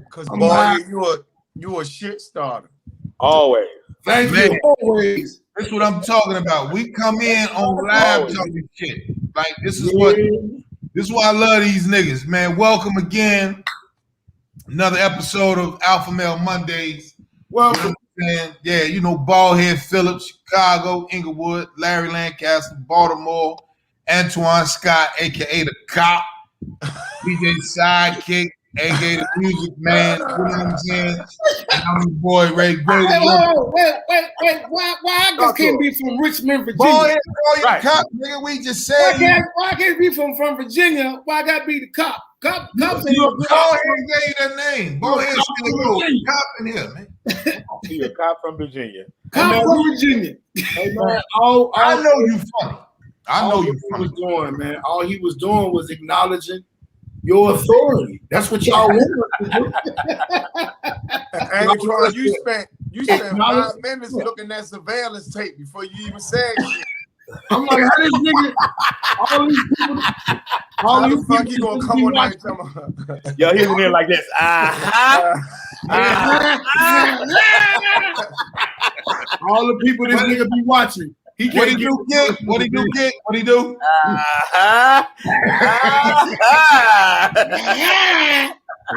Cause boy, you a shit starter. Always. Thank you. Always. That's what I'm talking about. We come in on live talking shit. Like this is why I love these niggas, man. Welcome again. Another episode of Alpha Male Mondays. Welcome. Yeah, you know, Ballhead Phillips, Chicago, Inglewood, Larry Lancaster, Baltimore, Antoine Scott, aka the Cop, DJ Sidekick, aka the Music Man. You know what I'm saying? And I'm your boy Ray Grady. Wait. Why I just can't be from Richmond, Virginia? Ballhead, right. Cop, nigga. We just said why I can't be from Virginia? Why I gotta be the Cop? Cops Ballhead gave you that name. Ballhead Cop in here, man. You're a cop from Virginia. Cop from Virginia. Hey, man, I know you funny. I know you funny. Was doing, man. All he was doing was acknowledging your authority. That's what y'all want. Antoine, you spent 5 minutes looking at surveillance tape before you even said shit. I'm like, how this nigga? All these fuck you gonna come on there and tell me? Yo, he's in there like this. All the people this nigga be watching. What he do, kid? What he do, kid? What he do?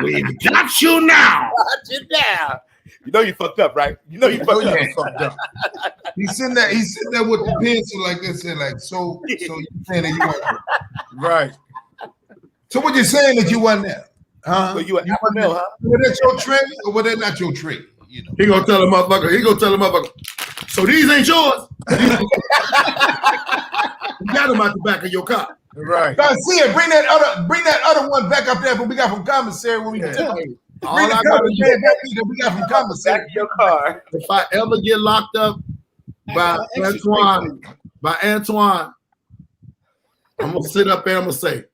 We got you now. Got you now. You know you fucked up, right? You know you fucked up. He's sitting there with the pencil like this, and like, so you saying that you weren't right? So what you saying that you wasn't there? Huh? So you an alpha male, huh? Was that your trick or was that not your trick? You know. He gonna tell the motherfucker. So these ain't yours. You got them out the back of your car. Right. God, see it. Bring that other one back up there. But we got from commissary when we can tell you. Bring the commissary back that we got from commissary. Back your car. If I ever get locked up by Antoine, I'm gonna sit up there. I'm gonna say,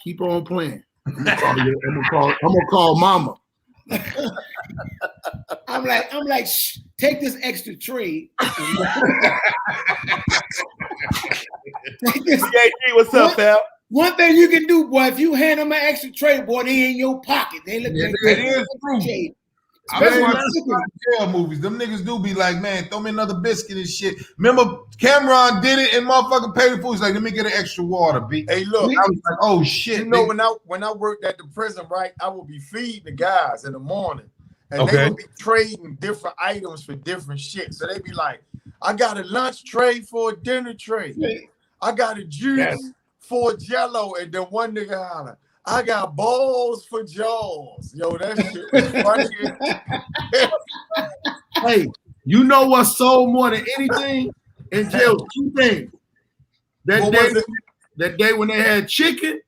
keep on playing. I'm gonna call mama. I'm like, shh, take this extra tray. What's up, pal? One thing you can do, boy, if you hand them an extra tray, boy, they in your pocket. They look like it is true. I watch jail movies. Them niggas do be like, man, throw me another biscuit and shit. Remember, Cameron did it and motherfucking paid the food. He's like, let me get an extra water, B. Hey, look, I was like, oh shit. You know, when I worked at the prison, right, I would be feeding the guys in the morning. And they would be trading different items for different shit. So they'd be like, I got a lunch tray for a dinner tray. I got a juice for a Jello. And then one nigga holler, I got balls for jaws. Yo, that shit was funny. Hey, you know what sold more than anything in jail? 2 things. That day when they had chicken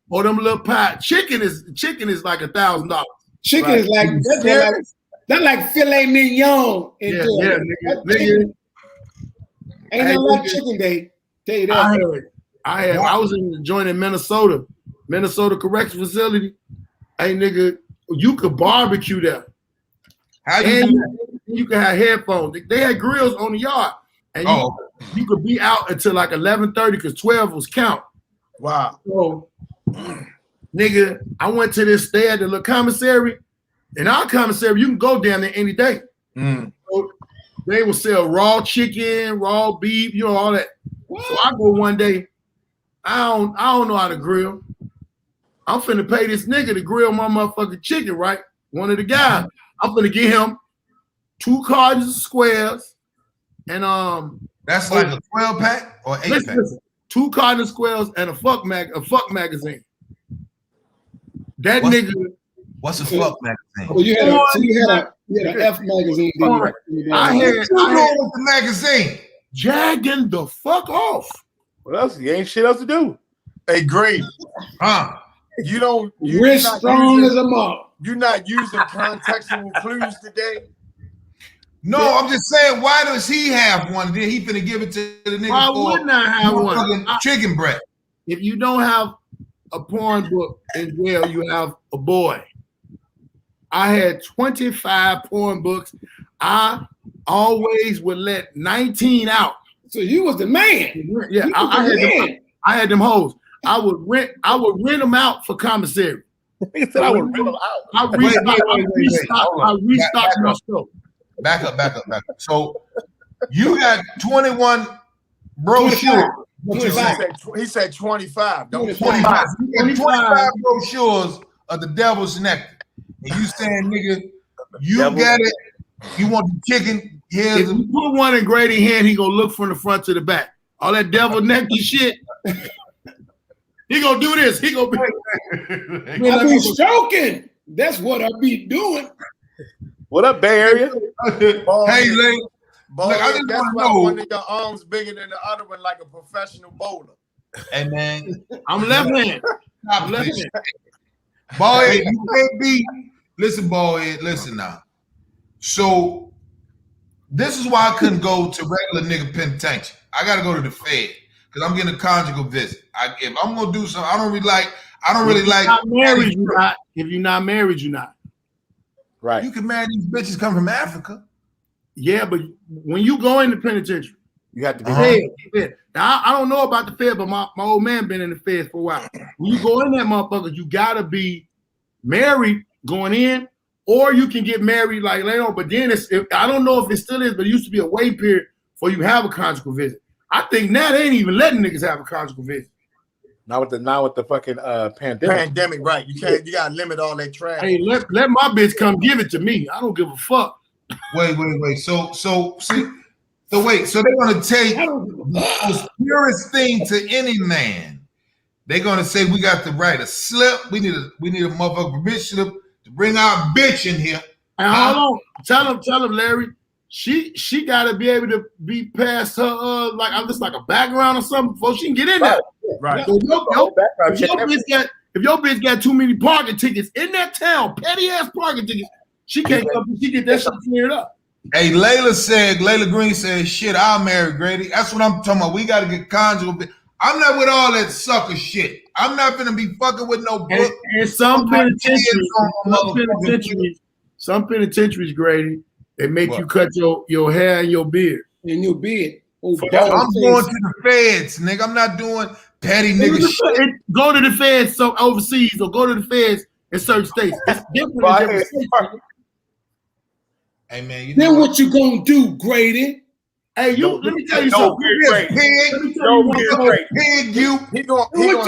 or them little pie. Chicken is like $1,000. Chicken is like that's like filet mignon. Nigga. Ain't no like chicken day. Tell you that. I was in the joint in Minnesota Correctional Facility. Hey nigga, you could barbecue there. You could have headphones. They had grills on the yard, and you could be out until like 11:30 because 12 was count. Wow. So, nigga, I went to this stay at the little commissary. In our commissary, you can go down there any day. So they will sell raw chicken, raw beef, you know, all that. So I go one day, I don't know how to grill. I'm finna pay this nigga to grill my motherfucking chicken, right? One of the guys. I'm finna get him 2 cartons of squares and that's like a 12-pack or 8-pack? 2 cartons of squares and a fuck magazine. That nigga. What's a fuck magazine? Well, you had an F magazine. I had the magazine. Jagging the fuck off. What else? You ain't shit else to do. Hey, great. We're strong as a mob. You're not using contextual clues today. No, I'm just saying, why does he have one? Then he finna give it to the nigga. Why wouldn't I have one? Chicken breast. If you don't have a porn book in jail, you have a boy. I had 25 porn books. I always would let 19 out. So you was the man. Yeah, I had them hoes. I would rent them out for commissary. Nigga said I would rent them out. I restocked my store. Back up. So you got 21 brochures. He said 25. Don't 25. You got 25 brochures of the devil's nectar. And you saying, nigga, you got it. You want the chicken? If you put one in Grady's hand, he gonna look from the front to the back. All that devil nectar shit. He gonna do this. He gonna be. I be stroking. That's what I be doing. What up, Bay Area? Hey, Lane. That's why one of your arms bigger than the other one, like a professional bowler. Hey, man. I'm left-handed. Ballhead, you can't be. Listen, Ballhead, listen now. So, this is why I couldn't go to regular nigga penitentiary. I got to go to the Fed because I'm getting a conjugal visit. If I'm gonna do something, I don't really like. If you're not married, you're not. Right. You can marry these bitches come from Africa. Yeah, but when you go in the penitentiary, you have to be Fed. Now, I don't know about the Fed, but my old man been in the Fed for a while. When you go in that motherfucker, you gotta be married going in, or you can get married like later on. But then I don't know if it still is, but it used to be a wait period before you have a conjugal visit. I think now they ain't even letting niggas have a conjugal visit. Not with the fucking pandemic. Pandemic, right? You gotta limit all that trash. Hey, let my bitch come give it to me. I don't give a fuck. Wait. So they're gonna take the most purest thing to any man. They're gonna say we got the right to slip. We need a motherfucker permission to bring our bitch in here. And hold on, tell him, Larry. She gotta be able to be past her like I'm just like a background or something before she can get in there. Right. So if your bitch got too many parking tickets in that town, petty ass parking tickets, she can't come. She get that shit cleared up. Hey, Layla Green said, shit, I'll marry Grady. That's what I'm talking about. We got to get conjugal. I'm not with all that sucker shit. I'm not going to be fucking with no book. And some penitentiaries, Grady, they make you cut your hair and your beard. And your beard. I'm going to the feds, nigga. I'm not doing petty nigga shit. Go to the feds overseas or go to the feds in certain states. It's different in different states. Hey, man. Then what you gonna do, Grady? Hey, let me tell you something. What you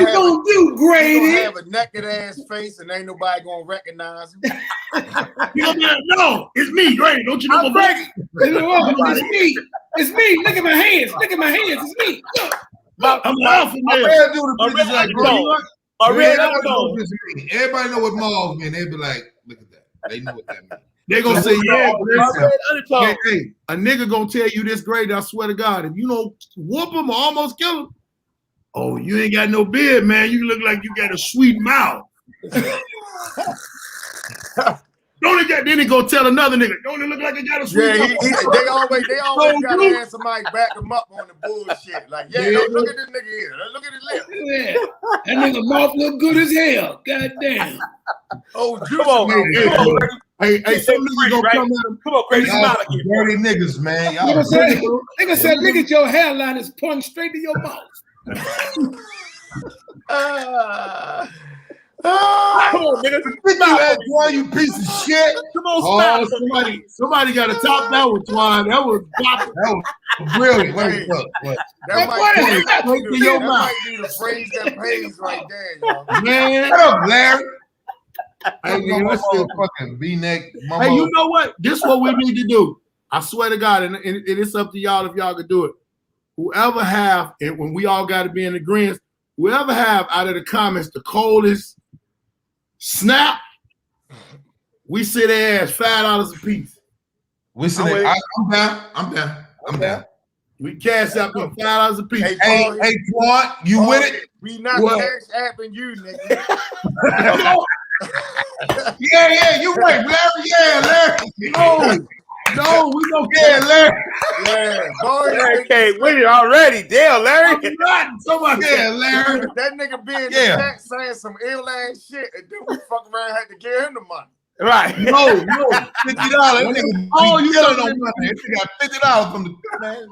gonna do, Grady? He gonna have a naked ass face and ain't nobody gonna recognize him. You gonna be like, no, it's me, Grady. Don't you know my Grady? It's me. Look at my hands. It's me. Look. I'm laughing. Everybody know what malls mean. They be like, look at that. They know what that means. They're gonna say, hey, a nigga gonna tell you this, Grady. I swear to God, if you don't whoop him or almost kill him, oh, you ain't got no beard, man. You look like you got a sweet mouth. Then he go tell another nigga, don't it look like he got a sweet mouth? They always gotta have somebody back them up on the bullshit. Like, look at this nigga here. Look at his lip. Yeah. That nigga mouth look good as hell. God damn. Oh, come on. Hey, some niggas gonna come at him. Come on, crazy smile again. Dirty niggas, man. Nigga said, look at your hairline is pointing straight to your mouth. Come on, nigga. You piece of shit. Come on, somebody got to top that one, Twine. That was brilliant. Wait. That might be the phrase that pays right there, y'all. Man, shut up, Larry. Hey, nigga, still fucking V-neck. Hey, you know what? This is what we need to do. I swear to God, and it's up to y'all if y'all can do it. Whoever have, and when we all got to be in agreement, whoever have out of the comments the coldest snap, we say their ass $5 a piece. We say I'm down. We cash out them $5 a piece. Hey, Twan, you with it? We not cash apping you, nigga. Yeah, you right, Larry. Yeah, Larry. No, we don't care, Larry. Yeah, boy. Larry can't win it already. Damn, Larry. Somebody, Larry. That nigga be in the chat saying some ill ass shit, and then we fuck around and had to give him the money. Right. No. $50. Oh, you got no money. You got $50 from the man.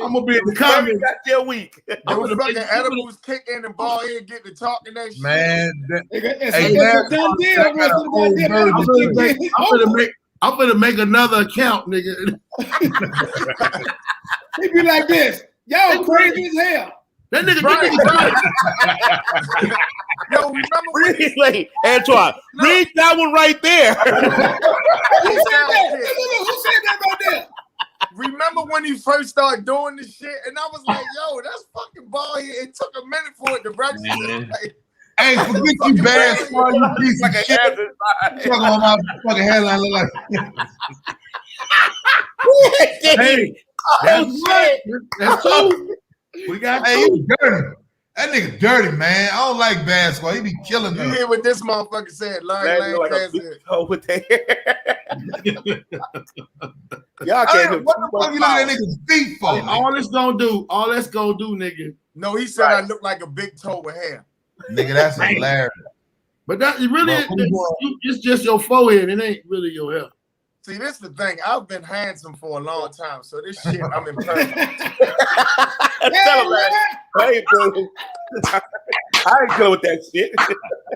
I'm gonna be in the comments. Still weak. I'm gonna fucking edibles kicking and ball in, get to talking that shit. Man, I'm gonna make another account, nigga. They be like this. Y'all crazy as hell. That nigga, Right. Yo, remember when Really, Antoine, read that one right there. Who said that right there? Remember when he first started doing this shit, and I was like, "Yo, that's fucking ball here." It took a minute for it to register. Like, hey, forget you bad squad, you piece of shit. Talking about my fucking headline look like. hey, that's right. That's true. We got Hey, he dirty. That nigga dirty, man. I don't like basketball. He be killing you them. hear what this motherfucker said? Larry Lancaster. With their hair. Y'all What can't the fuck you look at that nigga's feet for? all that's gonna do, nigga. No, he said I look like a big toe with hair. Nigga, that's hilarious. But that really, it's just your forehead. It ain't really your hair. See, this is the thing. I've been handsome for a long time, so this shit, I'm impressed. Tell him that. Hey, bro. I ain't good with that shit.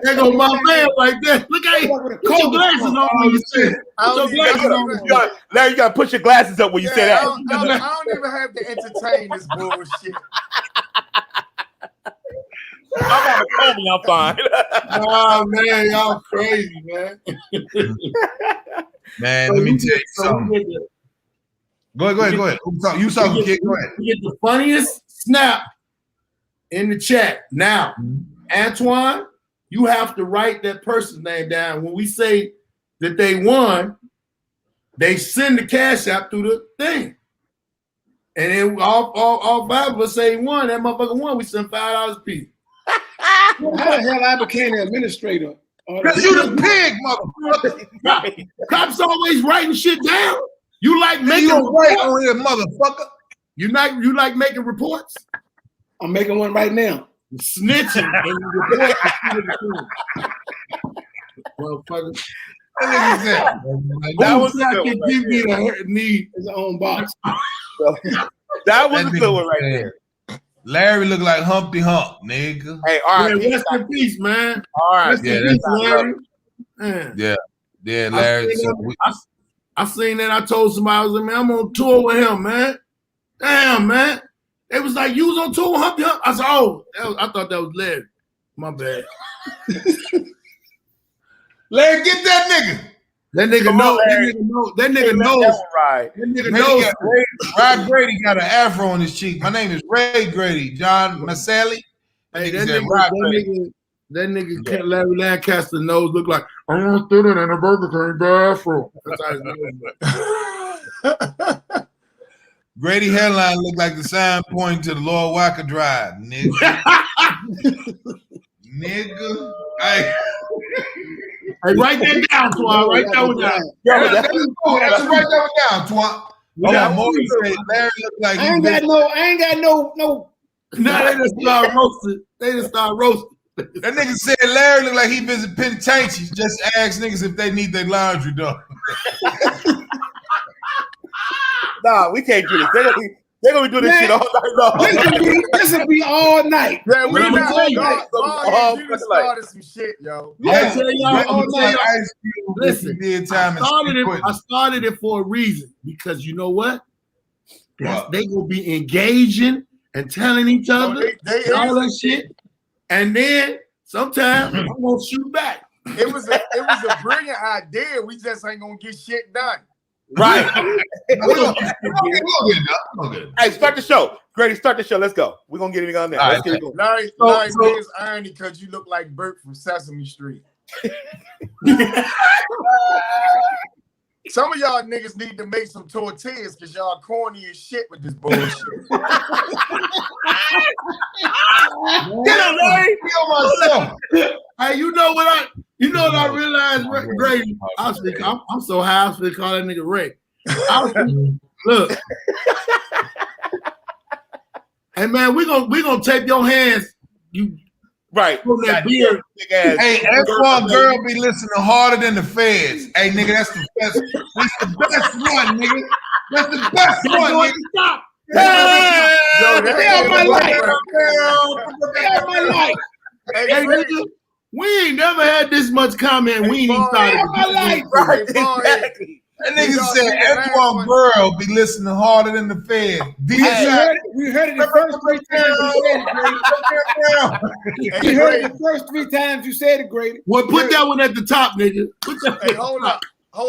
There go my man right there. Look at him. Put your glasses on when you say it. Put your glasses on. Larry, you gotta put your glasses up when you say that. I don't even have to entertain this bullshit. I'm on the Kobe, I'm fine. Oh man, y'all crazy, man. Man, let me tell you something. Go ahead. You talking, kid. Go ahead. We get the funniest snap in the chat. Now, Antoine, you have to write that person's name down. When we say that they won, they send the cash out through the thing. And then all five of us say won. That motherfucker won. We send $5 a piece. How the hell I became the administrator? Because you the pig, motherfucker. Cops always writing shit down. You like You making don't write reports? on here, motherfucker. You like making reports? I'm making one right now. Snitching and reporting. Motherfucker. That nigga said. That was I the can good one give right me the need. His own box. That was That the good one nigga right said. there. Larry look like Humpty Hump, nigga. Hey, all right. Man, rest in peace, man. All right. Rest Yeah, in peace, Larry. Man. Yeah, Larry. I seen that. I told somebody, I was like, man, I'm on tour with him, man. Damn, man. They was like, you was on tour with Humpty Hump? I said, oh, I thought that was Larry. My bad. Larry, get that nigga. That nigga Come knows. on, Larry. That nigga That knows. one right. That nigga Man, knows. Rod Grady got an afro on his cheek. My name is Ray Grady. John Maselli. Hey, That nigga that nigga Larry Lancaster nose look like I want to it in a Burger King bathroom. That's how his nose look. Grady hairline look like the sign pointing to the Lord Walker Drive, nigga. Nigga. Hey, write that down, Twan. Write that one down. That's right that one down, Twan. Oh, Maury said Larry look like I ain't got no. Now they just start roasting. That nigga said Larry look like he visit penitentiaries. Just ask niggas if they need their laundry done. Nah, we can't do this. They're gonna be doing this shit all night long. This will be all night. Yeah, we Let me tell you. you just started some shit, yo. I tell y'all, listen, did time I started it for a reason because you know what? They gonna be engaging and telling each other all that shit, and then sometimes I'm gonna shoot back. It was a brilliant idea. We just ain't gonna get shit done. Right. Hey, start the show. Grady, start the show. Let's go. We're gonna get it on there. Let's get it going. Larry is irony because you look like Bert from Sesame Street. Some of y'all niggas need to make some tortillas because y'all corny as shit with this bullshit. Get him, Larry. Kill myself. Hey, you know what I realized, Grady? I'm so high, I was gonna call that nigga Ray. Look. Hey man, we gonna tape your hands. Right. That beard. Hey, Antoine girl be listening harder than the feds. Hey, nigga, that's the best. That's the best one, nigga. That's the best one, nigga. Stop. My life. Hey, nigga, we ain't never had this much comment. We ain't even started. My life. Right, exactly. That nigga said Antoine girl be listening harder than the feds. We heard it the first 3 times you said it, Grady. We heard it the first 3 times you said it, Grady. Well, put that one at the top, nigga. Hey, hold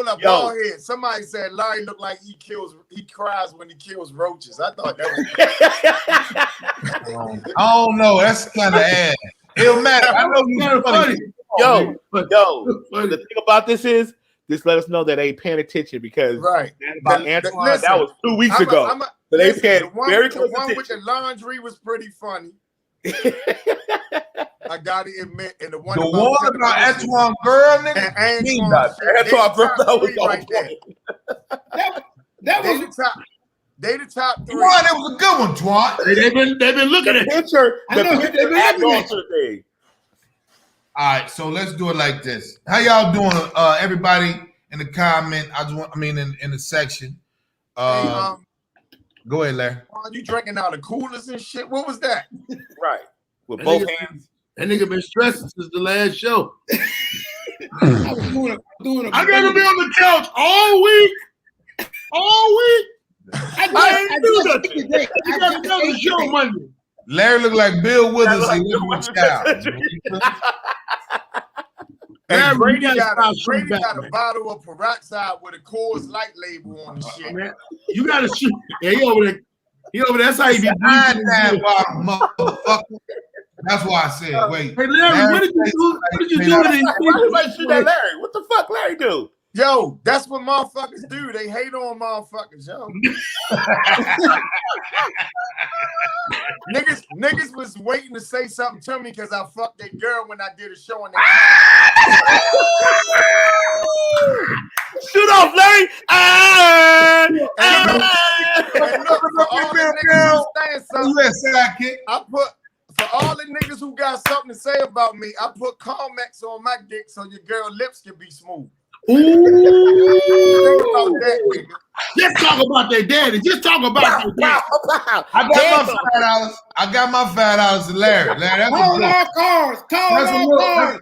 up, bald head. Somebody said Larry looked like he cries when he kills roaches. I thought that was. I don't know. That's kind of ass. It'll matter. I know you're funny. Yo, the thing about this is, just let us know that they ain't paying attention because about Antoine, that was 2 weeks ago. So they paid very close attention. The one with the laundry was pretty funny. I gotta admit, and the one about Antoine girl, nigga. Antoine girl, that was right there. That was the top. They the top 3. Twan, that was a good one, Twan. They've been looking at picture. The picture thing. All right, so let's do it like this. How y'all doing? Everybody in the comment. In the section. Go ahead, Larry. You drinking out of coolers and shit? What was that? Right. With both hands. That nigga been stressing since the last show. I gotta be on the couch all week. I do that. You gotta come to the show Monday. Larry looked like Bill Withers in Living with Child. And Brady got a bottle of peroxide with a Coors Light label on the shit. Man, you gotta shoot. Yeah, he over there. That's how he be that motherfucker. That's why I said, wait. Hey, Larry, what did you do? What did you do to these people? Everybody shoot at Larry. What the fuck Larry do? Yo, that's what motherfuckers do. They hate on motherfuckers, yo. niggas was waiting to say something to me because I fucked that girl when I did a show on that. Shoot off, Larry! And look, for all the niggas who saying something, for all the niggas who got something to say about me, I put Carmex on my dick so your girl lips can be smooth. Ooh. Think about that, nigga. Just talk about their daddy. Just talk about their daddy. I got my $5 to Larry. Call our cars.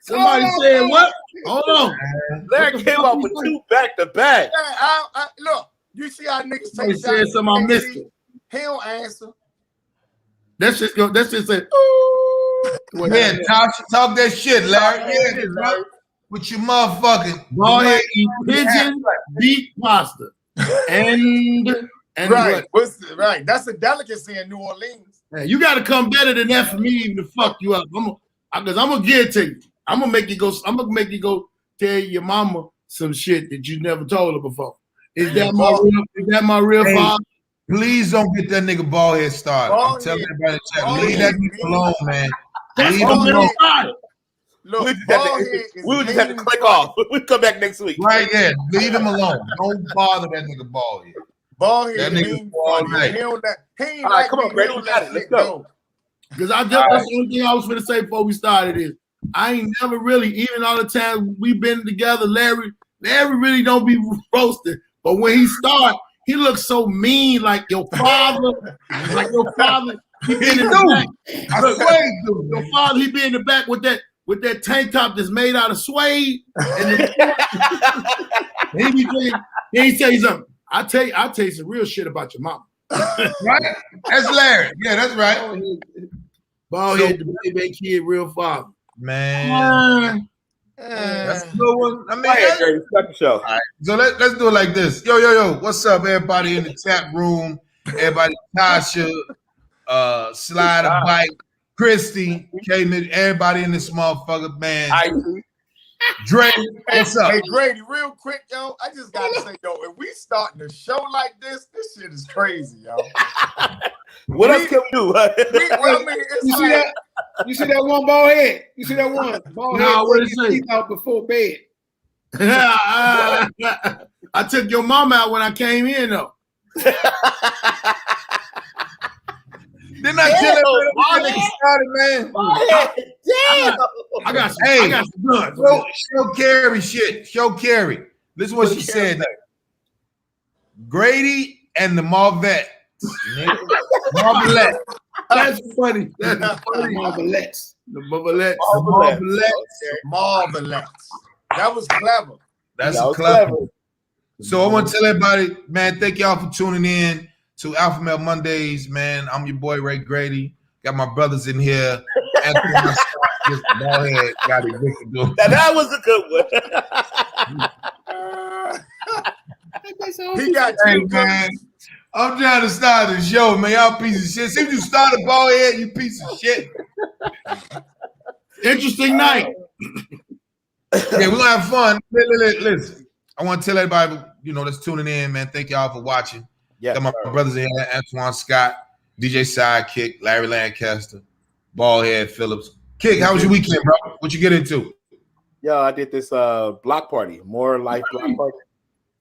Somebody said what? Hold on. Larry came up with 2 back-to-back. Yeah, look, you see how niggas take shots. Said something I missed it. He don't answer. That's just say, yeah, talk that shit, Larry. Yeah, Larry. With your motherfucking bald head, eat pigeon, beef pasta, and right. Right. That's a delicacy in New Orleans. Man, you got to come better than that for me even to fuck you up. Because I'm gonna give it to you. I'm gonna make you go tell your mama some shit that you never told her before. Is that my real father? Please don't get that nigga bald head started. I'm telling everybody in the chat, leave that nigga alone, man. Leave him alone. Look, we just have to click off. We'll come back next week. Right there. Leave him alone. Don't bother that nigga bald head. Bald head. That nigga bald head. He ain't like come on, Brady. Let's go. Because that's the only thing I was going to say before we started is I ain't never really, even all the time we've been together, Larry really don't be roasted. But when he start, he looks so mean, like your father. He be in the back. I swear he do. Your father, he be in the back with that tank top that's made out of suede. And he say something. I'll tell you some real shit about your mama. Right? That's Larry. Yeah, that's right. Bald head, the baby kid, real father. Man. That's a good one. I mean, show. All right. So let's do it like this. Yo. What's up, everybody in the chat room? Everybody, Tasha, Slider, Bike, Christy, everybody in this motherfucker, man. Dre, what's up? Hey, Grady, real quick, yo, I just gotta say, yo, if we starting a show like this shit is crazy, yo. What else can we do? You see that one bald head? You see that one bald head? What did it say? Out before bed. I took your mom out when I came in, though. Didn't I tell everybody when started, man? Damn. I got some guns. Show Carrie shit. Show Carrie. Listen what she said. Grady and the Marvette. Marvelette. That's funny. That's funny. Marvelettes. The Marvelettes. Marvelettes. That was clever. That's clever. So I want to tell everybody, man, thank y'all for tuning in to Alpha Male Mondays, man. I'm your boy Ray Grady. Got my brothers in here. Now that was a good one. He got two, man. I'm trying to start the show, man. Y'all piece of shit. See if you start a ball head, you piece of shit. Interesting night. Yeah, we're gonna have fun. Listen, I want to tell everybody, that's tuning in, man. Thank y'all for watching. Yeah, got my brothers in here, Antoine Scott, DJ Sidekick, Larry Lancaster, Ballhead Phillips. Kick, how was your weekend, bro? What you get into? Yo, I did this block party, More Life block party.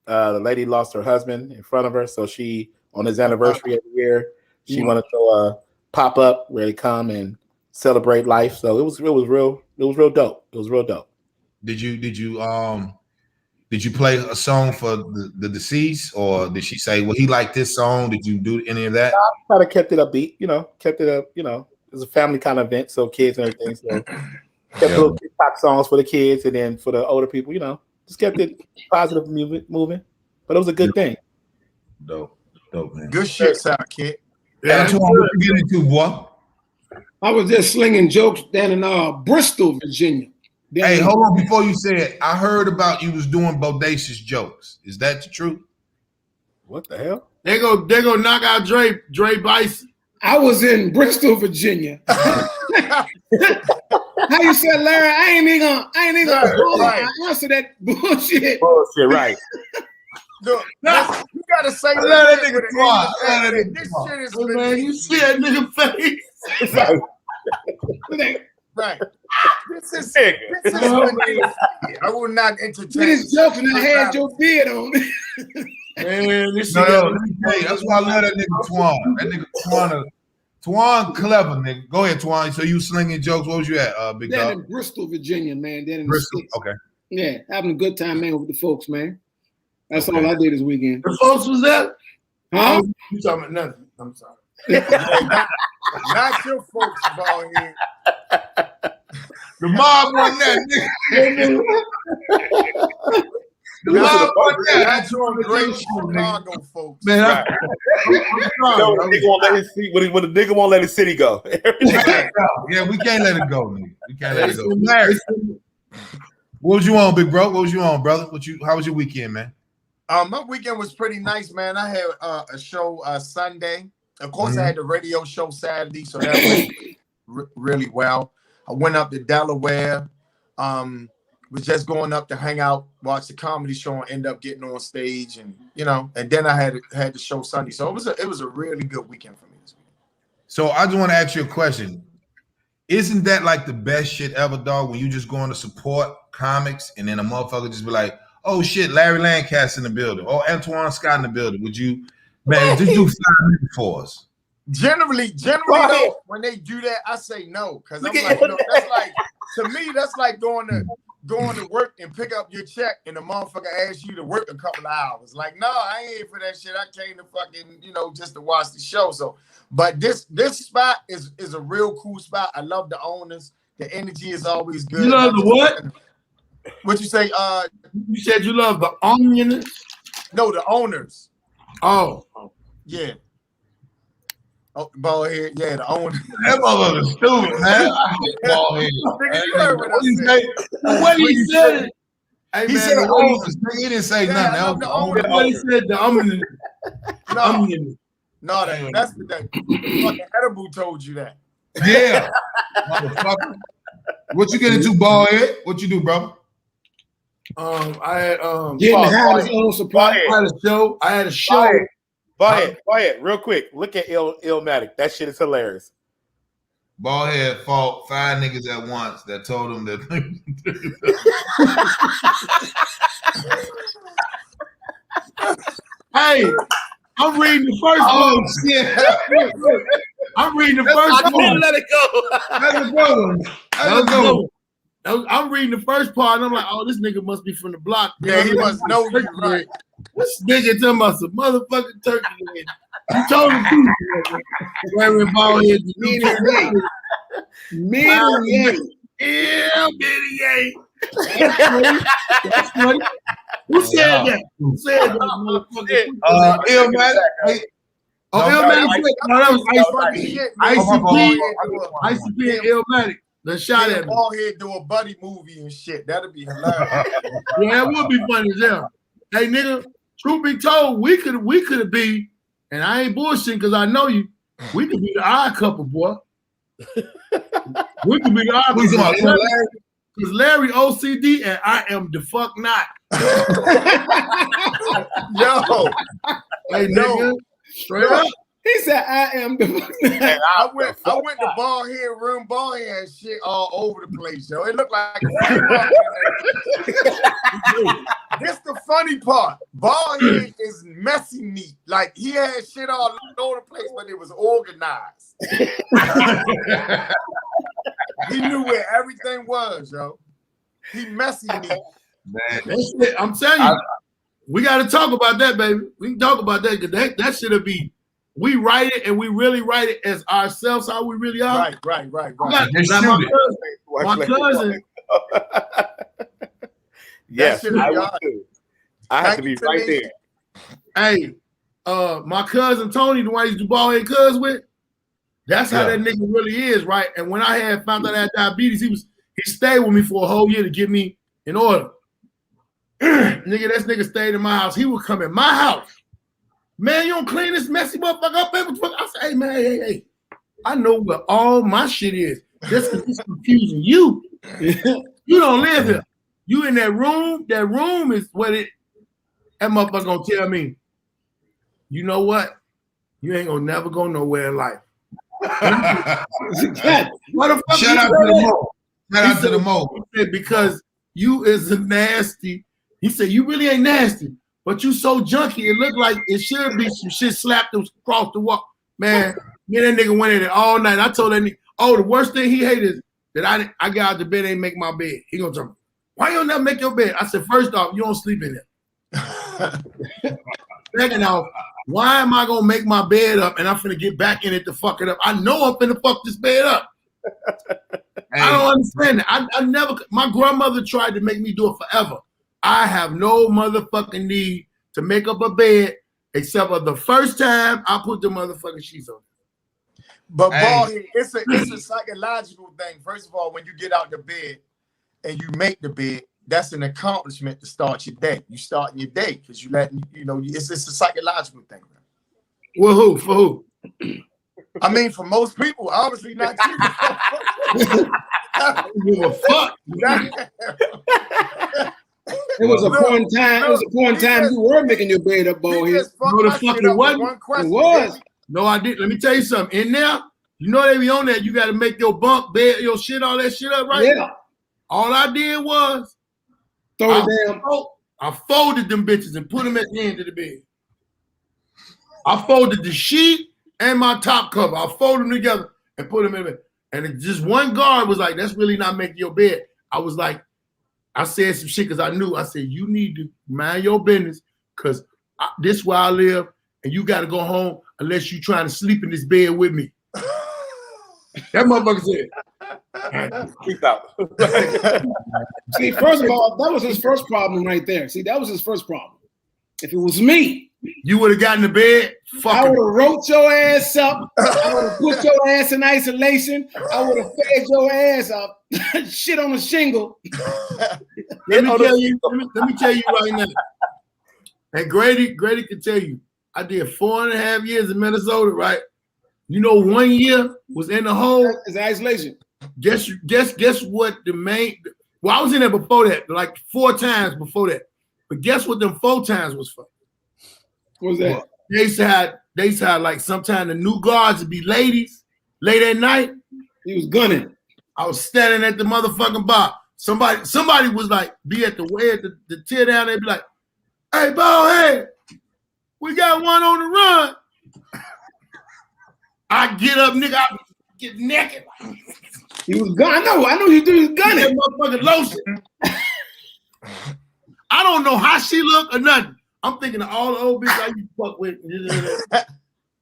The lady lost her husband in front of her, so she, on his anniversary every year, she wanted to pop up, really come and celebrate life. So it was real dope. It was real dope. Did you play a song for the deceased, or did she say, well, he liked this song? Did you do any of that? I kind of kept it upbeat, kept it up, it was a family kind of event, so kids and everything. So kept little TikTok songs for the kids, and then for the older people, just kept it positive moving. But it was a good thing. Dope, man. Good shit, Sidekick. Yeah, what you get into, boy? I was just slinging jokes down in Bristol, Virginia. Hey, hold on. Before you say it, I heard about you was doing bodacious jokes. Is that the truth? What the hell? They go knock out Dre Bison. I was in Bristol, Virginia. How you said, Larry? I ain't even gonna answer that bullshit. Bullshit, right? Look, you gotta say that nigga twice. This shit is man. You see that nigga face? Right. This is I will not entertain. This joke and I had your beard on. Man, this that's why I love that nigga Twan. That nigga Twan clever, nigga. Go ahead, Twan. So you slinging jokes? What was you at, big dog? Down in Bristol, Virginia, man. Down in Bristol. The okay. Yeah, having a good time, man, with the folks, man. That's all I did this weekend. The folks was that? Huh? You talking about nothing? I'm sorry. Not your folks, ball here. The mob on that, nigga. The mob on that. That's your great Chicago folks. Man, right. When the nigga won't let his city go. Yeah, we can't let it go, nigga. We can't let it go. What was you on, big bro? What was you on, brother? How was your weekend, man? My weekend was pretty nice, man. I had a show Sunday. Of course, I had the radio show Saturday, so that went really well. I went up to Delaware. Was just going up to hang out, watch the comedy show, and end up getting on stage, and and then I had the show Sunday. So it was a really good weekend for me this weekend. So I just want to ask you a question. Isn't that like the best shit ever, dog? When you just going to support comics, and then a motherfucker just be like, oh shit, Larry Lancaster in the building, or Antoine Scott in the building. Would you, man, just do 5 minutes for us? Generally, though, when they do that, I say no, because I'm like, that's like, to me, that's like going to work and pick up your check, and the motherfucker asks you to work a couple of hours. Like, no, I ain't here for that shit. I came to fucking, just to watch the show. So, but this spot is a real cool spot. I love the owners. The energy is always good. You love the what? What you say? You said you love the onion? No, the owners. Oh. Yeah. Oh, ball head. Yeah, the owners. That motherfucker's stupid, man. Ball head. What he said? Hey, he said the owners. He didn't say nothing. The owners. He said the onion. No, that's the fucking edible told you that. Yeah. Motherfucker. What you get into, ball head? What you do, bro? I had getting high his own supply. I had a show. Go ahead, real quick. Look at Illmatic. That shit is hilarious. Ballhead fought 5 niggas at once that told him that. Hey, I'm reading the first book. Shit. I'm reading the first part. Let it go. That's a good one. That's a good one. I'm reading the first part, and I'm like, oh, this nigga must be from the block. Yeah, he must know you, right? This nigga talking about some motherfucking turkey leg. You told him to. Wearing bald head. Mediate. Yeah, mediate. That's funny. Who said that? Who said that, motherfucker? Illmatic. Oh, Illmatic. No, that was ICP and Illmatic. The shot at me. Bald head do a buddy movie and shit. That'd be hilarious. Yeah, that would be funny as hell. Hey, nigga, truth be told, we could be, and I ain't bullshitting because I know you. We could be the odd couple, boy. We could be the odd couple. Because Larry OCD and I am the fuck not. Yo. Hey, nigga, straight up. He said, I am the fuck. I went to bald head shit all over the place, yo. It looked like this the funny part. Bald head is messy neat. Like he had shit all over the place, but it was organized. He knew where everything was, yo. He messy neat. Man. I'm telling you, we got to talk about that, baby. We can talk about that because that should be. We write it and we really write it as ourselves, how we really are. Right. My cousin. Yes, I would too. I have to be right there. Hey, my cousin Tony, the one I used to ball head cuz with, that's how that nigga really is, right? And when I had found out I had diabetes, he stayed with me for a whole year to get me in order. This nigga stayed in my house. He would come in my house. Man, you don't clean this messy motherfucker up. I said, hey, man, hey. I know where all my shit is. Just because it's confusing you. You don't live here. You in that room. That room is what that motherfucker gonna tell me. You know what? You ain't gonna never go nowhere in life. Shout out to the Mo. Shout out to the Mo. Because you is a nasty. He said, you really ain't nasty. But you so junky, it looked like it should be some shit slapped across the wall. Man, me and that nigga went in there all night. I told that nigga, the worst thing he hated is that I got out the bed and ain't make my bed. He gonna tell me, why you don't never make your bed? I said, first off, you don't sleep in it. Second off, why am I gonna make my bed up and I'm finna get back in it to fuck it up? I know I'm finna fuck this bed up. I don't understand that. I never, my grandmother tried to make me do it forever. I have no motherfucking need to make up a bed except for the first time I put the motherfucking sheets on. But bald head, it's a psychological thing. First of all, when you get out the bed and you make the bed, that's an accomplishment to start your day. You starting your day because it's a psychological thing. Well, who? For who? I mean, for most people, obviously not you. I don't give a fuck. It was a point in time. It was a point in time you were making your bed up, bald head. No, the fuck it wasn't. It was. No, I didn't. Let me tell you something. In there, you know they be on there. You got to make your bunk bed, your shit, all that shit up, right? Yeah. All I did was I folded them bitches and put them at the end of the bed. I folded the sheet and my top cover. I folded them together and put them in bed. And just one guard was like, "That's really not making your bed." I was like, I said some shit because I knew. I said, you need to mind your business because this is where I live and you got to go home unless you trying to sleep in this bed with me. That motherfucker said. Keep out. See, first of all, that was his first problem right there. See, that was his first problem. If it was me, you would have gotten to bed. I would have wrote your ass up. I would have put your ass in isolation. I would have fed your ass up. Shit on a shingle. Let me tell you right now. And Grady can tell you, I did 4.5 years in Minnesota, right? You know, 1 year was in the hole. It's isolation. Guess what the main. Well, I was in there before that, like 4 times before that. But guess what them 4 times was for? What was that? Well, they used to have like sometimes the new guards would be ladies late at night. He was gunning. I was standing at the motherfucking bar. Somebody was like, be at the tear down. They'd be like, "Hey, bald head, we got one on the run." I get up, nigga, I get naked. He was gun. I know you do. He was gunning. That motherfucking lotion. I don't know how she look or nothing. I'm thinking of all the old bitches I used to fuck with.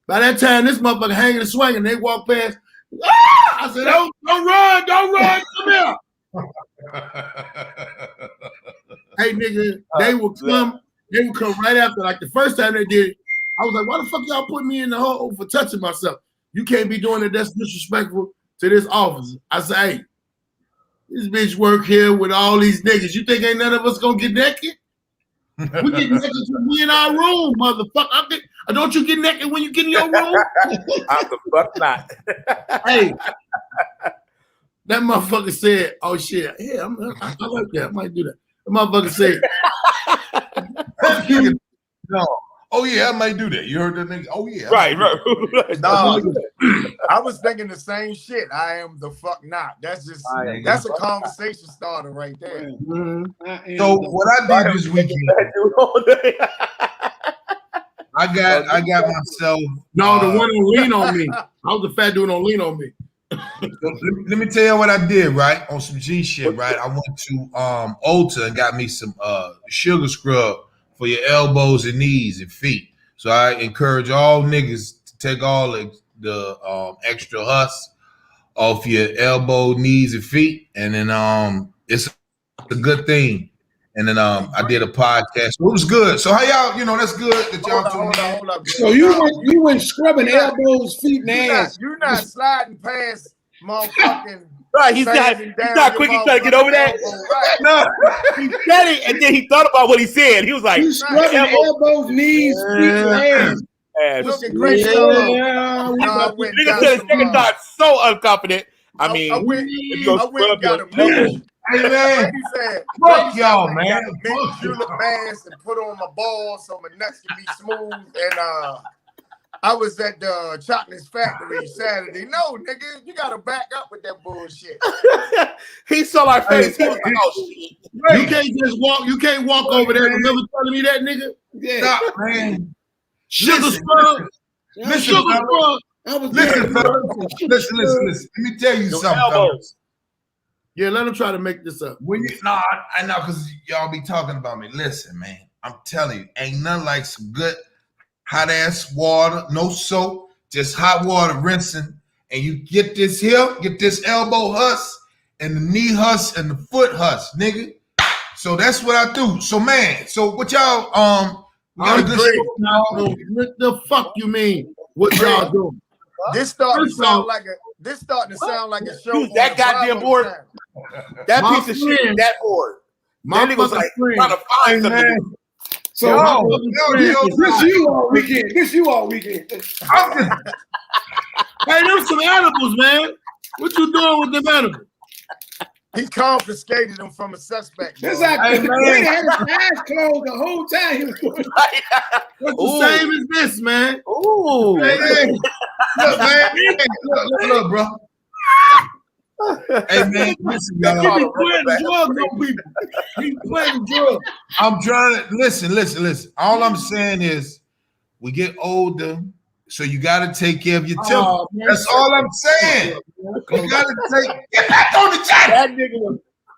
By that time, this motherfucker hanging and swinging. They walk past. Ah! I said, don't run, come here. Hey, nigga, they would come right after. Like the first time they did it, I was like, why the fuck y'all put me in the hole for touching myself? You can't be doing it. That's disrespectful to this officer. I say, hey, this bitch work here with all these niggas. You think ain't none of us gonna get naked? We get naked to be in our room, motherfucker. Don't you get naked when you get in your room? How the fuck not? Hey, that motherfucker said, oh shit, yeah, I like that. I might do that. The motherfucker said, no. Oh yeah, I might do that. You heard that nigga? Oh yeah. Right. No, I was thinking the same shit. I am the fuck not. That's just that's a conversation starter right there. Mm-hmm. So what I did this weekend, I got myself. No, the one who lean on me. I was the fat dude on lean on me. Let me tell you what I did, right? On some G shit, right? I went to Ulta and got me some sugar scrub for your elbows and knees and feet. So I encourage all niggas to take all the extra husk off your elbow, knees, and feet. And then it's a good thing. And then I did a podcast. So it was good. So how y'all, that's good that y'all hold up. So you went scrubbing elbows, feet, and ass. You're not sliding past motherfucking. Right, he's not quick trying to get over that. Right. No, he said it, and then he thought about what he said. He was like, "You scrubbing elbows, knees, feet, and ass." Looking great. Nigga said his second thought so unconfident. I mean, I went and got a movie. Hey man, fuck y'all, man. You look mask and put on my balls so my nuts can be smooth. And I was at the Chocolate Factory Saturday. No, nigga, you gotta back up with that bullshit. He saw our face. He was like, "Oh shit!" You can't just walk. You can't walk over there. Remember telling me that, nigga? Yeah, stop, man. Sugar scrub. Listen, listen. Let me tell you something, fellas. Yeah, let him try to make this up. I know, because y'all be talking about me. Listen, man, I'm telling you, ain't nothing like some good hot ass water, no soap, just hot water rinsing, and you get this elbow husk and the knee husk and the foot husk, nigga. So that's what I do. So man, so what y'all I'm great. What the fuck you mean? What y'all doing? This starting to sound like a show. Use that goddamn board. That piece of shit. That board. My nigga was like trying to find something. So this you all weekend. Hey, them some animals, man. What you doing with them animals? He confiscated them from a suspect. It's like he had his eyes closed the whole time. He was doing What's the same as this, man? Ooh. Hey, look, man. Look, bro. Hey, man, listen, y'all. He be playing drugs on people. He playing drugs. I'm trying to listen. All I'm saying is we get older, so you got to take care of your temper. That's all I'm saying. You got to get back on the chat.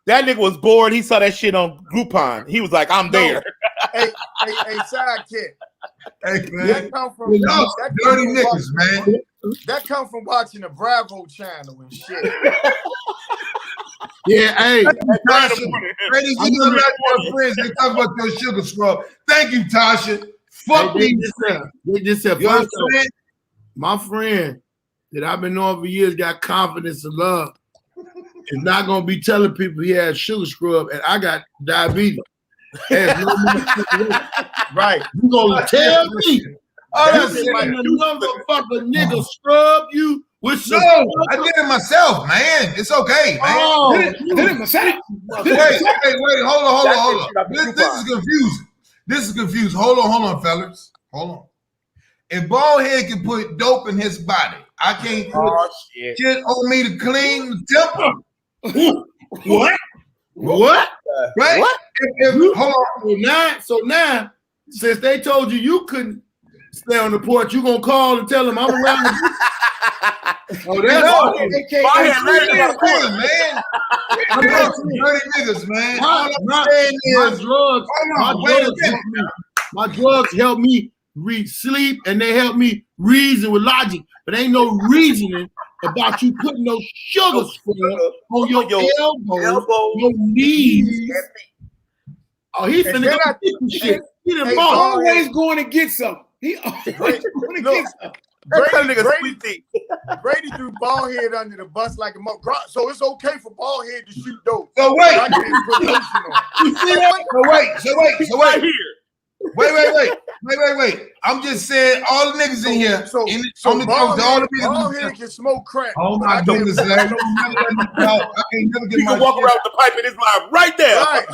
That nigga was bored. He saw that shit on Groupon. He was like, I'm there. Hey, sidekick. Hey, man. That come from dirty niggas, man. That come from watching the Bravo channel and shit. Yeah, hey. Ladies and gentlemen, friends, they talk about your sugar scrub. Thank you, Tasha. Fuck me. My friend that I've been knowing for years got confidence and love. Is not gonna be telling people he has sugar scrub and I got diabetes. Right. You gonna tell me? Motherfucker nigga scrub you with some. No, I did it myself, man. It's okay, man. Oh, did it myself. Wait, hold on. This is confusing. Hold on, fellas. Hold on. If Baldhead can put dope in his body, I can't put shit on me to clean the temple. What? Right? What? Hold on. So now, since they told you couldn't stay on the porch. You gonna call and tell them I'm around? Oh, that's all. Man. I'm dirty niggas, man. My drugs help me sleep, and they help me reason with logic. But ain't no reasoning about you putting those sugar on your elbow, your knees. Oh, he finna go get some shit. He always going to get something. He always going to get something. Brady threw Ballhead under the bus like a mother. So it's okay for Ballhead to shoot dope. So wait. So wait here. Wait. I'm just saying all the niggas in here. So Ballhead can smoke crack. Oh my goodness, man. I can't never get you can walk around with the pipe in his mouth right there. Right.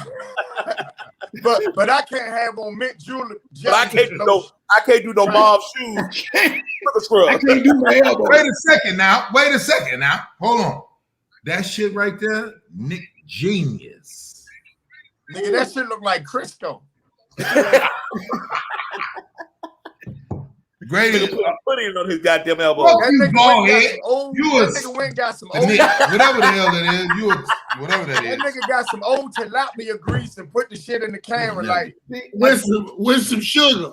but I can't have on mint jewelry. But I can't do no mauve shoes. I can't do my elbow. Wait a second now. Hold on. That shit right there, Nick genius. Nigga, that shit look like Crisco. Grady put it on his goddamn elbow. That nigga went got some old whatever the hell that is. Whatever that is. That nigga got some old tilapia grease and put the shit in the camera like with some sugar.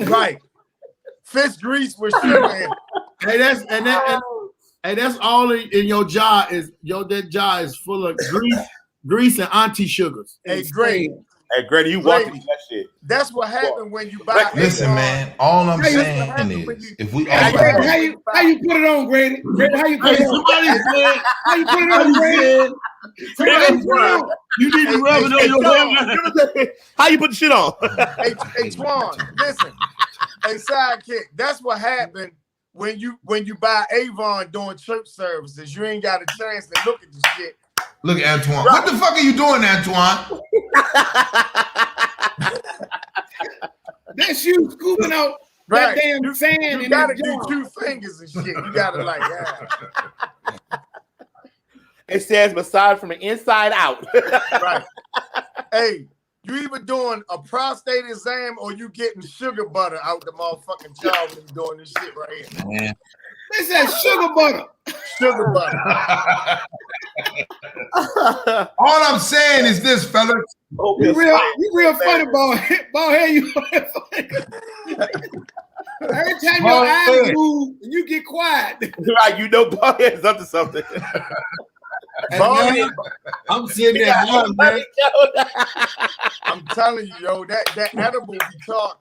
Right. Fish grease with sugar in it. That's all in your jar that jar is full of grease and auntie sugars. Hey, great. Hey, Grady, you walking that shit. That's what happened when you buy. Listen, man. All I'm saying is, if we all how you put it on, Grady? How you put it on? How you put it on, Grady? You need to rub it on your hand. How you put the shit on? Hey, Twan, listen. Hey, sidekick. That's what happened when you buy Avon during church services. You ain't got a chance to look at the shit. Look at Antoine. What the fuck are you doing, Antoine? That's you scooping out that damn sand. You gotta do 2 fingers and shit. You gotta It says massage from the inside out. Right. Hey, you either doing a prostate exam or you getting sugar butter out the motherfucking jar when you doing this shit right here. Man. This is sugar butter. Sugar butter. All I'm saying is this, fellas. You real funny, Ballhead. You funny. Every time your eyes move, you get quiet. Right, you know Ballhead's up to something. I'm sitting there, man. I'm telling you, yo, that edible be talking.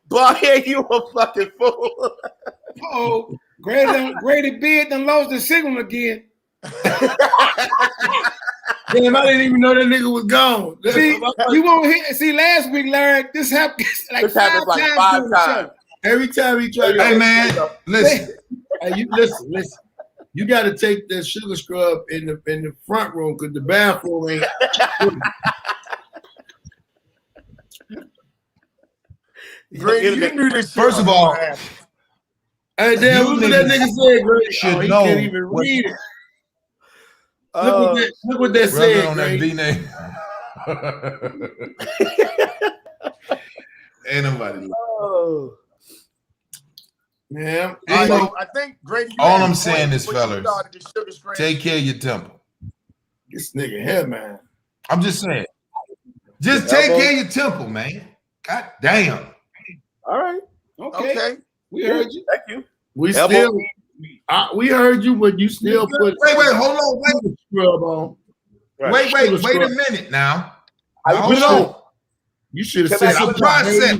Ballhead, you a fucking fool. Oh, Grady Beard done lost the signal again. Damn, I didn't even know that nigga was gone. See, you won't hear. See, last week, Larry, this happened like five times. Every time he tried to. Hey, man, listen. Hey, you listen. You got to take that sugar scrub in the front room because the bathroom ain't. Grady, you knew this. First of all, hey, damn, look what that nigga said, Grady. Should he know can't even read it. Look what that said, on that V-name. Ain't nobody. Oh. Yeah. I think Grady. All I'm saying is, fellas, take care of your temple. This nigga here, man. I'm just saying. Just take care of your temple, man. God damn. All right. Okay. We heard you. Thank you. We heard you, but you still put. Wait, hold on. Wait. Scrub on. Right. Wait a minute now. Hold on. You should have said the process.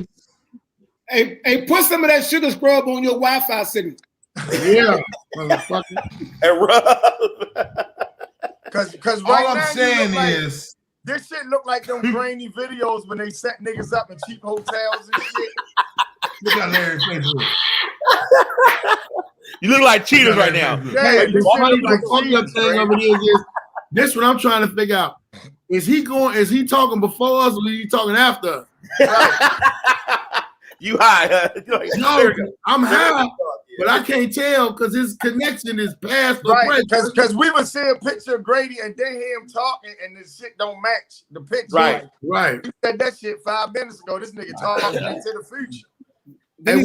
Hey, put some of that sugar scrub on your Wi-Fi signal. Yeah, motherfucker. And rub. Cause all I'm saying is this shit look like them grainy videos when they set niggas up in cheap hotels and shit. Look at Larry's Facebook. You look like cheaters right now. Yeah, this what I'm trying to figure out. Is he talking before us or is he talking after us? Right. You high, huh? No, I'm high, but I can't tell because his connection is past the right. Because we would see a picture of Grady and then hear him talking and this shit don't match the picture. Right. You said that shit 5 minutes ago. This nigga talking into the future. Then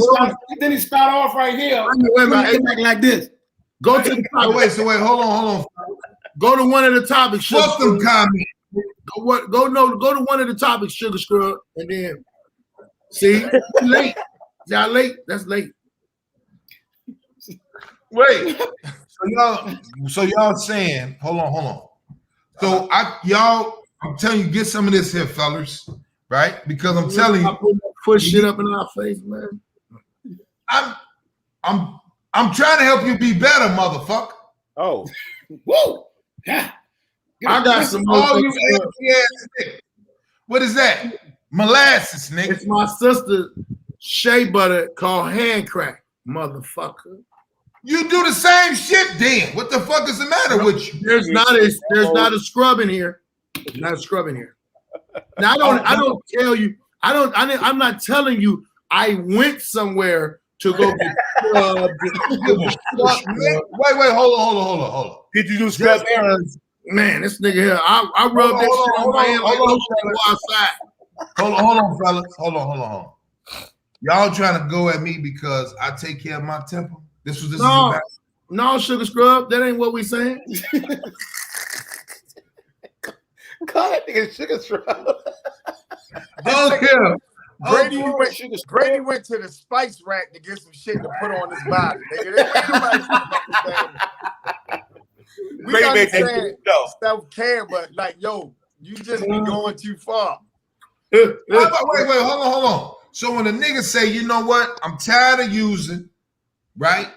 he start off right here. Like this. Go to the topic. Wait, hold on. Go to one of the topics. Fuck them comments. Go to one of the topics, Sugar Scrub, and then see late. Y'all late. That's late. Wait. So y'all saying, hold on. So I'm telling you, get some of this here, fellas, right? Because I'm telling you, put shit up in our face, man. I'm trying to help you be better, motherfucker. Oh, woo! Yeah. I got some all you ass niggas. What is that? Molasses, nigga. It's my sister shea butter called hand crack, motherfucker. You do the same shit then. What the fuck is the matter with you? There's not a scrub in here. There's not a scrub in here. Now I don't tell you. I'm not telling you I went somewhere to go get scrubbed. Wait, hold on. Did you do scrub errands? Man, this nigga here, I rubbed this shit on my hand like no shit go outside. Hold on, fellas. Hold on. Y'all trying to go at me because I take care of my temper? This is about. No, Sugar Scrub, that ain't what we saying. Call that nigga Sugar Scrub. Brady went to the spice rack to get some shit to put on his body. We understand self-care, but like, yo, you just be going too far. Wait, hold on. So when a nigga say, you know what, I'm tired of using, right,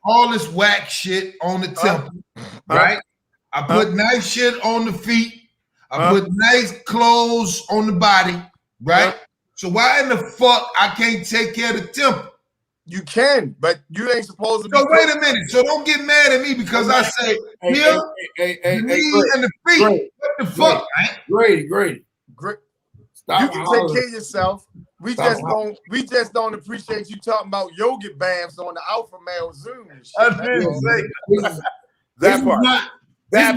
all this whack shit on the temple, right? I put nice shit on the feet. I put nice clothes on the body, right? So why in the fuck I can't take care of the temple? You can, but you ain't supposed to be. So wait a minute. So don't get mad at me because I say here, knee and the feet. Great. What the fuck, man? Great. Stop. You can take care of yourself. We just don't appreciate you talking about yoga bams on the Alpha Male Zoom. And shit. That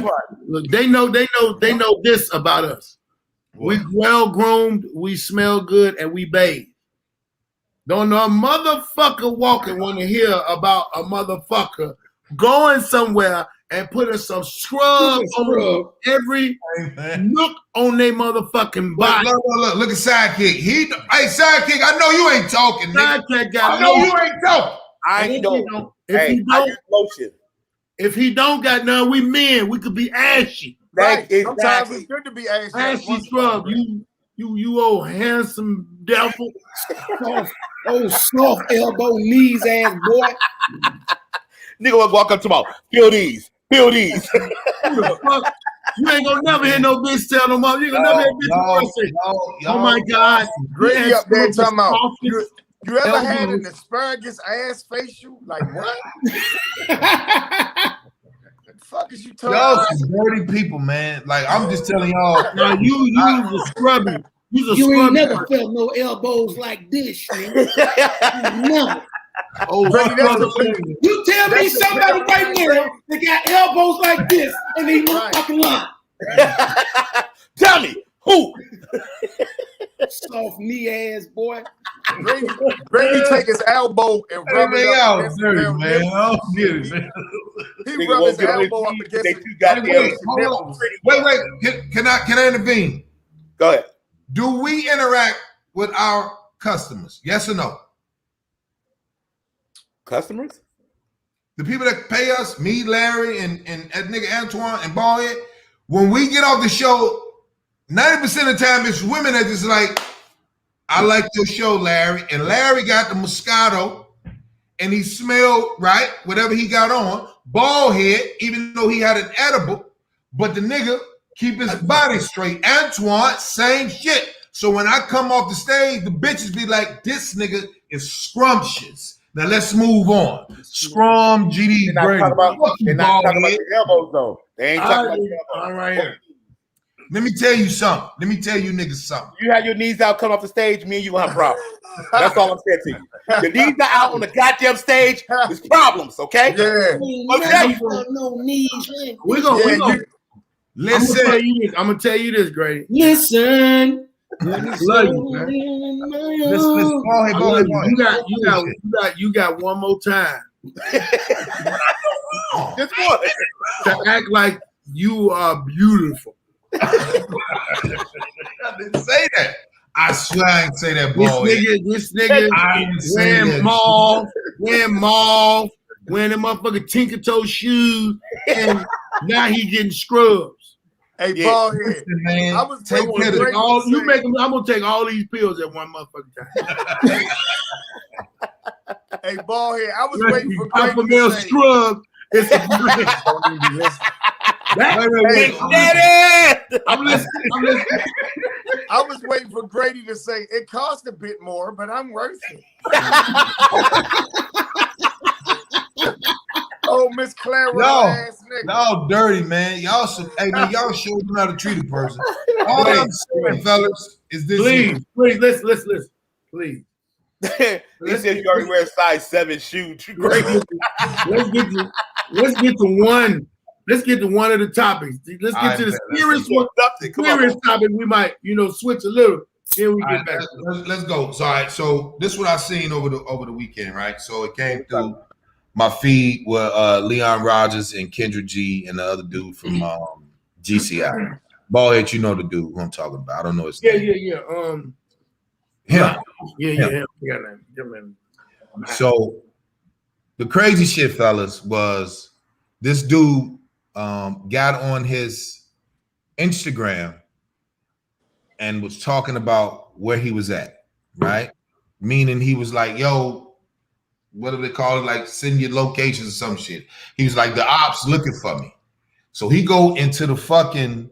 part. Look, they know this about us. We well groomed, we smell good, and we bathe. Don't know a motherfucker walking want to hear about a motherfucker going somewhere and putting some scrub on every nook on their motherfucking body. Look at Sidekick. Hey, Sidekick, I know you ain't talking, nigga. Sidekick got I know you ain't talking. I know. If he don't got none, we men. We could be ashy. Right. Sometimes it's good to be ashy. Ashy scrub. You old handsome devil. Soft elbow knees ass boy. Nigga will walk up tomorrow. Feel these. Who the fuck? You ain't gonna never hear no bitch tell no mother. You ain't gonna never hear bitch say, oh my God. Grady up there talking about you ever had an asparagus ass facial? Like what? The fuck is you talking about? Y'all some dirty people, man. Like I'm just telling y'all. Now you was a scrubby. You ain't never felt no elbows like this, man. No. You tell me somebody right now that got elbows like this and they look fucking line. Tell me who? Soft knee ass boy. Brady take his elbow and rub it up against man. He rub his elbow up against Wait. Can I intervene? Go ahead. Do we interact with our customers? Yes or no? Customers? The people that pay us, me, Larry, and that nigga Antoine and Ballhead, when we get off the show, 90% of the time it's women that just like, I like your show, Larry. And Larry got the Moscato and he smelled right, whatever he got on. Ballhead, even though he had an edible, but the nigga keep his body straight. Antoine, same shit. So when I come off the stage, the bitches be like, this nigga is scrumptious. Now let's move on. Scrum, GD, Brady. They're not talking about the elbows, though. They ain't talking about the elbows. All right here. Let me tell you something. Let me tell you niggas something. You have your knees out, come off the stage, me and you gonna have problems. That's all I'm saying to you. Your knees are out on the goddamn stage, there's problems, okay? Yeah. No knees. We're gonna listen. I'm gonna tell you this, Grady. Listen. You got one more time. Just one. To act like you are beautiful. I didn't say that. I swear I didn't say that, boy. This nigga wearing mauve, wearing them motherfucking tinker toe shoes, and now he getting scrubs. Hey, bald head, man. I was I'm gonna take all these pills at one motherfucking time. Hey, bald head, I was waiting for Grady to say scrub. It's a I'm listening. I was waiting for Grady to say it cost a bit more, but I'm worth it. Oh, Miss Clara, ass nigga. Y'all dirty, man. Y'all should, hey man, y'all show them how to treat a person. All I'm saying, fellas, is this. Please, listen. Please. He said you already wear a size 7 shoe. Let's get to one. Let's get to one of the topics. Let's get to the serious one. Serious topic. We might, switch a little. Then we get back. Let's go. So, all right. So this is what I seen over the weekend, right? So it came through my feed with Leon Rogers and Kendra G and the other dude from GCI. Ballhead, you know the dude who I'm talking about. I don't know his name. Yeah. Him. Yeah. So the crazy shit, fellas, was this dude got on his Instagram and was talking about where he was at, right? Meaning he was like, yo, what do they call it? Like send your locations or some shit. He was like, the ops looking for me. So he go into the fucking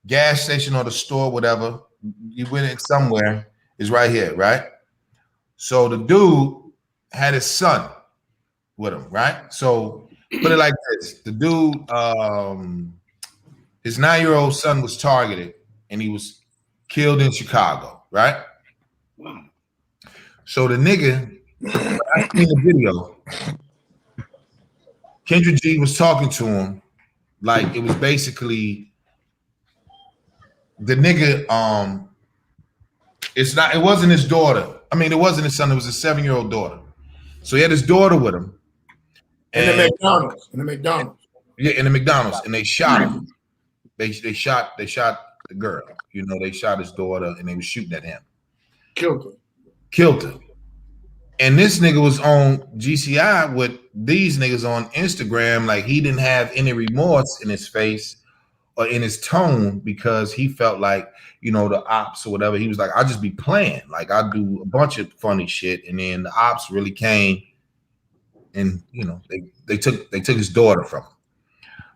gas station or the store, whatever. You went in somewhere. It's right here, right? So the dude had his son with him, right? So put it like this. The dude, his 9-year-old son was targeted and he was killed in Chicago, right? So the nigga, I seen the video, Kendra G was talking to him like it was basically the nigga, it wasn't his daughter. I mean, it wasn't his son, it was his 7-year-old daughter. So he had his daughter with him. In the McDonald's. Yeah, in the McDonald's. And they shot him. They shot the girl. They shot his daughter and they were shooting at him. Killed her. And this nigga was on GCI with these niggas on Instagram, like he didn't have any remorse in his face or in his tone because he felt like, the ops or whatever. He was like, I'll just be playing. Like I do a bunch of funny shit. And then the ops really came and, they took his daughter from him.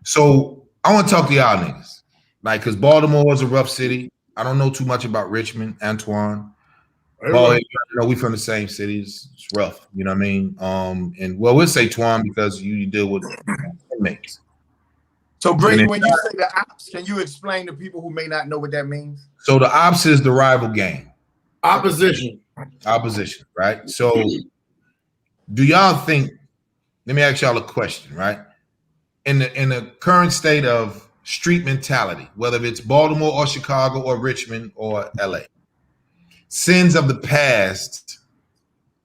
So I want to talk to y'all niggas. Like, cause Baltimore is a rough city. I don't know too much about Richmond, Antoine. We from the same cities. It's rough. You know what I mean? And we'll say Twan because you deal with inmates. So Grady, when you say the ops, can you explain to people who may not know what that means? So the ops is the rival gang. Opposition, right? So do y'all think, let me ask y'all a question, right? In the current state of street mentality, whether it's Baltimore or Chicago or Richmond or LA, sins of the past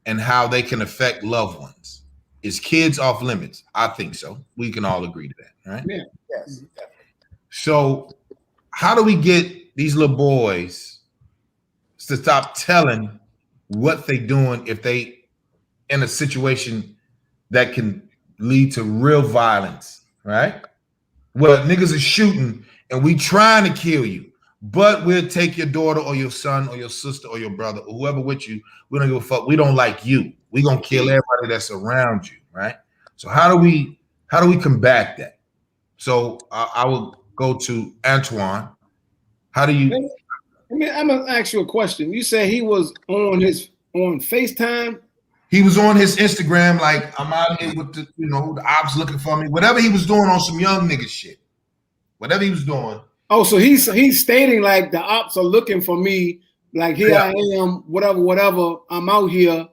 and how they can affect loved ones. Is kids off limits? I think so. We can all agree to that, right? Yeah. Yes. So how do we get these little boys to stop telling what they doing if they in a situation that can lead to real violence, right? Well, niggas are shooting and we trying to kill you, but we'll take your daughter or your son or your sister or your brother or whoever with you. We don't give a fuck. We don't like you. We gonna kill everybody that's around you, right? So how do we combat that? So I will go to Antoine. How do you? I'm gonna ask you a question. You said he was on FaceTime. He was on his Instagram, like I'm out here with the ops looking for me. Whatever he was doing on some young nigga shit. Whatever he was doing. Oh, so he's stating like the ops are looking for me. Like here I am, whatever. I'm out here,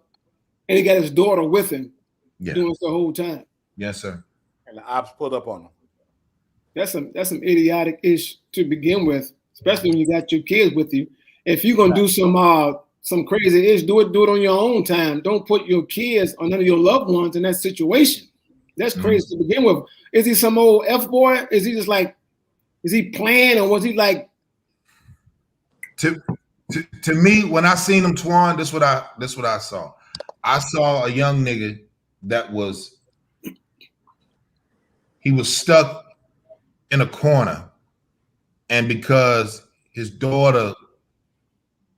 and he got his daughter with him, doing this the whole time. Yes, sir. And the ops pulled up on him. That's some idiotic ish to begin with, especially when you got your kids with you. if you're gonna do some crazy ish, do it on your own time. Don't put your kids or none of your loved ones in that situation. That's crazy to begin with. Is he some old F boy? Is he just like, is he playing, or was he like? To me, when I seen him, Twan, this what I saw. I saw a young nigga that was stuck in a corner, and because his daughter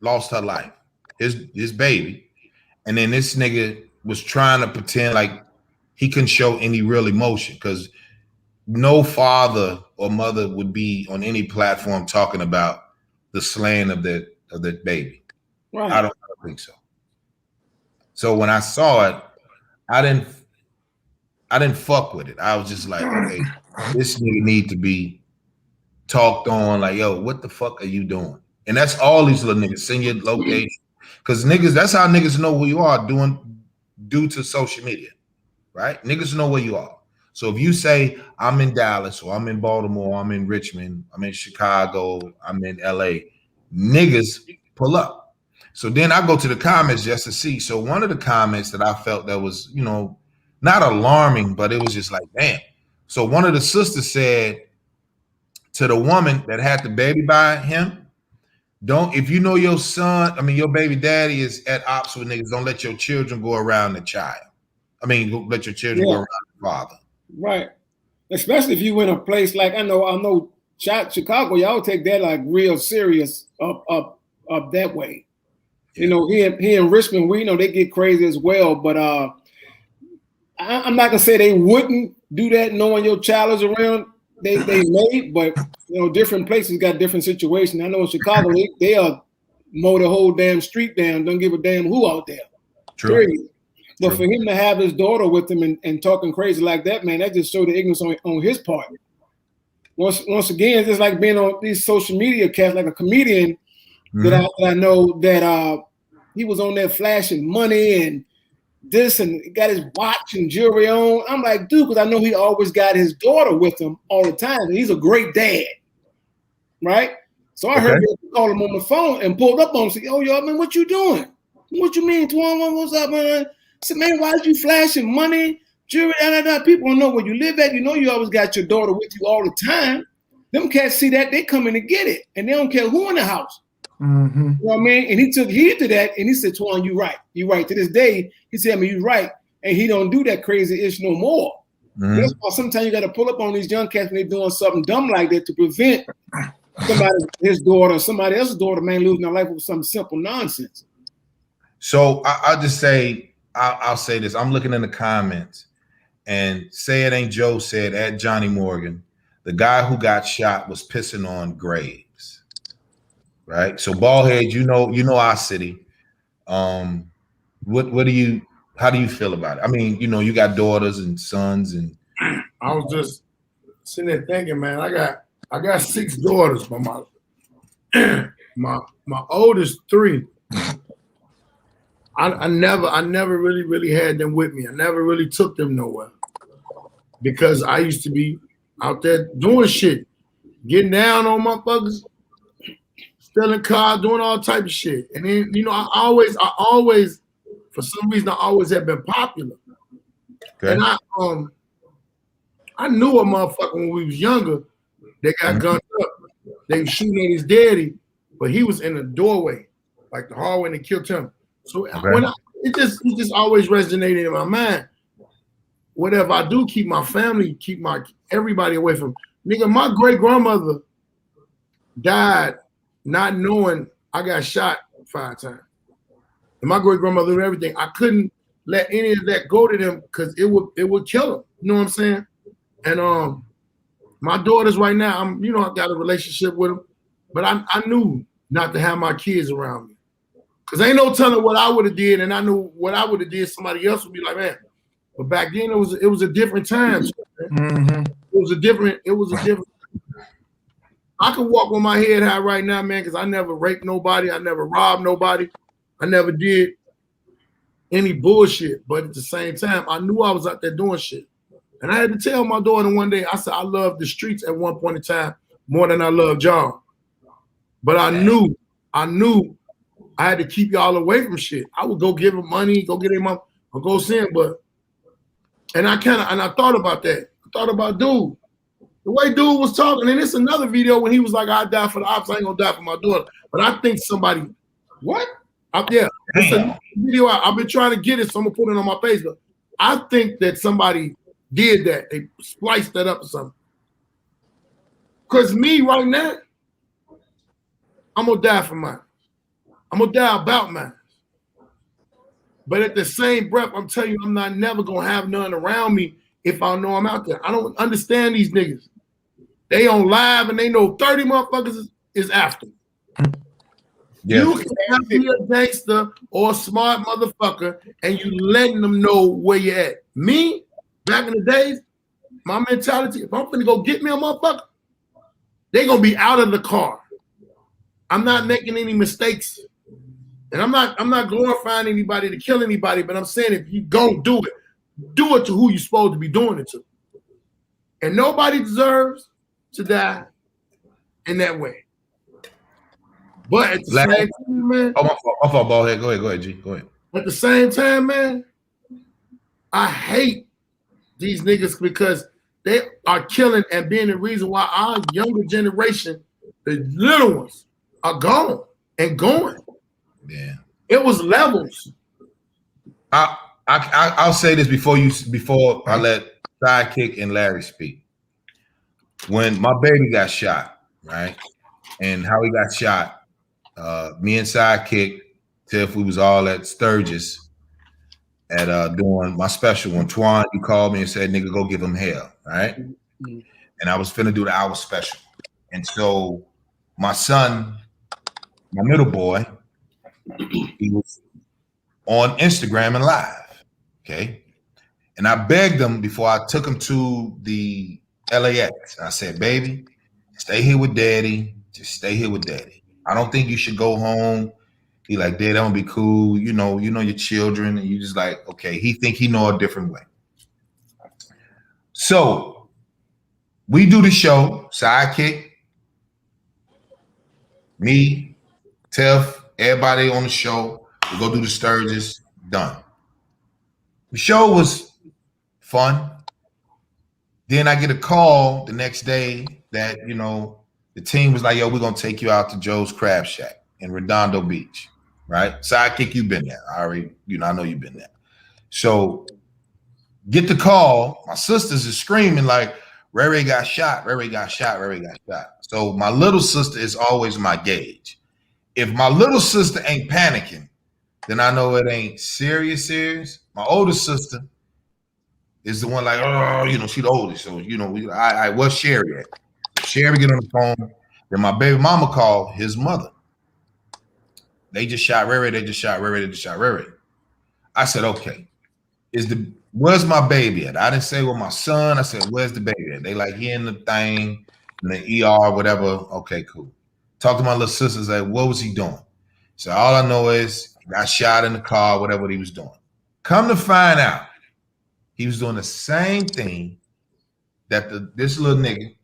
lost her life, his baby, and then this nigga was trying to pretend like he couldn't show any real emotion, because no father or mother would be on any platform talking about the slaying of the baby. Right. I don't think so. So when I saw it, I didn't fuck with it. I was just like, okay, this nigga need to be talked on. Like, yo, what the fuck are you doing? And that's all these little niggas. Send your location, because niggas, that's how niggas know who you are due to social media, right? Niggas know where you are. So if you say I'm in Dallas, or I'm in Baltimore, I'm in Richmond, I'm in Chicago, I'm in LA, niggas pull up. So then I go to the comments just to see. So one of the comments that I felt that was, not alarming, but it was just like, damn. So one of the sisters said to the woman that had the baby by him, if you know your your baby daddy is at ops with niggas, don't let your children go around the child. Don't let your children go around the father. Right. Especially if you in a place like I know Chicago, y'all take that like real serious up that way. Yeah. Here in Richmond, we know they get crazy as well, but I'm not gonna say they wouldn't do that knowing your child is around. They may, but different places got different situations. I know in Chicago they'll mow the whole damn street down, don't give a damn who out there. True. Period. But for him to have his daughter with him and talking crazy like that, man, that just showed the ignorance on his part. Once again, it's just like being on these social media cats, like a comedian that I know that he was on there flashing money and this and got his watch and jewelry on. I'm like, dude, because I know he always got his daughter with him all the time. And he's a great dad, right? So I heard him call him on the phone and pulled up on him and said, "Oh, yo, man, what you doing? What you mean, Twan? What's up, man?" I said, "Man, why is you flashing money, jewelry, People don't know where you live at. You always got your daughter with you all the time. Them cats see that, they come in to get it. And they don't care who in the house." Mm-hmm. You know what I mean? And he took heed to that, and he said, "Twan, you right. You right." To this day, he said, you right. And he don't do that crazy ish no more. Mm-hmm. That's why sometimes you got to pull up on these young cats when they're doing something dumb like that to prevent his daughter or somebody else's daughter, man, losing their life with some simple nonsense. So I'll just say, I'll say this. I'm looking in the comments, and Say It Ain't Joe said at Johnny Morgan, the guy who got shot was pissing on graves. Right? So Ballhead, you know our city. How do you feel about it? You got daughters and sons, and I was just sitting there thinking, man, I got 6 daughters, but my oldest 3. I never really had them with me. I never really took them nowhere because I used to be out there doing shit, getting down on motherfuckers, stealing cars, doing all type of shit. And then, I always, for some reason, I always have been popular. Okay. And I knew a motherfucker when we was younger that got gunned up. They were shooting at his daddy, but he was in the doorway, like the hallway, and they killed him. So when it just always resonated in my mind. Whatever I do, keep my family, keep everybody away from. Nigga, my great grandmother died not knowing I got shot 5 times. And my great grandmother and everything, I couldn't let any of that go to them because it would kill them. You know what I'm saying? And my daughters right now, I got a relationship with them, but I knew not to have my kids around me. Cause ain't no telling what I would have did, and I knew what I would have did. Somebody else would be like, man. But back then it was a different time. Mm-hmm. It was a different. I can walk with my head high right now, man, because I never raped nobody, I never robbed nobody, I never did any bullshit. But at the same time, I knew I was out there doing shit, and I had to tell my daughter one day. I said I loved the streets at one point in time more than I loved y'all, but I knew I knew I had to keep y'all away from shit. I would go give him money, go get him up, or go see him, and I thought about that. I thought about dude. The way dude was talking, and it's another video when he was like, I die for the ops, I ain't gonna die for my daughter. But I think somebody, what? Yeah, it's a video. I've been trying to get it, so I'm gonna put it on my Facebook. I think that somebody did that. They spliced that up or something. Because me right now, I'm gonna die for mine. I'm gonna die about mine. But at the same breath, I'm telling you, I'm not never gonna have none around me if I know I'm out there. I don't understand these niggas. They on live and they know 30 motherfuckers is after. Yeah. You can be a gangster or a smart motherfucker and you letting them know where you at. Me, back in the days, my mentality, if I'm gonna go get me a motherfucker, they gonna be out of the car. I'm not making any mistakes. And I'm not glorifying anybody to kill anybody, but I'm saying if you go do it to who you're supposed to be doing it to. And nobody deserves to die in that way. But at the same time, man. Oh, my fault, ball head. Go ahead, G. Go ahead. At the same time, man, I hate these niggas because they are killing and being the reason why our younger generation, the little ones, are gone and going. Yeah. It was levels. I'll say this before I let Sidekick and Larry speak. When my baby got shot, right, and how he got shot, me and Sidekick, Tiff, we was all at Sturgis at doing my special one. Twan, you called me and said, nigga, go give him hell, right? Mm-hmm. And I was finna do the hour special. And so my son, my middle boy, he was on Instagram and live, okay? And I begged him before I took him to the LAX. I said, baby, stay here with daddy. Just stay here with daddy. I don't think you should go home. He like, Dad, I'm gonna be cool. You know your children. And you just like, okay, he think he know a different way. So we do the show, Sidekick, me, Tiff, everybody on the show. We go do the Sturgis, done. The show was fun. Then I get a call the next day that, the team was like, yo, we're going to take you out to Joe's Crab Shack in Redondo Beach, right? Sidekick, you've been there. I know you've been there. So get the call. My sisters is screaming like, Ray got shot. Ray got shot. Ray got shot. So my little sister is always my gauge. If my little sister ain't panicking, then I know it ain't serious. My older sister is the one like, she the oldest. So, what's Sherry at? Sherry get on the phone. Then my baby mama called his mother. They just shot Ray. They just shot Ray. I said, okay. Where's my baby at? I didn't say with my son. I said, where's the baby at? They like, he in the thing, in the ER, whatever. Okay, cool. Talk to my little sisters, like, what was he doing? So all I know is he got shot in the car, whatever he was doing. Come to find out, he was doing the same thing that this little nigga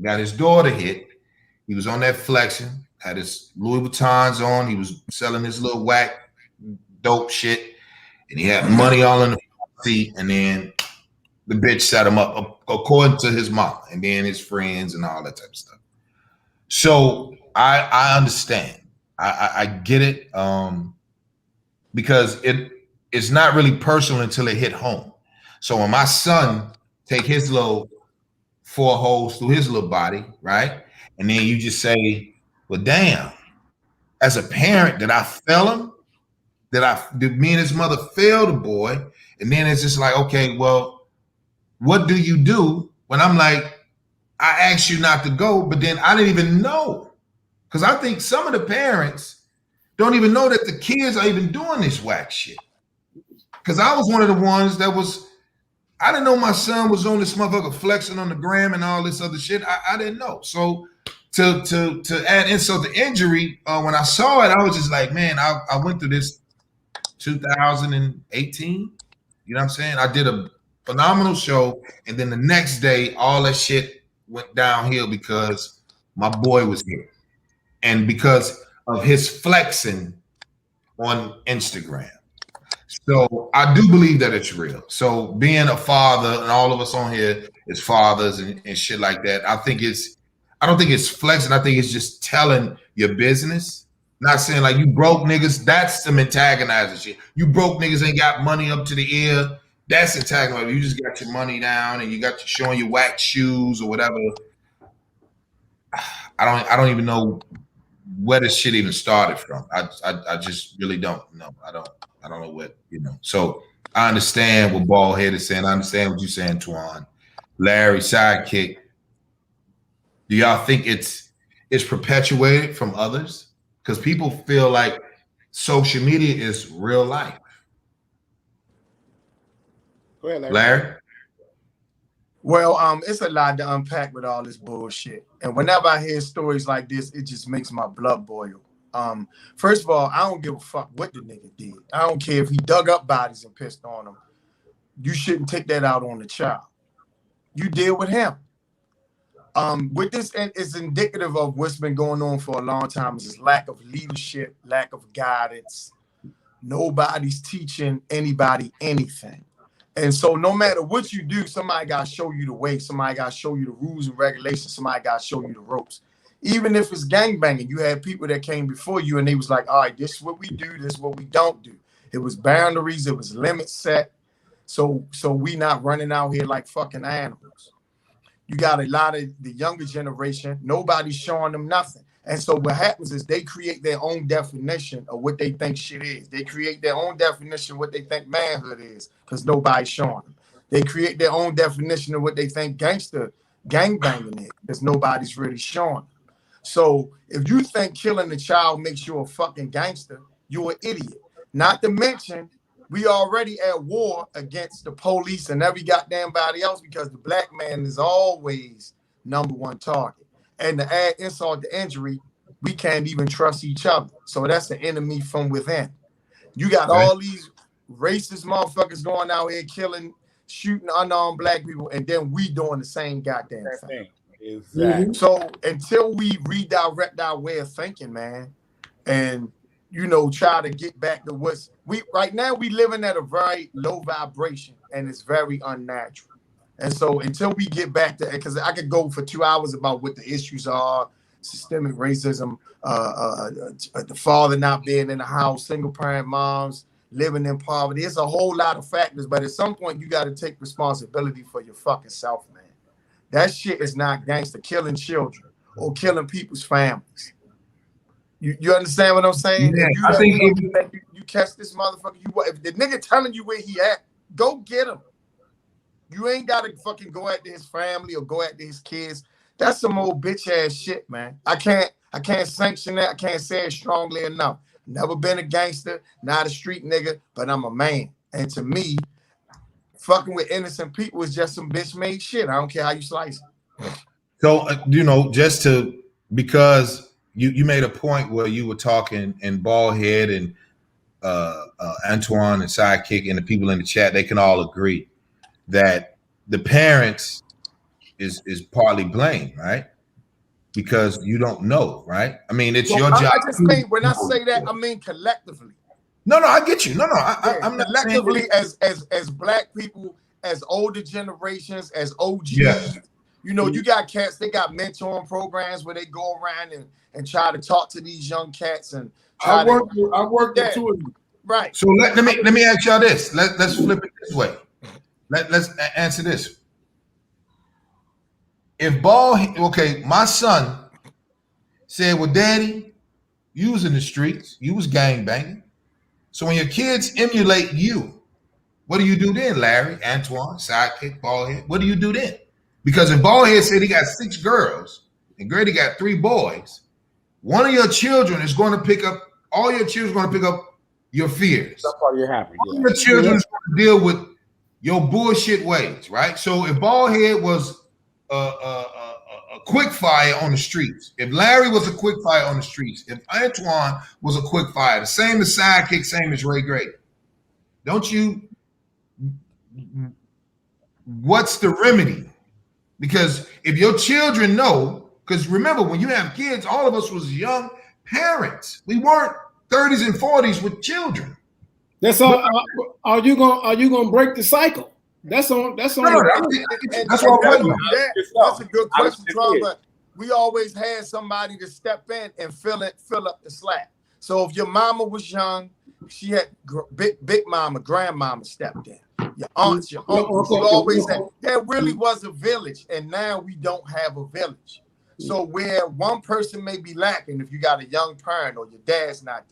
got his daughter hit. He was on that flexing, had his Louis Vuittons on. He was selling his little whack dope shit, and he had money all in the seat. And then the bitch set him up according to his mom, and then his friends and all that type of stuff. So I understand. I get it, because it's not really personal until it hit home. So when my son take his little 4 holes through his little body, right? And then you just say, well, damn, as a parent, did I fail him? Did me and his mother fail the boy? And then it's just like, okay, well, what do you do when I'm like, I asked you not to go, but then I didn't even know. Because I think some of the parents don't even know that the kids are even doing this whack shit. Because I was one of the ones that I didn't know my son was on this motherfucker flexing on the gram and all this other shit. I didn't know. So to add insult to injury, when I saw it, I was just like, man, I went through this 2018. You know what I'm saying? I did a phenomenal show. And then the next day, all that shit went downhill because my boy was here. And because of his flexing on Instagram. So I do believe that it's real. So being a father, and all of us on here is fathers and shit like that, I don't think it's flexing. I think it's just telling your business. Not saying like you broke niggas. That's some antagonizing shit. You broke niggas ain't got money up to the ear. That's antagonizing. You just got your money down and you got you showing your wax shoes or whatever. I don't even know where this shit even started from. I just really don't know. I don't know what, you know. So I understand what Baldhead is saying. I understand what you're saying, Twan. Larry, sidekick. Do y'all think it's perpetuated from others? Because people feel like social media is real life. Go ahead, Larry. Well, it's a lot to unpack with all this bullshit. And whenever I hear stories like this, it just makes my blood boil. First of all, I don't give a fuck what the nigga did. I don't care if he dug up bodies and pissed on them. You shouldn't take that out on the child. You deal with him. With this, it's indicative of what's been going on for a long time. Is this lack of leadership, lack of guidance. Nobody's teaching anybody anything. And so no matter what you do, somebody got to show you the way. Somebody got to show you the rules and regulations. Somebody got to show you the ropes. Even if it's gangbanging, you had people that came before you and they was like, all right, this is what we do. This is what we don't do. It was boundaries. It was limits set. So we not running out here like fucking animals. You got a lot of the younger generation. Nobody's showing them nothing. And so what happens is they create their own definition of what they think shit is. They create their own definition of what they think manhood is because nobody's showing them. They create their own definition of what they think gangbanging is because nobody's really showing them. So if you think killing a child makes you a fucking gangster, you're an idiot. Not to mention, we already at war against the police and every goddamn body else because the black man is always number one target. And to add insult to injury, we can't even trust each other. So that's an enemy from within. You got all these racist motherfuckers going out here killing, shooting unarmed black people, and then we doing the same goddamn thing. Exactly. So until we redirect our way of thinking, man, and try to get back to what's right now we living at a very low vibration and it's very unnatural. And so until we get back to it, because I could go for 2 hours about what the issues are, systemic racism, the father not being in the house, single parent moms, living in poverty. It's a whole lot of factors, but at some point you got to take responsibility for your fucking self, man. That shit is not gangster, killing children or killing people's families. You understand what I'm saying? Yeah, I think you catch this motherfucker. If the nigga telling you where he at, go get him. You ain't gotta fucking go after his family or go after his kids. That's some old bitch ass shit, man. I can't sanction that. I can't say it strongly enough. Never been a gangster, not a street nigga, but I'm a man. And to me, fucking with innocent people is just some bitch made shit. I don't care how you slice it. So because you made a point where you were talking and Baldhead and Antoine and Sidekick and the people in the chat, they can all agree that the parents is partly blamed, right? Because you don't know, right? I mean, it's your job. I just mean when I say that, I mean collectively. No, I get you. No, I'm not collectively as black people, as older generations, as OGs. Yeah. You got cats, they got mentoring programs where they go around and try to talk to these young cats and I work with two of them. Right. So let me ask y'all this. Let's flip it this way. Let's answer this. If my son said, well, Daddy, you was in the streets, you was gangbanging. So when your kids emulate you, what do you do then, Larry, Antoine, Sidekick, Baldhead? What do you do then? Because if Baldhead said he got 6 girls and Grady got 3 boys, one of your children is going to pick up, all your children are going to pick up your fears. That's why you're happy. All your children is going to deal with your bullshit ways, right? So if Baldhead was a quick fire on the streets, if Larry was a quick fire on the streets, if Antoine was a quick fire, the same as Sidekick, same as Ray Grady, what's the remedy? Because if your children know, because remember, when you have kids, all of us was young parents. We weren't 30s and 40s with children. That's all. Are you gonna break the cycle? That's on. That's on. No, that's what I'm wondering. That's a good question, Tron. But we always had somebody to step in and fill up the slack. So if your mama was young, she had big mama, grandmama stepped in. Your aunts, your uncles, you always had. There really was a village, and now we don't have a village. So where one person may be lacking, if you got a young parent or your dad's not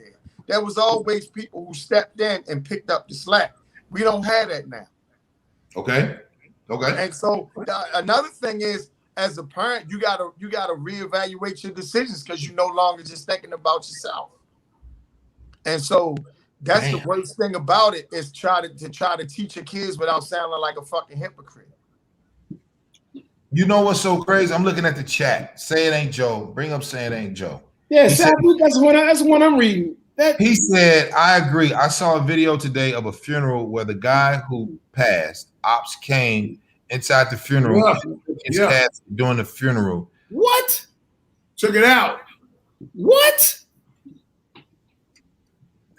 there was always people who stepped in and picked up the slack. We don't have that now. Okay. And so another thing is, as a parent, you gotta reevaluate your decisions because you're no longer just thinking about yourself. And so that's the worst thing about it is try to teach your kids without sounding like a fucking hypocrite. You know what's so crazy? I'm looking at the chat. Say it ain't Joe. Bring up Say It Ain't Joe. Yeah, that's one I'm reading. He said, I agree. I saw a video today of a funeral where the guy who passed, ops came inside the funeral. His cats during the funeral. What? Took it out. What?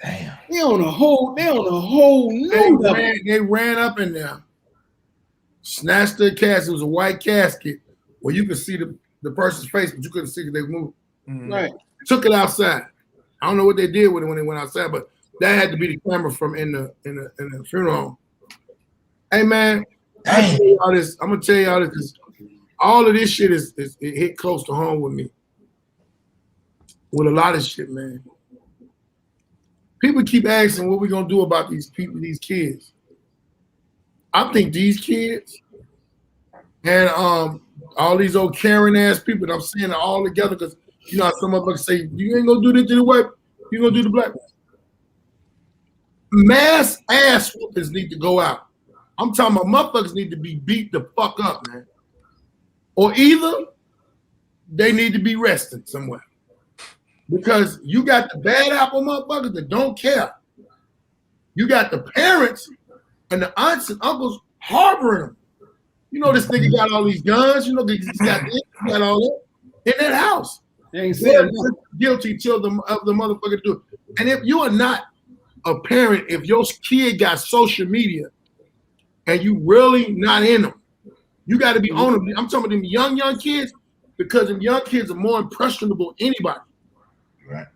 Damn. They on a whole They ran up in there, snatched the casket. It was a white casket where you could see the person's face, but you couldn't see that they moved. Mm-hmm. Right. Took it outside. I don't know what they did with it when they went outside, but that had to be the camera from in the funeral home. Hey man, I'm gonna tell you all this because all of this shit it hit close to home with me. With a lot of shit, man. People keep asking what we're gonna do about these people, these kids. I think these kids and all these old Karen ass people, and I'm saying it all together because you know how some motherfuckers say, you ain't gonna do this to the white, you gonna do the black. Mass ass whoopers need to go out. I'm talking about motherfuckers need to be beat the fuck up, man. Or either they need to be rested somewhere. Because you got the bad apple motherfuckers that don't care. You got the parents and the aunts and uncles harboring them. You know this nigga got all these guns, you know he's got all that in that house. They ain't saying guilty till the motherfucker do it. And if you are not a parent, if your kid got social media and you really not in them, you got to be on them. I'm talking about them young kids because them young kids are more impressionable than anybody. Right.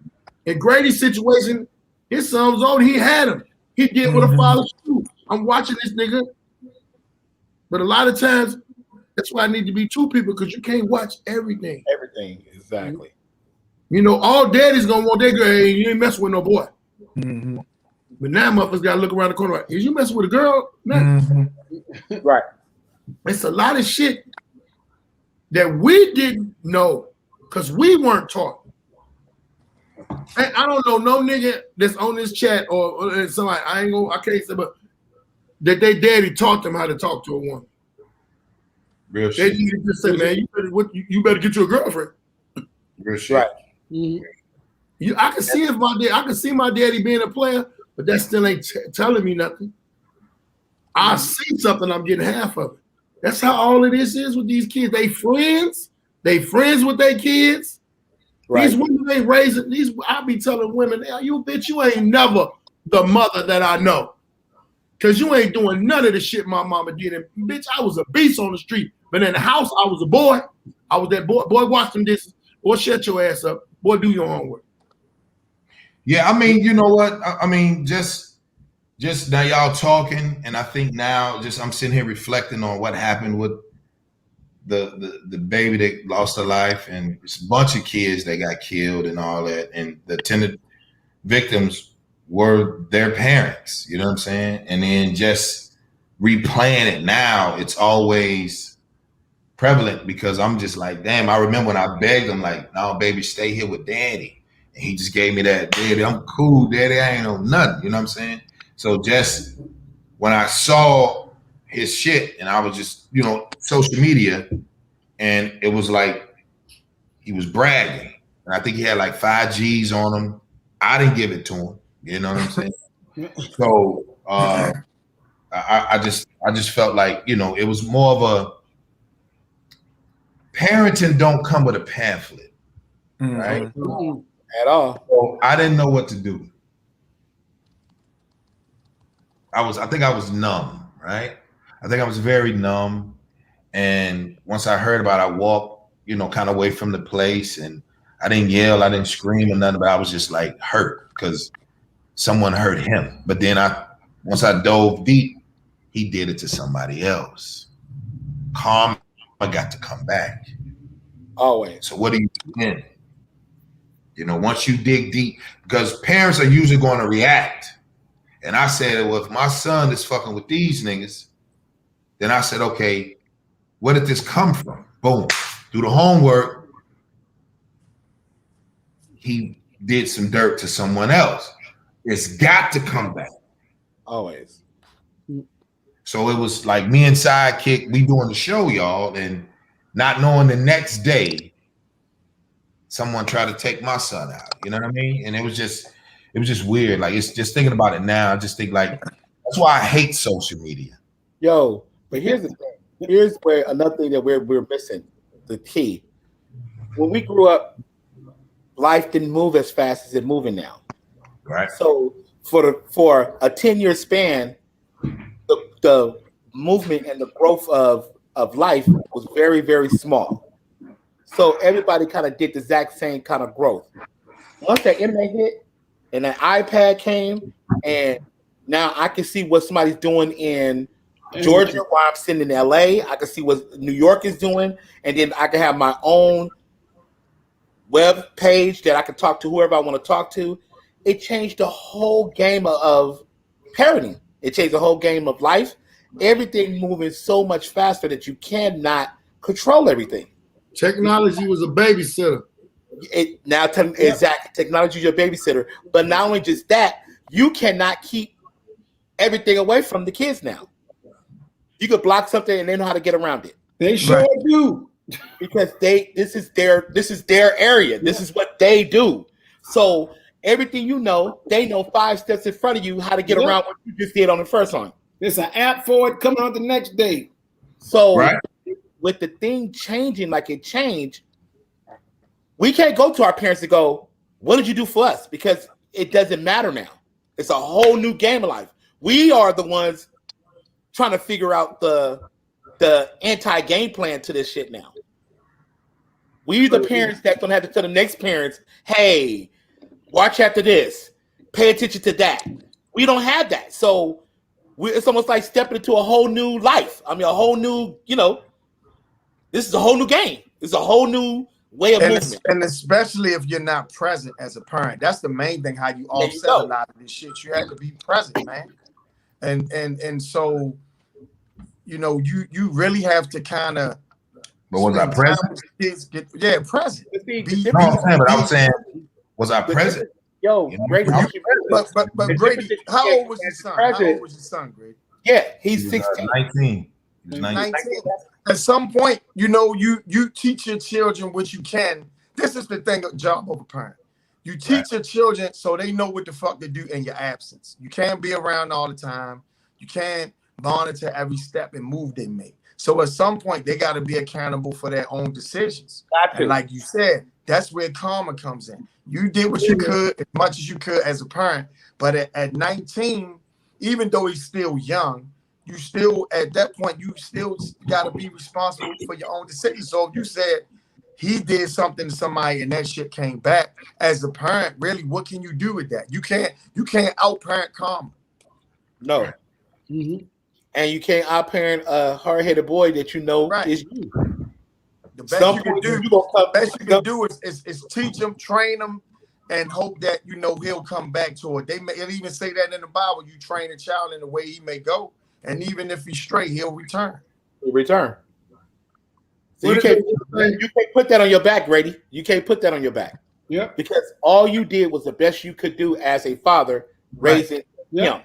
In Grady's situation, his son was old. He had him. He did what a father should do. I'm watching this nigga, but a lot of times that's why I need to be two people because you can't watch everything. Everything, exactly. You know, all daddy's gonna want their girl. Hey, you ain't messing with no boy. Mm-hmm. But now motherfuckers gotta look around the corner. Like, is you messing with a girl? Mm-hmm. Right. It's a lot of shit that we didn't know because we weren't taught. And I don't know no nigga that's on this chat or somebody. I can't say, but that they daddy taught them how to talk to a woman. Real shit. They need to just say, man, you better get you a girlfriend. Real shit. Right. Mm-hmm. I can see I can see my daddy being a player, but that still ain't telling me nothing. I see something, I'm getting half of it. That's how all of this is with these kids. They friends with their kids. Right. These women ain't raising these. I be telling women, you bitch, you ain't never the mother that I know. Cause you ain't doing none of the shit my mama did. And bitch, I was a beast on the street. But in the house, I was a boy. I was that boy. Boy, watch them dishes. Boy, shut your ass up. Boy, do your homework. Yeah, I mean, you know what? I mean, just now y'all talking, and I think now I'm sitting here reflecting on what happened with the baby that lost her life, and it's a bunch of kids that got killed and all that, and the intended victims were their parents. You know what I'm saying? And then just replaying it now, it's always prevalent because I'm just like, damn, I remember when I begged him, like, no, baby, stay here with daddy. And he just gave me that, daddy, I'm cool, daddy, I ain't on nothing. You know what I'm saying? So just when I saw his shit and I was just, social media, and it was like he was bragging. And I think he had like 5 G's on him. I didn't give it to him. You know what I'm saying? So I just felt like, it was more of a parenting don't come with a pamphlet, right? Mm-hmm. at all. So I didn't know what to do. I think I was numb, right? I think I was very numb. And once I heard about it, I walked, kind of away from the place, and I didn't yell, I didn't scream or nothing, but I was just like hurt because someone hurt him. But then once I dove deep, he did it to somebody else. Karma got to come back. Always. So what do you do then? Once you dig deep, because parents are usually going to react. And I said, well, if my son is fucking with these niggas, then I said, okay, where did this come from? Boom. Do the homework. He did some dirt to someone else. It's got to come back. Always. So it was like me and Sidekick, we doing the show, y'all, and not knowing the next day, someone tried to take my son out. You know what I mean? And it was just weird. Like, it's just thinking about it now. I just think like, that's why I hate social media. Yo, but here's the thing. Here's where another thing that we're missing, the key. When we grew up, life didn't move as fast as it's moving now. Right. So for a 10-year span, the movement and the growth of life was very, very small. So everybody kind of did the exact same kind of growth. Once that internet hit and that iPad came, and now I can see what somebody's doing in Georgia while I'm sitting in LA. I can see what New York is doing, and then I can have my own web page that I can talk to whoever I want to talk to. It changed the whole game of parenting. It changed the whole game of life. Everything moving so much faster that you cannot control everything. Technology was a babysitter. Exactly. Technology is your babysitter. But not only just that, you cannot keep everything away from the kids now. You could block something and they know how to get around it. They sure do. Because this is their area. This is what they do. So everything they know 5 steps in front of you how to get around what you just did on the first one. There's an app for it coming out the next day. So with the thing changing like it changed, we can't go to our parents and go, what did you do for us? Because it doesn't matter now. It's a whole new game of life. We are the ones trying to figure out the anti-game plan to this shit now. We the parents that don't have to tell the next parents, hey, watch after this, pay attention to that. We don't have that. So it's almost like stepping into a whole new life. I mean, a whole new, this is a whole new game. It's a whole new way of movement. And especially if you're not present as a parent. That's the main thing, how you offset a lot of this shit. You have to be present, man. And so, you really have to kind of. But was I present? Present. But I was saying, was I present? Yo, Grady. But Grady, how old was your son? How old was your son, Grady? Yeah, he's 16. 19. He was 19. At some point, you teach your children what you can. This is the thing, job of a parent. You teach your children so they know what the fuck to do in your absence. You can't be around all the time. You can't monitor every step and move they make. So at some point, they got to be accountable for their own decisions. And like you said, that's where karma comes in. You did what you could, as much as you could as a parent. But at 19, even though he's still young, you still, at that point, you still got to be responsible for your own decisions. So if you said he did something to somebody and that shit came back, as a parent, really, what can you do with that? You can't out-parent karma. No. Mm-hmm. And you can't out-parent a hard-headed boy that is you. The best you can do is teach him, train him, and hope that he'll come back to it. They'll even say that in the Bible. You train a child in the way he may go, and even if he's straight, he'll return. He'll return. So you can't put that on your back, Grady. You can't put that on your back. Yeah. Because all you did was the best you could do as a father, raising him.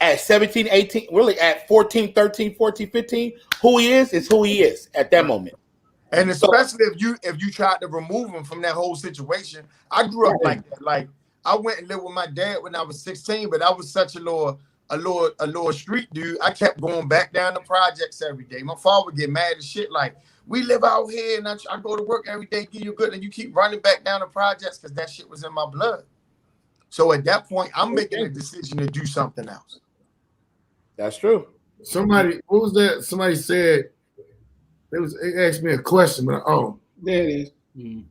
At 17, 18, really at 14, 13, 14, 15, who he is who he is at that moment. And especially if you tried to remove him from that whole situation. I grew up like that. Like, I went and lived with my dad when I was 16, but I was such a little street dude. I kept going back down the projects every day. My father would get mad as shit. Like, we live out here and I go to work every day, give you good, and you keep running back down the projects because that shit was in my blood. So at that point, I'm making a decision to do something else. That's true. Somebody, what was that? Somebody said, they asked me a question, but there it is. Mm.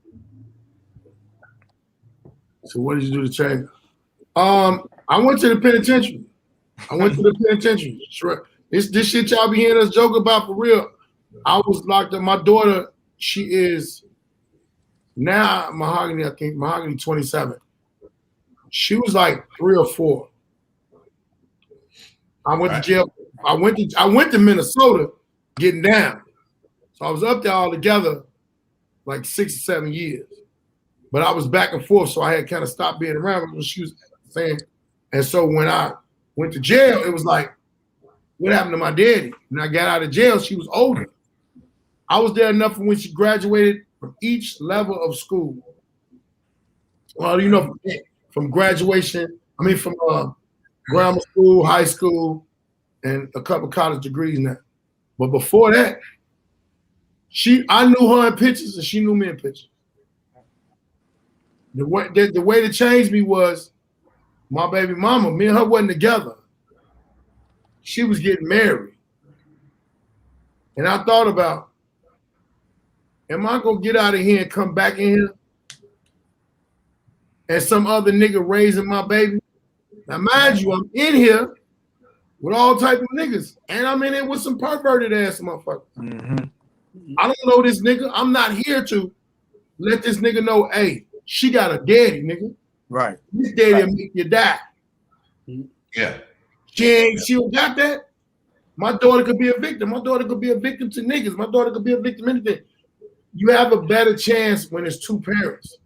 So what did you do to change? I went to the penitentiary. Sure. This shit y'all be hearing us joke about for real. I was locked up. My daughter, she is now Mahogany, I think, Mahogany 27. She was like 3 or 4. I went to jail. I went to Minnesota getting down. So I was up there all together like 6 or 7 years. But I was back and forth, so I had kind of stopped being around what she was saying. And so when I went to jail, it was like, what happened to my daddy? When I got out of jail, she was older. I was there enough for when she graduated from each level of school. Well, you know, from graduation, from grammar school, high school, and a couple college degrees now. But before that, I knew her in pictures and she knew me in pictures. The way to change me was my baby mama. Me and her wasn't together. She was getting married. And I thought about, am I going to get out of here and come back in here and some other nigga raising my baby? Now, mind you, I'm in here with all type of niggas. And I'm in it with some perverted ass motherfuckers. Mm-hmm. I don't know this nigga. I'm not here to let this nigga know, hey, she got a daddy, nigga. Right. This daddy will make you die. Yeah. She got that. My daughter could be a victim. My daughter could be a victim to niggas. My daughter could be a victim to anything. You have a better chance when it's 2 parents.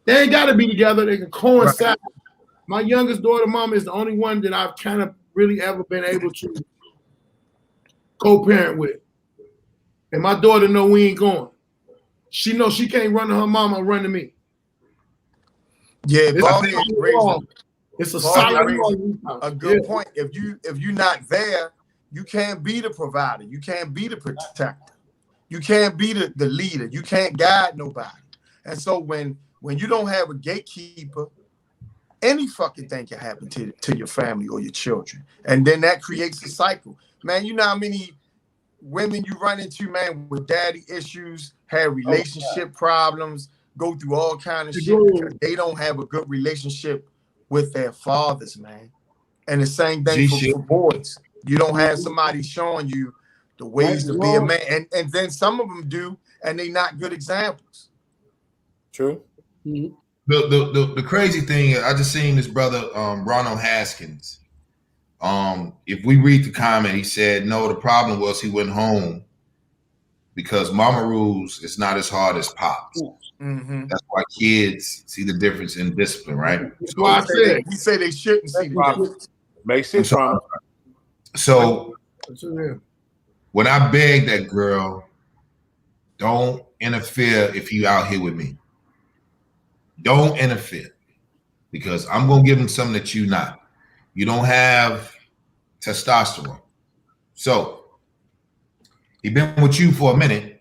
They ain't got to be together. They can coincide. Right. My youngest daughter, mama, is the only one that I've kind of really ever been able to co-parent with. And my daughter know we ain't going. She knows she can't run to her mama or run to me. Yeah, it's a solid a good point. If you're not there, you can't be the provider. You can't be the protector. You can't be the leader. You can't guide nobody. And so when you don't have a gatekeeper, any fucking thing can happen to your family or your children. And then that creates a cycle. Man, you know how many women you run into, man, with daddy issues, have relationship problems, go through all kind of shit because they don't have a good relationship with their fathers, man. And the same thing for boys. You don't have somebody showing you the ways to be a man. And then some of them do, and they not good examples. True. Mm-hmm. The crazy thing, I just seen this brother, Ronald Haskins. If we read the comment, he said, no, the problem was he went home because mama rules is not as hard as pops. Mm-hmm. That's why kids see the difference in discipline, right? That's why he said they shouldn't see the difference. Makes sense. So when I begged that girl, don't interfere if you out here with me. Don't interfere because I'm going to give him something that you not. You don't have testosterone. So he been with you for a minute.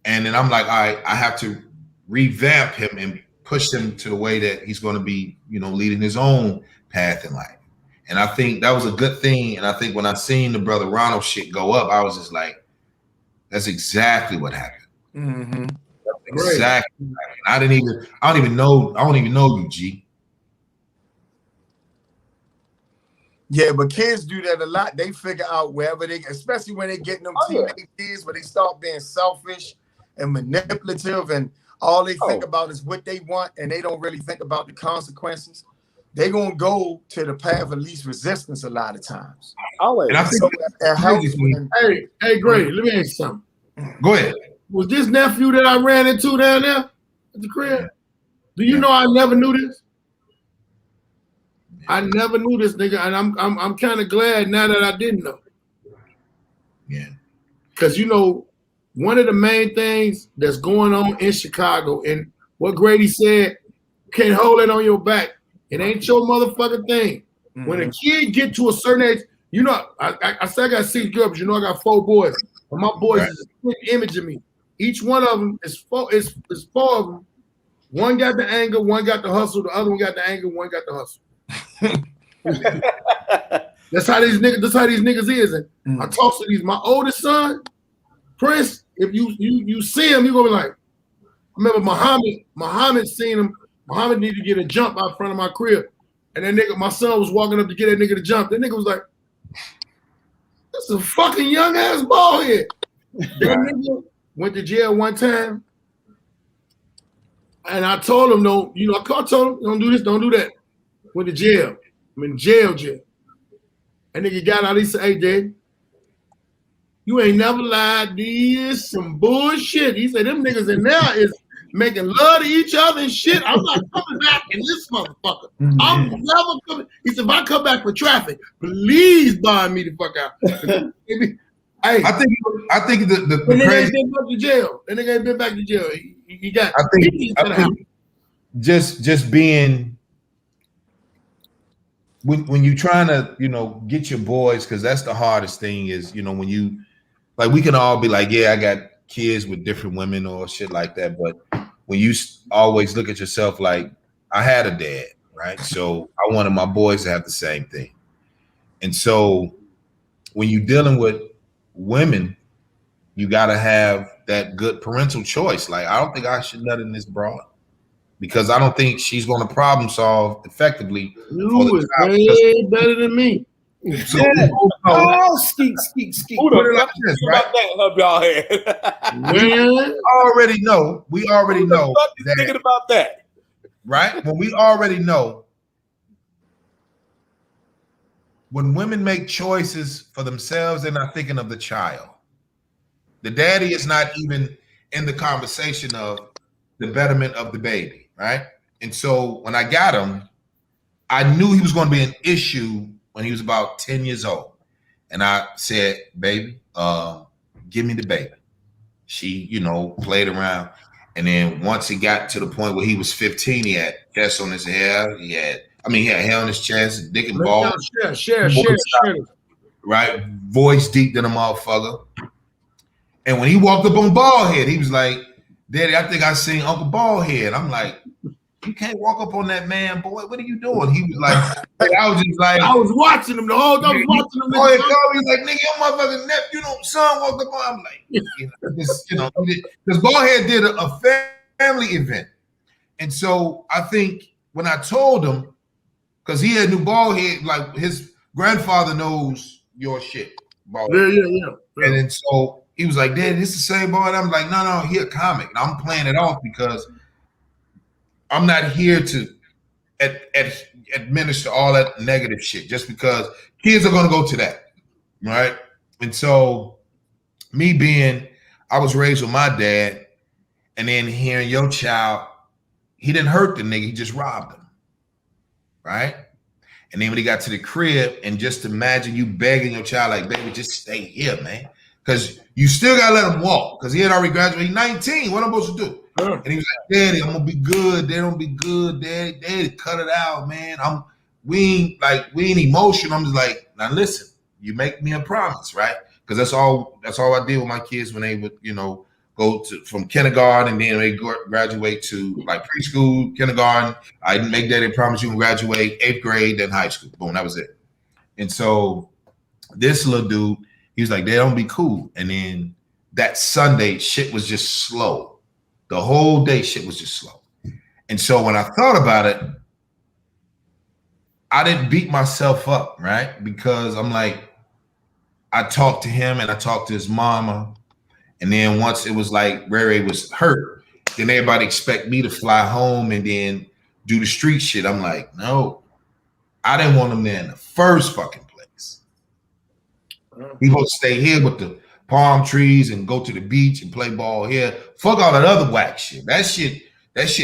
And then I'm like, all right, I have to revamp him and push him to the way that he's going to be, leading his own path in life. And I think that was a good thing. And I think when I seen the brother Ronald shit go up, I was just like, that's exactly what happened. Mm-hmm. Exactly. I don't even know you, G. Yeah, but kids do that a lot. They figure out wherever especially when they get them teenage years where they start being selfish and manipulative and all they think about is what they want and they don't really think about the consequences. They're going to go to the path of least resistance a lot of times. Always. And I think that helps. Hey, Grady, let me ask you something. Go ahead. Was this nephew that I ran into down there at the crib? Do you know I never knew this? I never knew this nigga, and I'm kind of glad now that I didn't know. Yeah. Because one of the main things that's going on in Chicago, and what Grady said, can't hold it on your back. It ain't your motherfucking thing. Mm-hmm. When a kid get to a certain age, I said I got 6 girls, I got 4 boys. But my boys is a split image of me. Each one of them is four of them. One got the anger, one got the hustle, the other one got the anger, one got the hustle. That's how these niggas is. And I talk to my oldest son, Prince. If you see him, you're gonna be like, I remember Muhammad seen him. Muhammad needed to get a jump out front of my crib. And that nigga, my son was walking up to get that nigga to jump. That nigga was like, that's a fucking young ass ball head. That nigga went to jail one time. And I told him, I told him, don't do this, don't do that. Went to jail. I'm in jail. And nigga got out, he said, hey, Dad, you ain't never lied. This some bullshit. He said, them niggas in there is making love to each other and shit. I'm not coming back in this motherfucker. I'm never coming. He said, if I come back for traffic, please bond me the fuck out. Hey, I think the nigga ain't been back to jail. That nigga ain't been back to jail. He got. I think just being when you trying to get your boys, because that's the hardest thing is when you like, we can all be like, yeah, I got kids with different women or shit like that, but when you always look at yourself like, I had a dad, right? So I wanted my boys to have the same thing. And so when you're dealing with women, you got to have that good parental choice. Like, I don't think I should nut in this broad because I don't think she's going to problem solve effectively. You is way better than me. So skeet. Who the fuck about that up y'all head? We already know that, thinking about that, right? When we already know when women make choices for themselves, they're not thinking of the child. The daddy is not even in the conversation of the betterment of the baby, right? And so when I got him, I knew he was going to be an issue when he was about 10 years old. And I said, baby, give me the baby. She, played around. And then once he got to the point where he was 15, he had chest on his hair. He had hair on his chest, dick and balls. Share. Right? Voice deep than a motherfucker. And when he walked up on Baldhead, he was like, Daddy, I think I seen Uncle Baldhead. I'm like, you can't walk up on that man, boy. What are you doing? He was like, I was just like, I was watching him the whole time. I was watching him. Oh, he was like, nigga, your motherfucking nephew, son walked up on. I'm like, because Baldhead did a family event. And so I think when I told him, because he had new Baldhead, like his grandfather knows your shit. Baldhead. Yeah. And then so he was like, Daddy, this is the same boy. And I'm like, no, he a comic. And I'm playing it off because I'm not here to administer all that negative shit just because kids are going to go to that, right? And so I was raised with my dad, and then hearing your child, he didn't hurt the nigga, he just robbed him, right? And then when he got to the crib, and just imagine you begging your child like, baby, just stay here, man. Because you still got to let him walk because he had already graduated. He's 19. What am I supposed to do? And he was like, Daddy, I'm gonna be good. They don't be good, Daddy, cut it out, man. We ain't emotional. I'm just like, now listen, you make me a promise, right? Because that's all I did with my kids when they would, go from kindergarten and then they graduate to like preschool, kindergarten. I didn't make that a promise. You can graduate 8th grade, then high school. Boom, that was it. And so this little dude, he was like, they don't be cool. And then that Sunday, shit was just slow. The whole day, shit was just slow. And so when I thought about it, I didn't beat myself up, right? Because I'm like, I talked to him and I talked to his mama. And then once it was like Ray Ray was hurt, then everybody expect me to fly home and then do the street shit. I'm like, no, I didn't want him there in the first fucking place. He gonna stay here with the palm trees and go to the beach and play ball here. Fuck all that other whack shit. That shit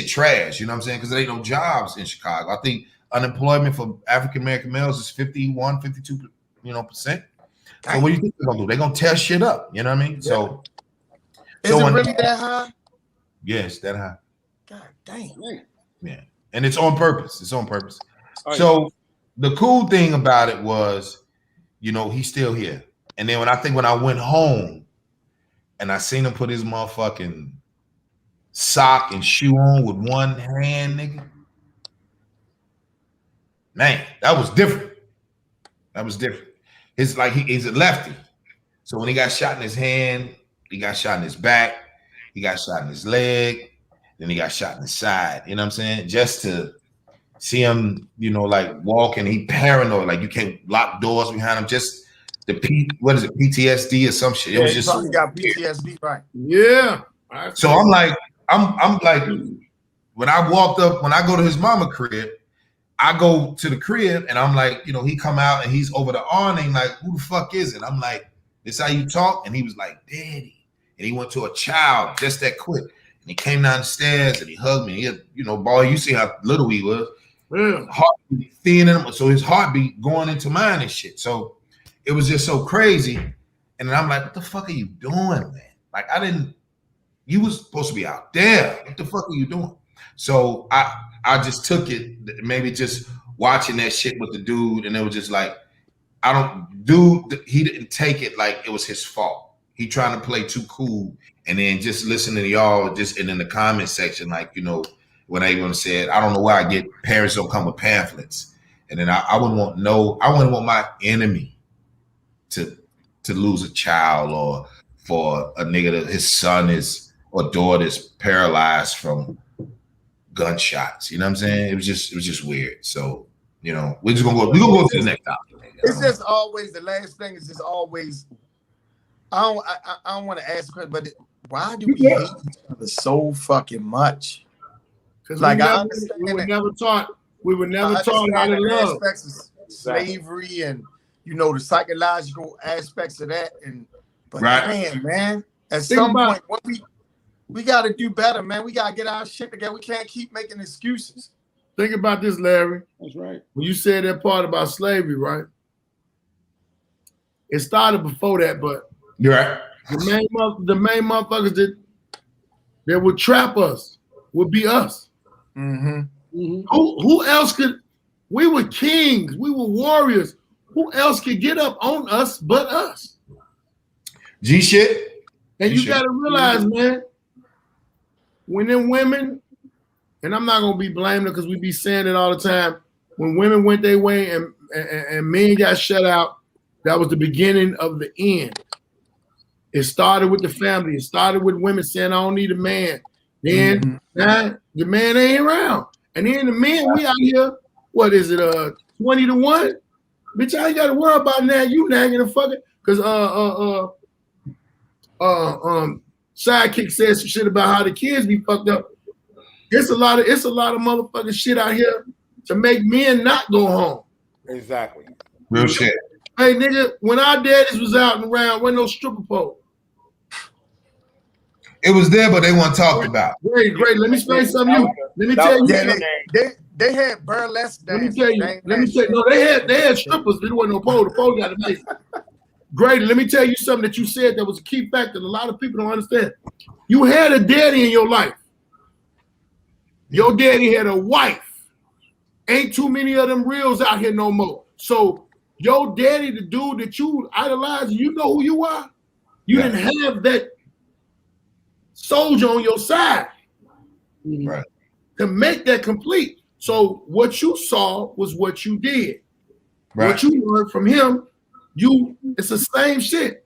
trash. You know what I'm saying? Because there ain't no jobs in Chicago. I think unemployment for African American males is 51, 52%. So what do you think they're gonna do? They're gonna tear shit up. You know what I mean? Yeah. So is it really that high? Yes, that high. God damn. Yeah, and it's on purpose. It's on purpose. So the cool thing about it was, he's still here. And then when I went home, and I seen him put his motherfucking sock and shoe on with one hand, nigga. Man, that was different. That was different. It's like he's a lefty. So when he got shot in his hand, he got shot in his back, he got shot in his leg, then he got shot in his side. You know what I'm saying? Just to see him, you know, like walking, he paranoid, like you can't lock doors behind him. Just the PTSD or some shit. It was just he got PTSD, right? Yeah. So I'm like, when I walked up, when I go to his mama crib, I go to the crib and I'm like, you know, he come out and he's over the awning, like, who the fuck is it? I'm like, this how you talk? And he was like, Daddy. And he went to a child just that quick. And he came down the stairs and he hugged me. He had, you know, boy, you see how little he was. Yeah. Heartbeat thin in him, so his heartbeat going into mine and shit. So it was just so crazy. And then I'm like, what the fuck are you doing, man? Like, you was supposed to be out there. What the fuck are you doing? So I just took it, maybe just watching that shit with the dude, and it was just like, he didn't take it like it was his fault. He trying to play too cool, and then just listening to y'all just in the comment section, like, you know, when I even said, I don't know why I get parents don't come with pamphlets, and then I wouldn't want my enemy to lose a child, or for a nigga that his son is or daughter is paralyzed from gunshots. You know what I'm saying? It was just weird. So, you know, we're gonna go to the next topic. It's just always, the last thing is just always, I don't want to ask, but why do we hate each other so fucking much? Because like we were never taught how to love. Aspects of slavery and, you know, the psychological aspects of that. But man, at some point, we got to do better, man. We got to get our shit together. We can't keep making excuses. Think about this, Larry. That's right. When you said that part about slavery, right? It started before that, but you're right. The main motherfuckers that would trap us would be us. Mm-hmm. Mm-hmm. Who else could? We were kings. We were warriors. Who else could get up on us but us? G shit. And you got to realize, man, when them women, and I'm not gonna be blaming them because we be saying it all the time. When women went their way and men got shut out, that was the beginning of the end. It started with the family. It started with women saying, "I don't need a man." Then the man ain't around, and then the men we out here. What is it? 20-1. Bitch, I ain't got to worry about that. You nagging a fucking because Sidekick said some shit about how the kids be fucked up. It's a lot of motherfucking shit out here to make men not go home. Exactly. Real shit. Hey nigga, when our daddies was out and around, wasn't no stripper pole. It was there, but they weren't talked about. Great. Let me explain something to you. Let me tell you. They had burlesque dance. Let me tell you. No, they had strippers. There wasn't no pole. The pole got amazing. Great. Let me tell you something that you said that was a key factor that a lot of people don't understand. You had a daddy in your life. Your daddy had a wife. Ain't too many of them reels out here no more. So your daddy, the dude that you idolize, you know who you are. You didn't have that soldier on your side, right, to make that complete. So what you saw was what you did. Right. What you learned from him, it's the same shit.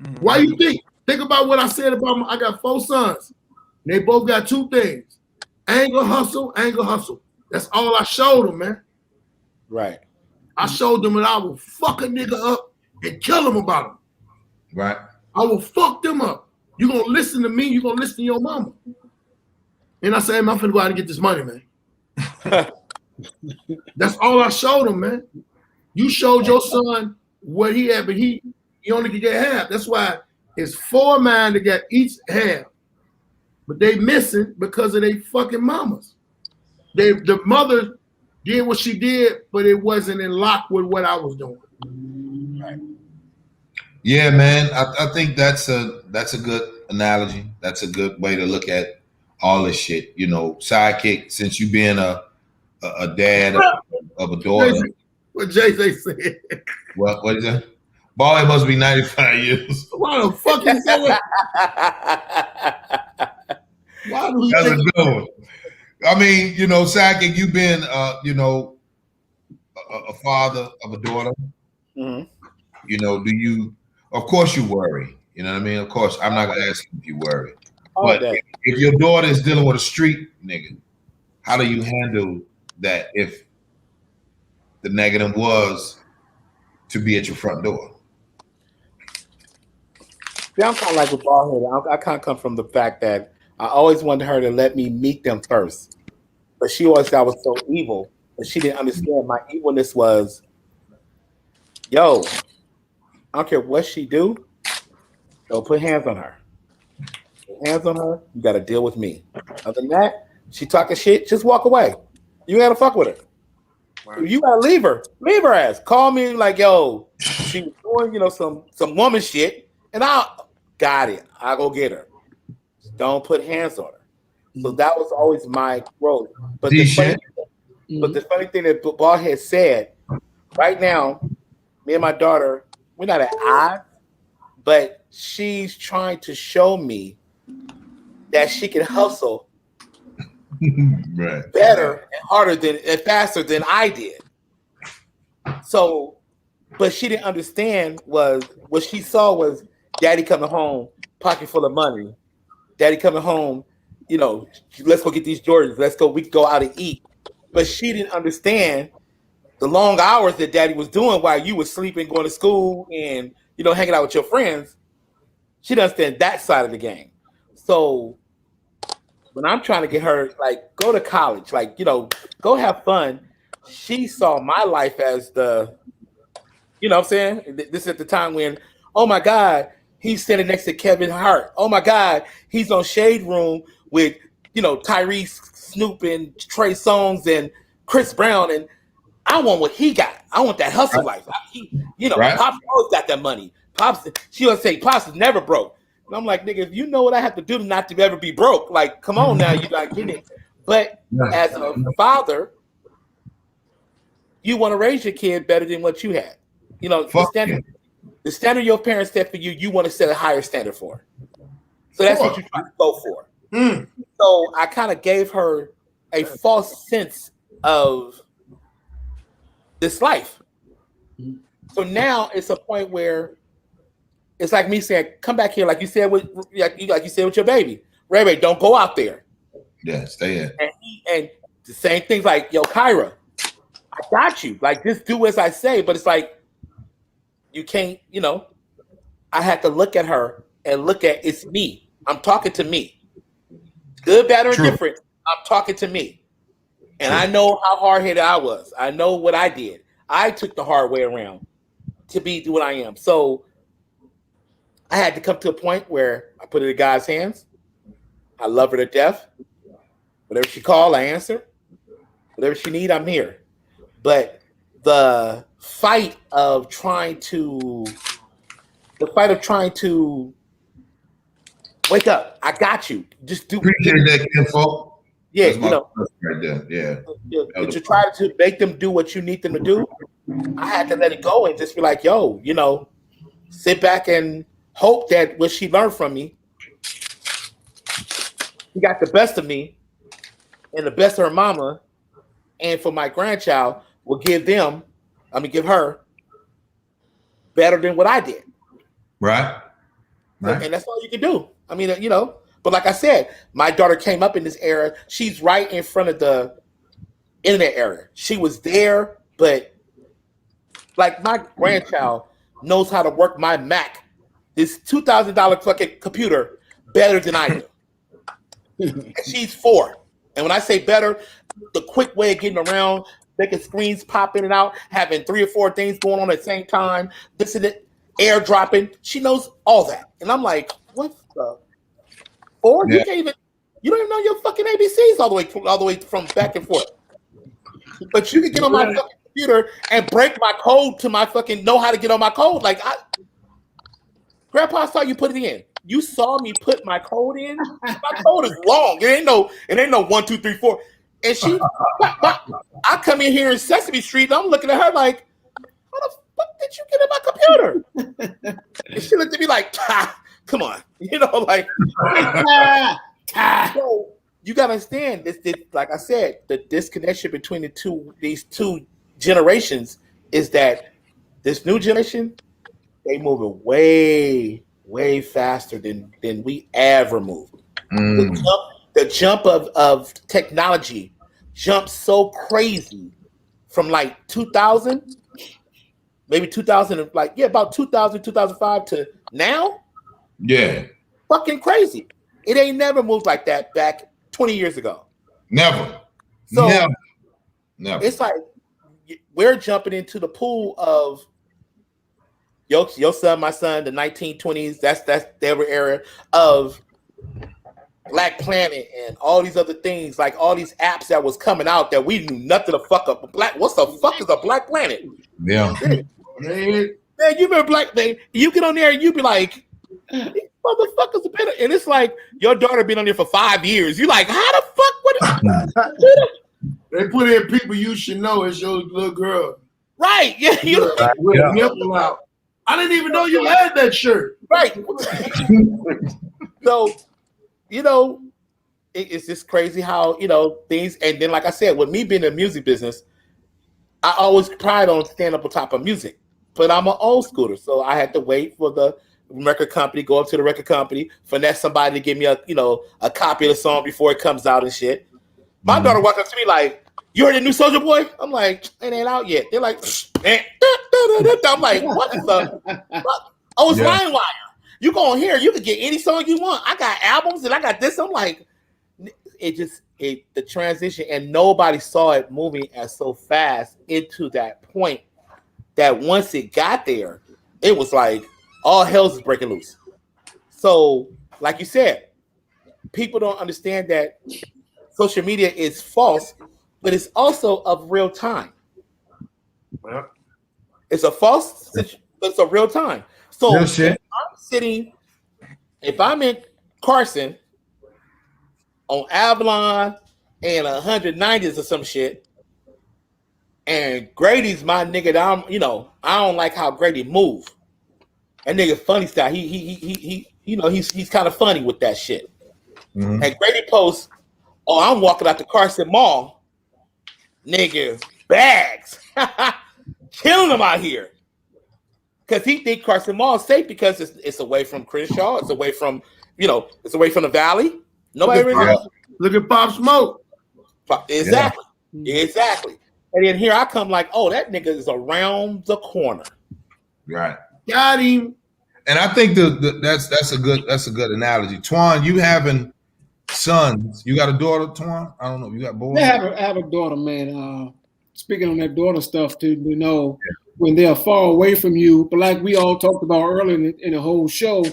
Mm-hmm. Why you think? Think about what I said about I got 4 sons. They both got 2 things. Anger, hustle. That's all I showed them, man. Right. I showed them that I will fuck a nigga up and kill them about him. Right. I will fuck them up. You gonna listen to me, you gonna listen to your mama. And I said, hey, I'm finna go out and get this money, man. That's all I showed him, man. You showed your son what he had, but he only could get half. That's why it's 4 men that got each half. But they missing because of they fucking mamas. The mother did what she did, but it wasn't in lock with what I was doing. Right. Yeah, man. I think that's a good analogy. That's a good way to look at all this shit. You know, Sidekick, since you being a dad of a daughter. What Jay said. What is that? Bald must be 95 years. Why the fuck is that? Why do we That's think a good one. I mean, you know, Sakic, you've been, you know, a father of a daughter. Mm-hmm. You know, do you? Of course, you worry. You know what I mean? Of course, I'm not gonna ask you if you worry. But if your daughter is dealing with a street nigga, how do you handle that if the negative was to be at your front door? Yeah, I'm kind of like with Ballhead. I kind of come from the fact that I always wanted her to let me meet them first, but she always thought I was so evil, but she didn't understand my evilness was, yo, I don't care what she do, don't put hands on her. Put hands on her, you got to deal with me. Other than that, she talking shit, just walk away. You got to fuck with her. Right. You got to leave her ass. Call me like, yo, she was doing, you know, some woman shit, and I'll go get her. Don't put hands on her. So that was always my growth. But the funny thing that Ballhead said, right now, me and my daughter, we're not at odds, but she's trying to show me that she can hustle better and harder and faster than I did. So, but she didn't understand was what she saw was daddy coming home, pocket full of money. Daddy coming home, you know, let's go get these Jordans. We can go out and eat. But she didn't understand the long hours that daddy was doing while you were sleeping, going to school, and, you know, hanging out with your friends. She didn't understand that side of the game. So when I'm trying to get her, like, go to college, like, you know, go have fun, she saw my life as the, you know what I'm saying? This is at the time when, oh my God, he's standing next to Kevin Hart. Oh my God, he's on Shade Room with, you know, Tyrese, Snoop, and Trey Songz and Chris Brown, and I want what he got. I want that hustle life. Pops always got that money. Pops, she would say, Pops is never broke. And I'm like, nigga, if you know what I have to do not to ever be broke, like, come on now, you not getting it. But as a father, you want to raise your kid better than what you had. You know, the standard your parents set for you, you want to set a higher standard for. So that's what you try to go for. So I kind of gave her a false sense of this life. So now it's a point where it's like me saying, "Come back here," like you said with your baby. Ray, don't go out there. Yeah, stay in. And the same things like, yo, Kyra, I got you. Like, just do as I say. But it's like you can't. You know, I had to look at her and look at it's me. I'm talking to me. Good, bad, or different. I'm talking to me. And I know how hard-headed I was. I know what I did. I took the hard way around to be what I am. So I had to come to a point where I put it in God's hands. I love her to death. Whatever she call, I answer. Whatever she need, I'm here. But the fight of trying to wake up. I got you. Just do. Appreciate that, Kinfolk. Yeah, you know, right there. Yeah. To try to make them do what you need them to do, I had to let it go and just be like, yo, you know, sit back and hope that what she learned from me, she got the best of me and the best of her mama, and for my grandchild will give her better than what I did. Right. And that's all you can do. I mean, you know. But like I said, my daughter came up in this era. She's right in front of the internet era. She was there, but like my grandchild knows how to work my Mac, this $2,000 fucking computer, better than I do. And she's 4. And when I say better, the quick way of getting around, making screens pop in and out, having 3 or 4 things going on at the same time, this and it, airdropping. She knows all that. And I'm like, what the? Or you don't even know your fucking ABCs all the way from back and forth. But you can get on my fucking computer and break my code to my fucking know how to get on my code. Like Grandpa saw you put it in. You saw me put my code in. My code is long. It ain't no 1, 2, 3, 4. And she, I come in here in Sesame Street, and I'm looking at her like, how the fuck fuck did you get in my computer? And she looked at me like, come on, like. So you gotta understand this. Like I said, the disconnection between these two generations is that this new generation, they moving way, way faster than we ever moved. The jump of technology jumped so crazy from like 2000, maybe 2000, about 2000, 2005 to now. Yeah. Fucking crazy. It ain't never moved like that back 20 years ago. Never. So never. It's like we're jumping into the pool of your son, my son, the 1920s. That's their era of Black Planet and all these other things, like all these apps that was coming out that we knew nothing to fuck up. What the fuck is a Black Planet? Yeah. Man, you remember Black Man? You get on there and you be like, these motherfuckers are better. And it's like your daughter been on there for 5 years. You like, how the fuck would they put in people you should know as your little girl. Right. Yeah. With a nipple out. I didn't even know you had that shirt. Right. So, it's just crazy how, things, and then like I said, with me being in the music business, I always pride on stand up on top of music. But I'm an old schooler, so I had to wait for the record company, go up to the record company, finesse somebody to give me a copy of the song before it comes out and shit. My daughter walked up to me like, "You heard the new Soulja Boy?" I'm like, "It ain't out yet." They're like, man. I'm like, what the fuck? Oh, it's LimeWire. You go on here, you can get any song you want. I got albums and I got this. I'm like, the transition, and nobody saw it moving as so fast into that point that once it got there, it was like all hell's is breaking loose. So, like you said, people don't understand that social media is false, but it's also of real time. Well, it's a false, but it's a real time. So if I'm in Carson on Avalon and 190s or some shit, and Grady's my nigga that I don't like how Grady move. That nigga funny style. He's kind of funny with that shit. Mm-hmm. And Grady posts, "Oh, I'm walking out the Carson Mall, nigga, bags, killing them out here." Because he think Carson Mall is safe because it's away from Crenshaw, it's away from it's away from the Valley. Nobody really knows. Look at Pop Smoke. Exactly. And then here I come like, oh, that nigga is around the corner. Right. Got him. And I think that's a good analogy. Twan, you having sons? You got a daughter, Twan? I don't know. You got boys? I have a daughter, man. Speaking on that daughter stuff, when they're far away from you, but like we all talked about earlier in the whole show,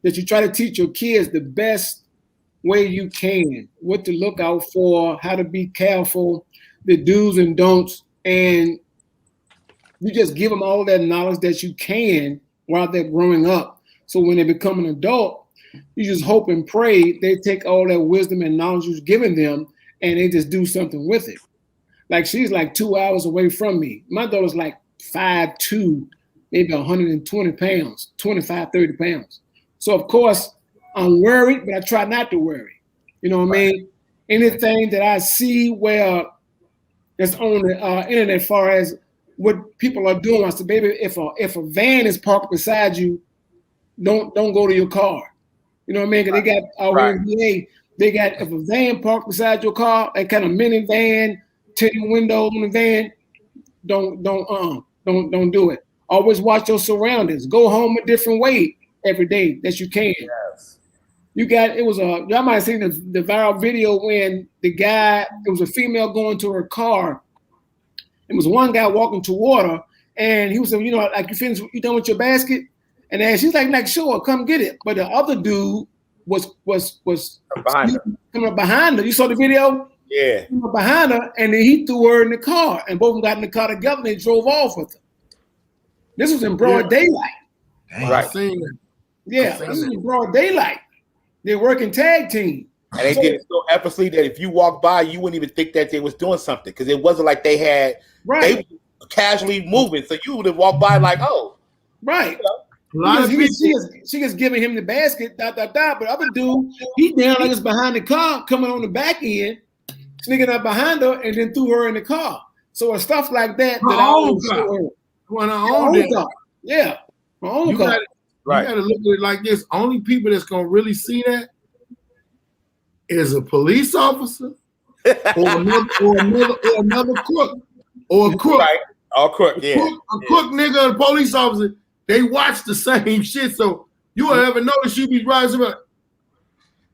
that you try to teach your kids the best way you can, what to look out for, how to be careful, the do's and don'ts, and you just give them all that knowledge that you can while they're growing up. So when they become an adult, you just hope and pray they take all that wisdom and knowledge you've given them and they just do something with it. Like she's like 2 hours away from me. My daughter's like 5'2", maybe 120 pounds, 25, 30 pounds. So of course I'm worried, but I try not to worry. You know what I mean? Anything that I see where that's on the internet as far as what people are doing, I said, baby, if a van is parked beside you, don't go to your car. You know what I mean? Because they got our NBA, they got, if a van parked beside your car, that kind of minivan, tinted windows on the van, don't do it. Always watch your surroundings. Go home a different way every day that you can. Yes. Y'all might have seen the viral video when it was a female going to her car. It was one guy walking toward her, and he was saying, like, you done with your basket? And then she's like, sure, come get it. But the other dude was coming up behind her. You saw the video? Yeah. Coming up behind her, and then he threw her in the car, and both of them got in the car together, and they drove off with her. This was in broad daylight. Right. Yeah, this is in broad daylight. They're working tag team. And they did it so effortlessly that if you walk by, you wouldn't even think that they was doing something because it wasn't like they had. Right. casually moving. So you would have walked by like, oh, right. She just giving him the basket, but the other dude, he down like it's behind the car, coming on the back end, sneaking up behind her, and then threw her in the car. So it's stuff like that. My own car. Yeah, my own car. You got to look at it like this. Only people that's gonna really see that is a police officer or another crook or a crook. Right. Or crook, yeah. A crook nigga and a police officer. They watch the same shit, so you will ever notice you be rising up.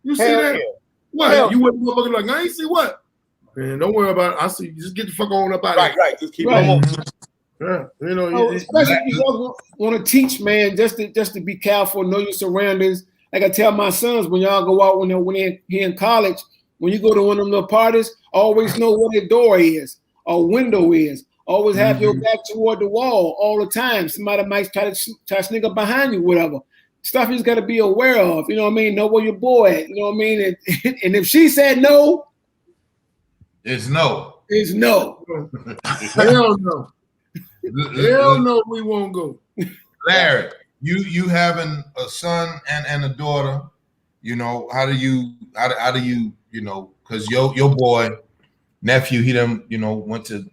You see that? Yeah. What? Hell. You wouldn't look like I ain't see what? Man, don't worry about it. I see. Just get the fuck on up out of here. Right. Just keep on. Yeah, you know. Especially if you want to teach, man, just to be careful, know your surroundings. Like I tell my sons, when y'all go out when they're in college, when you go to one of them little parties, always know where the door is or window is. Always have your back toward the wall all the time. Somebody might try to sneak up behind you, whatever. Stuff you just got to be aware of. You know what I mean? Know where your boy at. You know what I mean? And if she said no, it's no. It's no. Hell no. Hell no, we won't go. Larry, you having a son and a daughter, you know, how do you you know, because your boy, nephew, he done, you know, went to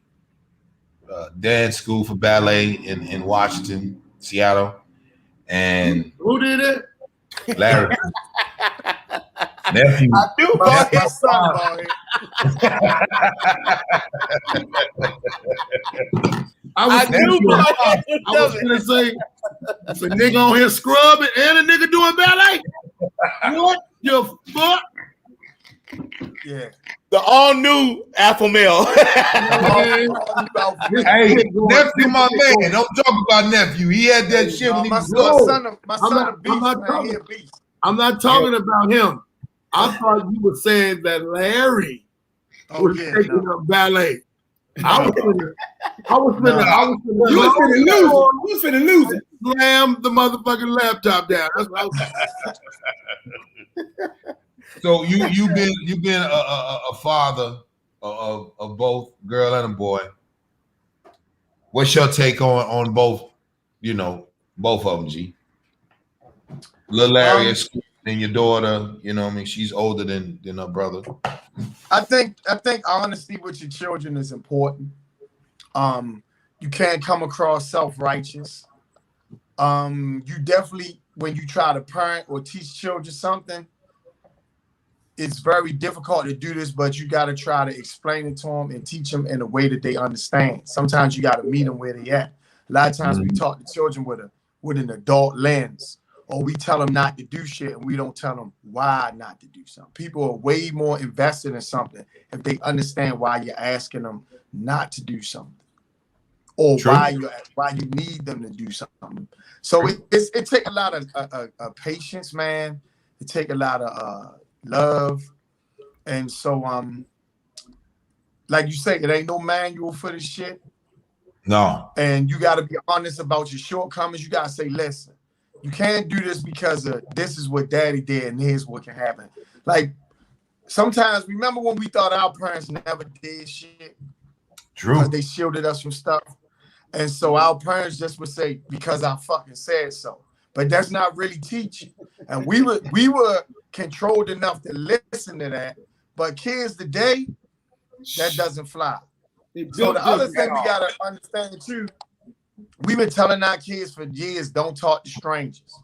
dance school for ballet in Washington, Seattle, and who did it? Larry. Nephew. I do bought his son about it. I was gonna say if a nigga on here scrubbing and a nigga doing ballet. What the fuck? Yeah. The all new alpha male. Hey, nephew, my man. Don't talk about nephew. He had that shit when he was my son a beast, man. He a beast. I'm not talking about him. I thought you were saying that Larry was taking up ballet. I was finna lose it. Slam the motherfucking laptop down. That's what I was So you've been a father of both girl and a boy. What's your take on both? You know, both of them, G. Little Larry at school and your daughter. You know, what I mean, she's older than her brother. I think honesty with your children is important. You can't come across self-righteous. You definitely, when you try to parent or teach children something, it's very difficult to do this, but you got to try to explain it to them and teach them in a way that they understand. Sometimes you got to meet them where they at. A lot of times we talk to children with an adult lens, or we tell them not to do shit and we don't tell them why not to do something. People are way more invested in something if they understand why you're asking them not to do something, or why you need them to do something. So it takes a lot of patience, man. It takes a lot of love. And so like you say, it ain't no manual for this shit. No. And you got to be honest about your shortcomings. You got to say, listen, you can't do this because this is what daddy did and here's what can happen. Like, sometimes, remember when we thought our parents never did shit? True. Because they shielded us from stuff. And so our parents just would say, because I fucking said so. But that's not really teaching. And we were controlled enough to listen to that. But kids today, that doesn't fly. So the other thing we got to understand too, we've been telling our kids for years, don't talk to strangers.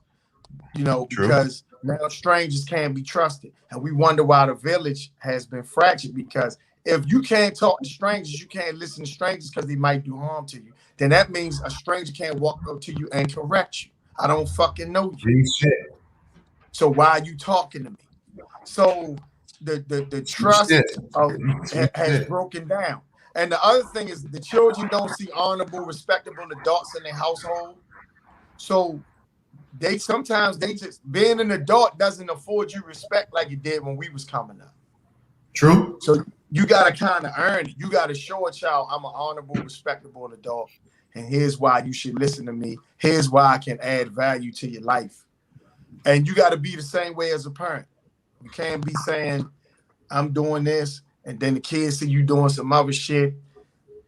You know, because now strangers can't be trusted. And we wonder why the village has been fractured, because if you can't talk to strangers, you can't listen to strangers because they might do harm to you. Then that means a stranger can't walk up to you and correct you. I don't fucking know you. So why are you talking to me? So the trust has broken down. And the other thing is the children don't see honorable, respectable adults in their household. So sometimes just being an adult doesn't afford you respect like it did when we was coming up. True. So you got to kind of earn it. You got to show a child I'm an honorable, respectable adult. And here's why you should listen to me. Here's why I can add value to your life. And you got to be the same way as a parent. You can't be saying, I'm doing this, and then the kids see you doing some other shit.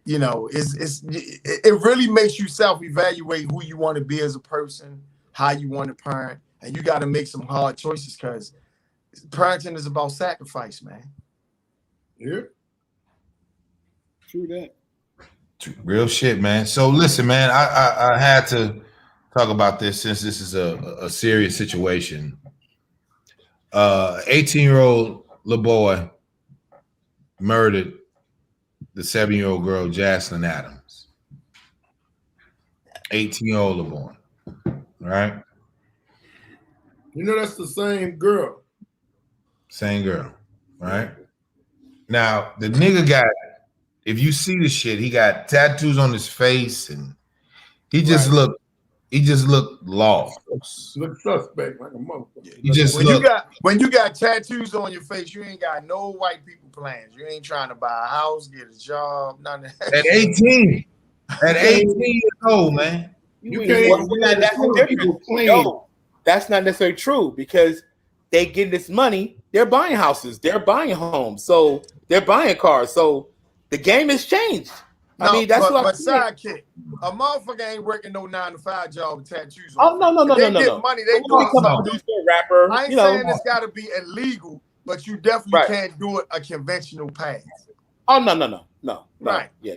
you know, it really makes you self-evaluate who you want to be as a person, how you want to parent, and you got to make some hard choices because parenting is about sacrifice, man. Yeah. True that. Real shit, man. So listen, man, I had to talk about this since this is a serious situation. 18-year-old little boy murdered the 7-year-old girl, Jaslyn Adams. 18-year-old little boy. Right? You know that's the same girl. Same girl. Right? Now, the nigga got, if you see the shit, he got tattoos on his face and he just looked lost. Look suspect like a motherfucker. You just when you got tattoos on your face, you ain't got no white people plans. You ain't trying to buy a house, get a job, none of that. At 18. At 18 years old, man. You can't that's not necessarily true because they get this money, they're buying houses, they're buying homes, so they're buying cars. So the game has changed. No, I mean, that's what I'm saying. Sidekick, a motherfucker ain't working no 9-to-5 job with tattoos. Oh no. They get money. They do something. Rapper. I ain't saying it's got to be illegal, but you definitely can't do it a conventional path. Oh no. Right. Yeah.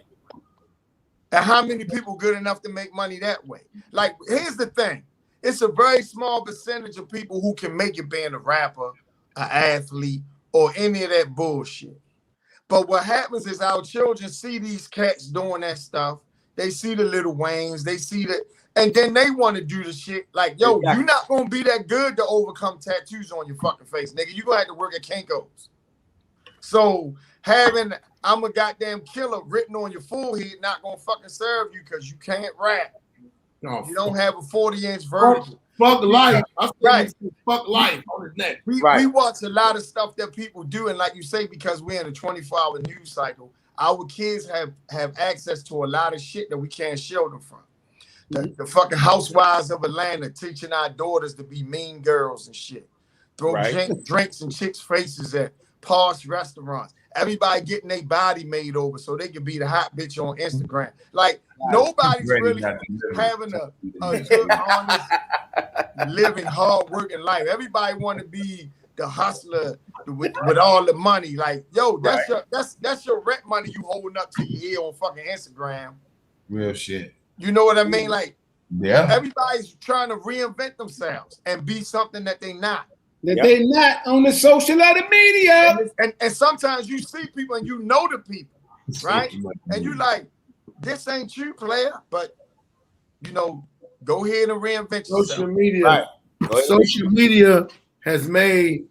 And how many people good enough to make money that way? Like, here's the thing: it's a very small percentage of people who can make it being a rapper, an athlete, or any of that bullshit. But what happens is our children see these cats doing that stuff. They see the Lil Waynes, they see that, and then they want to do the shit. Like, yo, you're not gonna be that good to overcome tattoos on your fucking face, nigga. You're gonna have to work at Kinko's. So having "I'm a goddamn killer" written on your forehead not gonna fucking serve you because you can't rap. No, you don't have a 40-inch vertical. Fuck life. Right. Fuck life on his neck. We watch a lot of stuff that people do, and like you say, because we're in a 24-hour news cycle, our kids have access to a lot of shit that we can't shield them from. The fucking housewives of Atlanta teaching our daughters to be mean girls and shit. Throw drinks in chicks' faces at posh restaurants. Everybody getting their body made over so they can be the hot bitch on Instagram. Like, nobody's really having a good, honest, living, hard-working life. Everybody want to be the hustler with all the money. Like, yo, that's your rent money you holding up to your ear on fucking Instagram. Real shit. You know what I mean? Like, yeah, everybody's trying to reinvent themselves and be something that they're not. That they're not on the social media. And sometimes you see people and you know the people, right? And you like, this ain't you, player, but you know, go ahead and reinvent yourself. Social media. Social media has made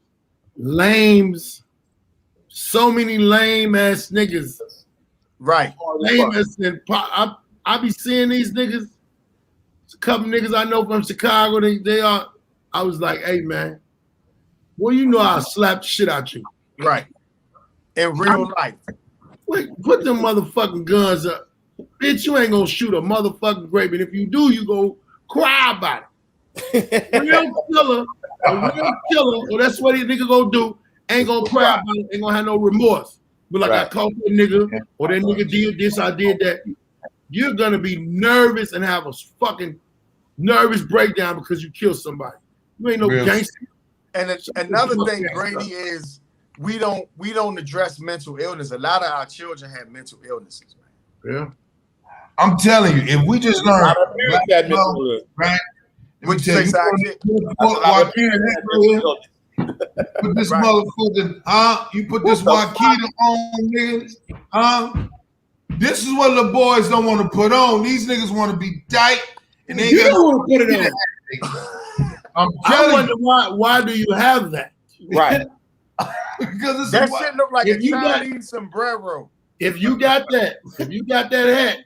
so many lame ass niggas. Right. Lame ass, and I be seeing these niggas. A couple niggas I know from Chicago. They are. I was like, hey man, well, you know I'll slap the shit out you. Right. In real life. Wait, put them motherfucking guns up. Bitch, you ain't gonna shoot a motherfucking grape. And if you do, you go cry about it. A real killer, or that's what a nigga gonna do, ain't gonna cry about it, ain't gonna have no remorse. But like, I caught that nigga, or that nigga did this, I did that. You're gonna be nervous and have a fucking nervous breakdown because you killed somebody. You ain't no gangster. And another thing, Brady, is we don't address mental illness. A lot of our children have mental illnesses, man. Yeah. I'm telling you, if we just learn, right? Which takes put this motherfucker, you put this Wakita on, niggas, This is what the boys don't want to put on. These niggas want to be tight, and they don't want to put it on. I wonder why do you have that? Right. Because that shit look like a Chinese sombrero. If you got that hat,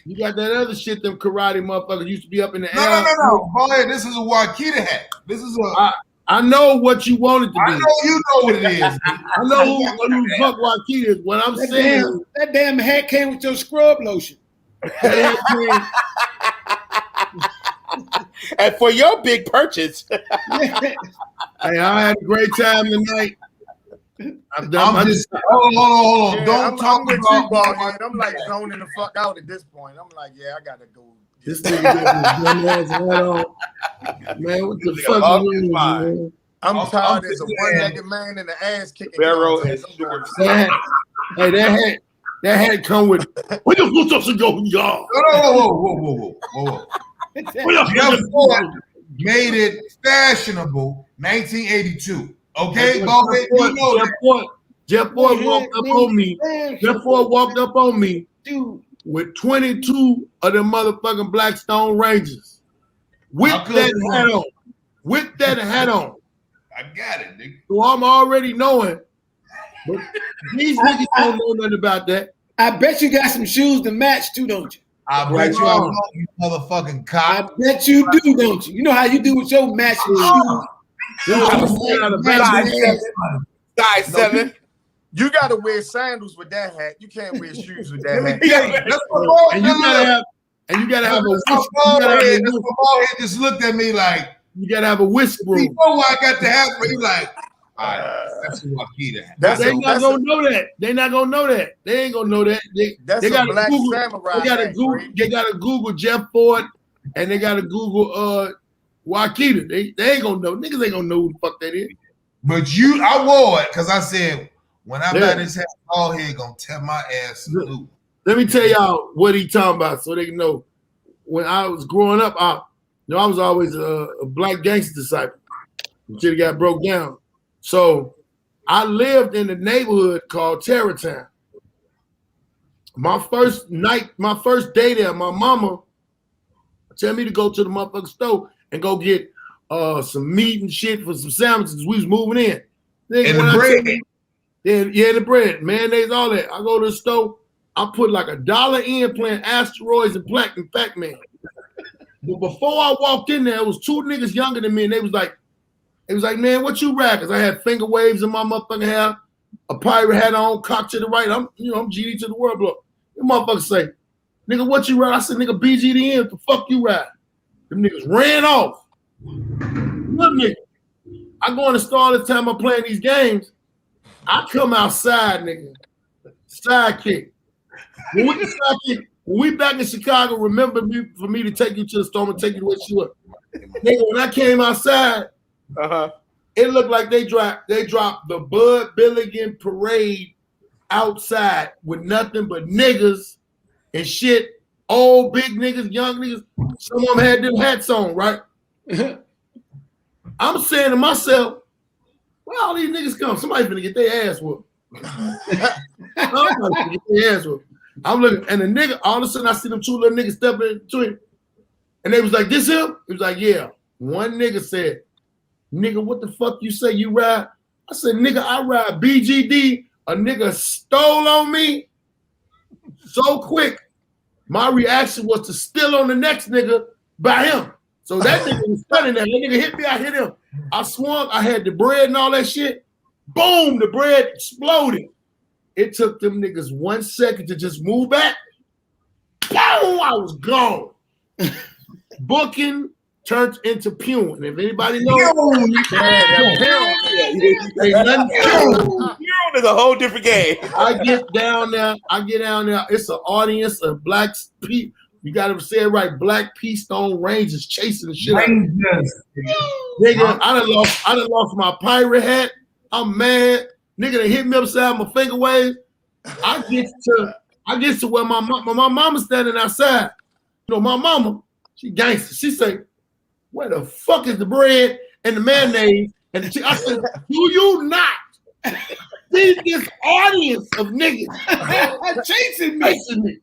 you got that other shit them karate motherfuckers used to be up in the air. No. Boy, this is a Wakita hat. This is a. I know what you want it to be. I know you know what it is. I know who fuck Wakita is. What I'm saying, that damn hat came with your scrub lotion. And for your big purchase. Hey, I had a great time tonight. Hold on. Yeah, Don't talk with about you, ball head. I'm like zoning the fuck out at this point. I'm like, yeah, I gotta go. This nigga got his dumb ass hat on. Man, what the fuck you doing, man? I'm tired as a one-legged man in the ass kicking. Barrel is short. That hat come with. What you supposed to go, y'all? Whoa. Jeff Ford made it fashionable 1982. Okay, Bobby, you know Jeff Ford walked up on me. Jeff Ford walked up on me with 22 of them motherfucking Blackstone Rangers. With that hat on. I got it, nigga. So I'm already knowing. But these niggas don't know nothing about that. I bet you got some shoes to match too, don't you? I bet you I know, you motherfucking cop. I bet you do, don't you? You know how you do with your matching shoes. Size 7. You gotta wear sandals with that hat. You can't wear shoes with that hat. And you gotta have a whisk. Ball head just looked at me like, you gotta have a whisk broom. You know why I got the hat? But he like, all right, that's what They're not gonna know that. They're not gonna know that. They ain't gonna know that. They gotta black Google. samurai. They gotta Google Jeff Ford, and they gotta Google Wakita. They ain't gonna know. Niggas ain't gonna know who the fuck that is. But I wore it because I said when I got this hat, all here gonna tear my ass loose. Let me tell y'all what he talking about, so they can know. When I was growing up, I was always a black gangster disciple until it got broke down. So I lived in a neighborhood called Terrortown. My first day there, my mama tell me to go to the motherfucking store and go get some meat and shit for some sandwiches. We was moving in. And the bread. The bread, mayonnaise, all that. I go to the store, I put like $1 in playing Asteroids and Pac-Man. But before I walked in there, it was 2 niggas younger than me, and they was like, man, what you rap? Because I had finger waves in my motherfucking hair, a pirate hat on, cock to the right. I'm GD to the world block. The motherfuckers say, nigga, what you rap? I said, nigga, BGDM, what the fuck you rap? Them niggas ran off. Look, nigga, I go in the store all the time I'm playing these games. I come outside, nigga. Sidekick. When we back in Chicago, remember me for me to take you to the store and take you to where she was. Nigga, when I came outside, it looked like they dropped the Bud Billigan parade outside with nothing but niggas and shit. Old big niggas, young niggas. Some of them had them hats on, right? I'm saying to myself, where all these niggas come? Somebody finna get their ass whooped. I'm looking, and the nigga, all of a sudden I see them 2 little niggas stepping into it. And they was like, this him? He was like, yeah. One nigga said, nigga, what the fuck you say you ride? I said, nigga, I ride BGD. A nigga stole on me so quick. My reaction was to steal on the next nigga by him. So that nigga was standing there. That nigga hit me, I hit him. I swung, I had the bread and all that shit. Boom, the bread exploded. It took them niggas 1 second to just move back. Boom, I was gone. Booking turned into Pune. If anybody knows, Pune is a whole different game. I get down there. It's an audience of black people. You gotta say it right. Black Keystone Rangers chasing the shit out of me. Nigga, I done lost my pirate hat. I'm mad. Nigga, they hit me upside my finger wave. I get to where my mama standing outside. You know, my mama, she gangster. She say, where the fuck is the bread and the mayonnaise? And I said, do you not see this audience of niggas chasing me?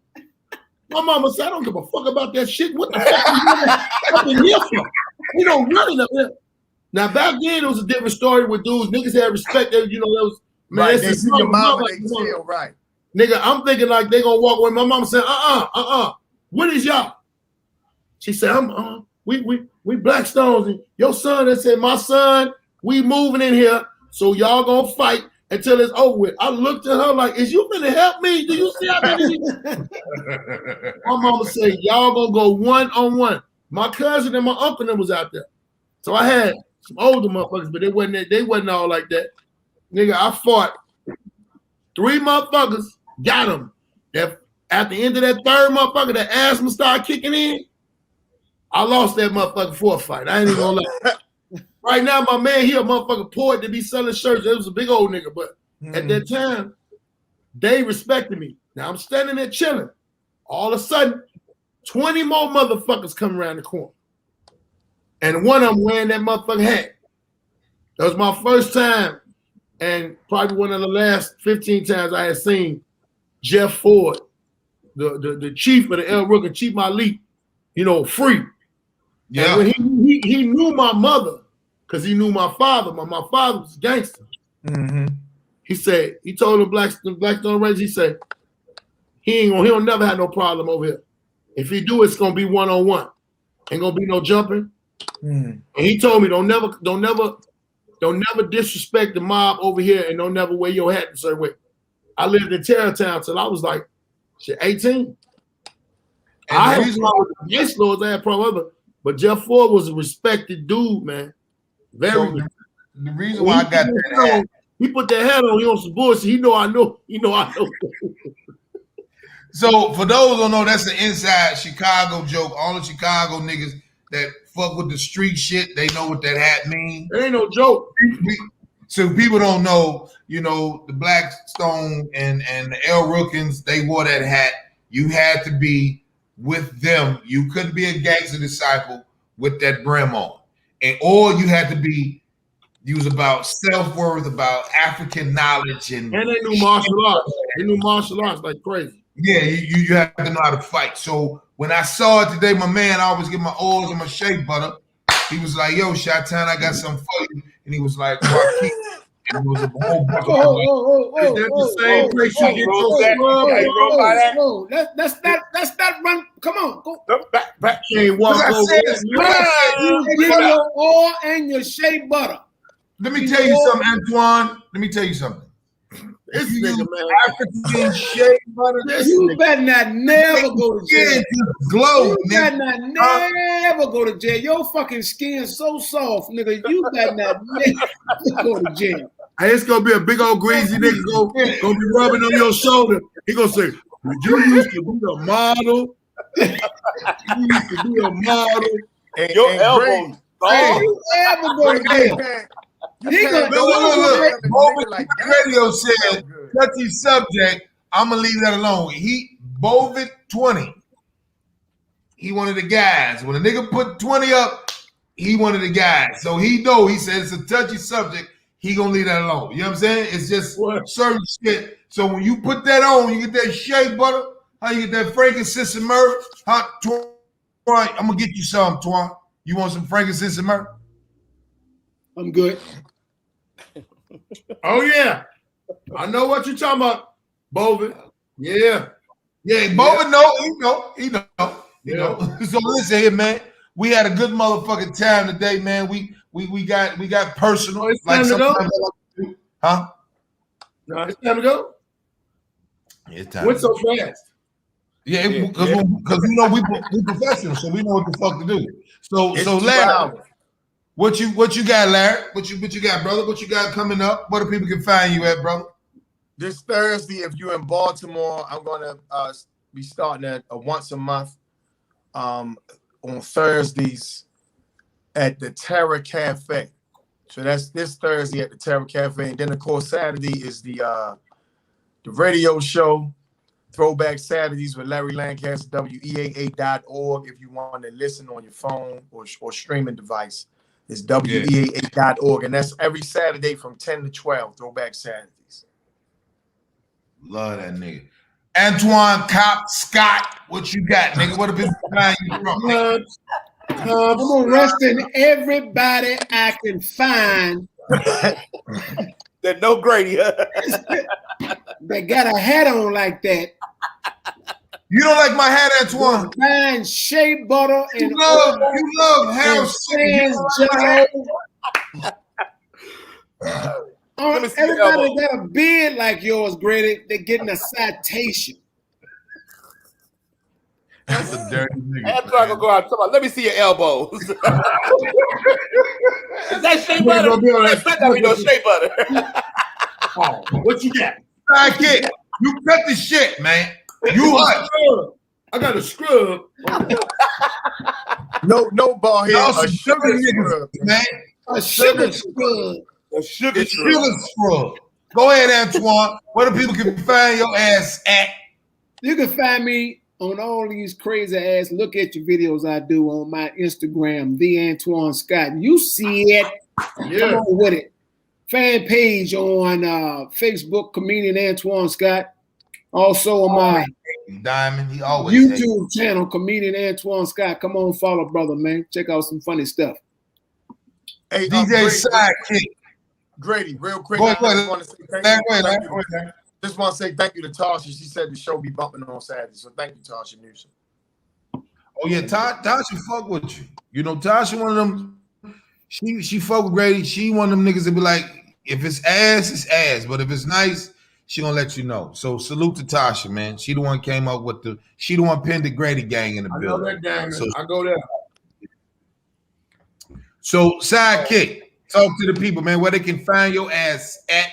My mama said, I don't give a fuck about that shit. What the fuck are you here for? You don't run it up there. Now, back then, it was a different story with dudes. Niggas had respect. You know, that was, man, right, they see your mama, they chill, right. Nigga, I'm thinking like they gonna walk away. My mama said, what is y'all? She said, we Blackstones. And your son, they said, my son, we moving in here, so y'all gonna fight until it's over with. I looked at her like, is you finna help me? Do you see how many? My mama said, y'all gonna go 1-on-1. My cousin and my uncle was out there. So I had some older motherfuckers, but they wasn't all like that. Nigga, I fought 3 motherfuckers got him. That at the end of that 3rd motherfucker, the asthma started kicking in. I lost that motherfucker for a fight. I ain't even gonna lie. Right now, my man here, motherfucker poet to be selling shirts. It was a big old nigga, but at that time, they respected me. Now I'm standing there chilling. All of a sudden, 20 more motherfuckers come around the corner. And one of them wearing that motherfucking hat. That was my first time, and probably one of the last 15 times I had seen Jeff Ford, the chief of the El Rook and Chief Malik, free. Yeah. And when he knew my mother, because he knew my father. My father was a gangster. Mm-hmm. He told the Blackstone Rangers, he said, he'll never have no problem over here. If he do, it's gonna be 1-on-1. Ain't gonna be no jumping. And he told me, don't never disrespect the mob over here, and don't never wear your hat a certain way. I lived in Terrortown till I was like 18. And I had yes, Lord, I had problem, but Jeff Ford was a respected dude, man. Very. So the reason why I got that hat, he put that hat on. He on some bullshit. He know I know. So for those who don't know, that's the inside Chicago joke. All the Chicago niggas that fuck with the street shit, they know what that hat means. It ain't no joke. So people don't know, the Blackstone and the El Rookins, they wore that hat. You had to be with them. You couldn't be a gangster disciple with that brim on. Or you had to be, you was about self-worth, about African knowledge. And they knew martial arts. They knew martial arts like crazy. Yeah, you have to know how to fight. So when I saw it today, my man, I always get my oils and my shea butter. He was like, yo, Shot-Town, I got something for you. And he was like, Marquis. And it was a whole bunch of is that the same place you get your Let's not run. Come on, go. Back. You get your oil and your shea butter. Let me tell you something, Antoine. Let me tell you something. This nigga, man. African shea butter. You better not never go to jail. Glow, you better not never go to jail. Your fucking skin so soft, nigga. You better not never go to jail. Hey, it's gonna be a big old greasy nigga gonna be rubbing on your shoulder. He gonna say, "Did you used to be a model? You used to be a model." And your elbows. Hey, you ever go to jail? Radio said, touchy subject. I'm gonna leave that alone. Bovid 20. He one of the guys. When a nigga put 20 up, he one of the guys. So he said it's a touchy subject. He gonna leave that alone. You know what I'm saying? It's just certain shit. So when you put that on, you get that shea butter. How you get that frankincense and myrrh? I'm gonna get you some, Twan. You want some frankincense and myrrh? I'm good. Oh yeah, I know what you're talking about, Bovid. Yeah, Bovid know. He know. So listen here, man. We had a good motherfucking time today, man. We got personal. Oh, it's time to go. Huh? No, it's time to go. It's time. Went so fast. Yeah, because we professionals, so we know what the fuck to do. So Larry, what you got, Larry? What you got, brother? What you got coming up? Where the people can find you at, brother? This Thursday, if you're in Baltimore, I'm gonna be starting at once a month on Thursdays at the Terra Cafe. So that's this Thursday at the Terra Cafe, and then of course Saturday is the radio show. Throwback Saturdays with Larry Lancaster, WEAA.org. If you want to listen on your phone or streaming device, it's WEAA.org. And that's every Saturday from 10 to 12, Throwback Saturdays. Love that nigga. Antoine Cop Scott, what you got, nigga? What have been flying you from? I'm arresting everybody I can find. That no Grady. They got a hat on like that. You don't like my hat, Antoine? Fine shea butter and you love house. Everybody got a beard like yours, Grady. They're getting a citation. That's a dirty nigga. Antoine gonna go out and talk about, let me see your elbows. Is that shea butter? That's not gonna be no shea butter. Oh, what you got? Sidekick, you cut the shit, man. You hush. I got a scrub. No ball here. A sugar scrub, man. A sugar scrub. A sugar scrub. Go ahead, Antoine. Where the people can find your ass at? You can find me on all these crazy ass look at your videos I do on my Instagram, the Antoine Scott. You see it. Yeah. Come on with it. Fan page on Facebook, comedian Antoine Scott. Also on my Diamond, he always YouTube channel, comedian Antoine Scott. Come on, follow, brother, man. Check out some funny stuff. Hey, DJ Sidekick. Grady, real quick. Go I ahead. just want to say thank you. Just want to say thank you to Tasha. She said the show be bumping on Saturday, so thank you, Tasha Newsom. Oh yeah, Tasha fuck with you. You know, Tasha one of them. She fuck with Grady. She one of them niggas that be like, if it's ass, it's ass. But if it's nice, she gonna let you know. So salute to Tasha, man. She the one came up with she the one pinned the Grady gang in the building. I know that gang. So, I go there. So Sidekick, talk to the people, man, where they can find your ass at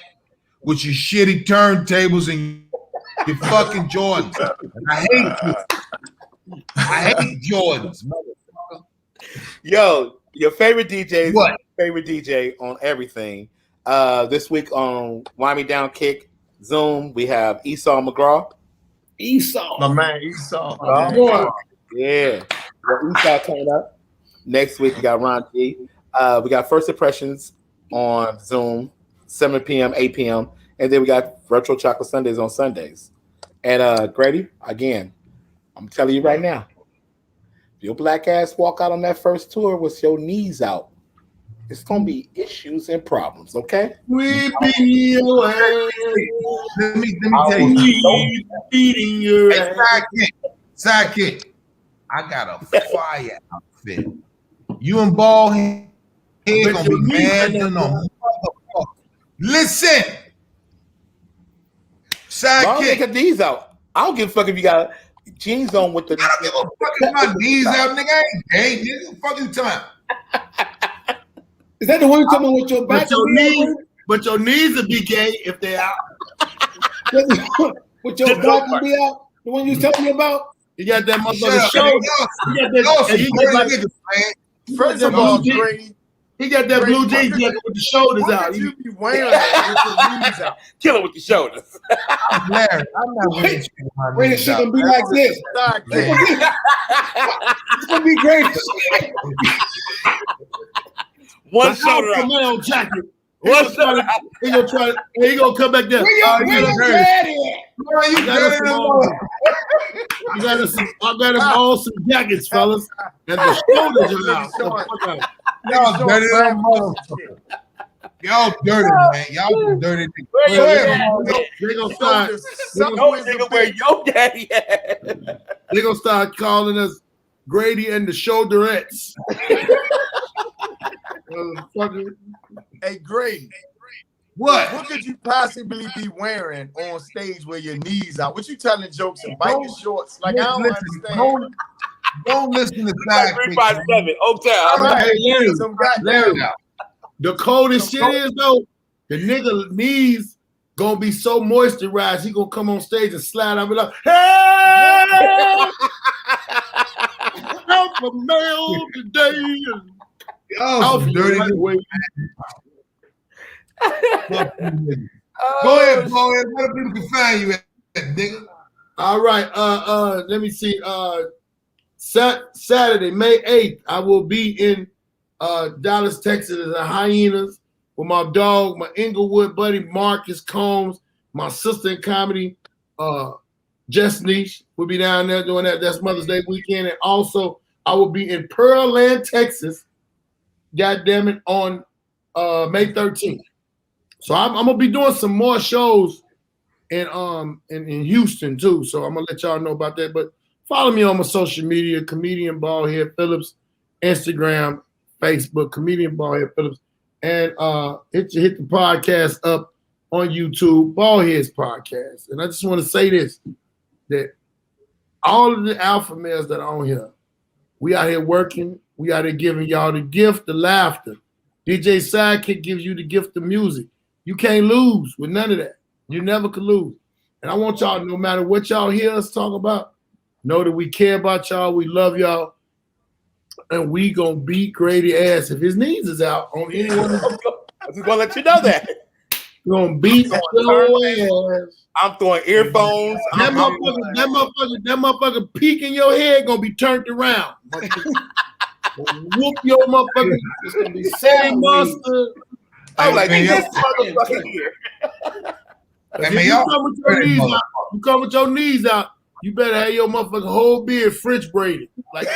with your shitty turntables and your fucking Jordans. And I hate you. I hate Jordans, motherfucker. Yo, your favorite DJ, what? Favorite DJ on everything. This week on Wind Me Down Kick, Zoom, we have Esau McGraw. Esau. My man, Esau. Yeah. Esau coming up. Next week, we got Ron G. We got First Impressions on Zoom, 7 p.m., 8 p.m. And then we got Virtual Chocolate Sundays on Sundays. And Grady, again, I'm telling you right now, if your black ass walk out on that first tour with your knees out, it's going to be issues and problems, okay? We be away. Let me tell you. Beating your Sidekick. I got a fire outfit. You and Baldhead gonna be mad than a motherfucker. Listen, Sidekick. Get these out. I don't give a fuck if you got jeans on with the. I don't give a fuck if my knees out, nigga. I ain't gay, nigga. What the fuck you talking about? Is that the one you talking about with your back? But your knees will be gay if they're out. With your back will be out? The one you was telling me about? You got that motherfucker shoulder. First of all, Grady, he got that blue jeans jacket with the shoulders out. You be wearing that with your knees out. Kill it with the shoulders. I'm Larry. I'm not wearing shit with my Wait, knees it's out. gonna be like this. It's gonna be great. One shoulder out. Come jacket. He gonna try. He gonna come back there. Where your daddy at? I got us all some jackets, fellas, and the shoulders are out. Y'all dirty little motherfucker. Y'all dirty, man. Y'all dirty. They gonna start. Nigga, where your daddy at? They gonna start calling us Grady and the shoulderettes. Hey, Grady. What could you possibly be wearing on stage where your knees out? What you telling jokes and biting shorts? Like, I don't understand. Don't listen to Sidekick. 357, Oaktown. Larry, the coldest shit is, though, the nigga knees gonna be so moisturized, he gonna come on stage and slide out and be like, hey! Alpha male today. Oh, dirty. Go ahead, boy. Where people can find you at, nigga? All right. Let me see. Saturday, May 8th, I will be in Dallas, Texas at the Hyenas with my dog, my Inglewood buddy, Marcus Combs, my sister in comedy, Jess Niche will be down there doing that. That's Mother's Day weekend. And also, I will be in Pearland, Texas, goddamn it, on May 13th. So I'm gonna be doing some more shows in Houston too. So I'm gonna let y'all know about that. But follow me on my social media, comedian Baldhead Phillips, Instagram, Facebook, comedian Baldhead Phillips, and hit the podcast up on YouTube, Baldhead's podcast. And I just want to say this: that all of the alpha males that are on here, we out here working. We out here giving y'all the gift of laughter. DJ Sidekick gives you the gift of music. You can't lose with none of that. You never could lose. And I want y'all, no matter what y'all hear us talk about, know that we care about y'all. We love y'all. And we gonna beat Grady ass if his knees is out on anyone. I'm just gonna let you know that. We're gonna beat your ass. I'm throwing earphones. That motherfucker peak in your head gonna be turned around. Whoop your motherfucker. It's gonna be Sadie Monster. I'm like, this motherfucker here. If you come with your knees out, you better have your motherfucking whole beard French braided. Like,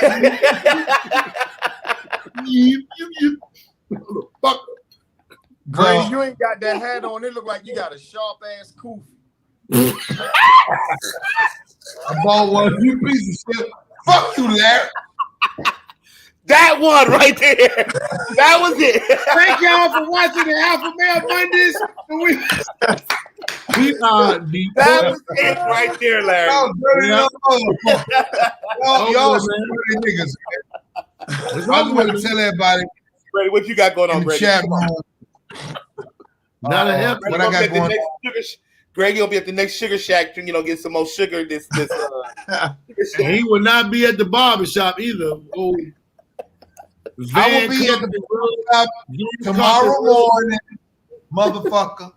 fuck. Grace, you ain't got that hat on. It look like you got a sharp ass coof. I bought one. You piece of shit. Fuck you, Larry. That one right there. That was it. Thank y'all for watching the Alpha Male Mondays. That was it right there, Larry. Y'all dirty niggas. I just want to tell everybody. Brady, what you got going on, Brady? Chat room. Not a help. What I got going on? Greg, you'll be at the next Sugar Shack, get some more sugar. He will not be at the barbershop either. I will be at the barbershop tomorrow morning, motherfucker.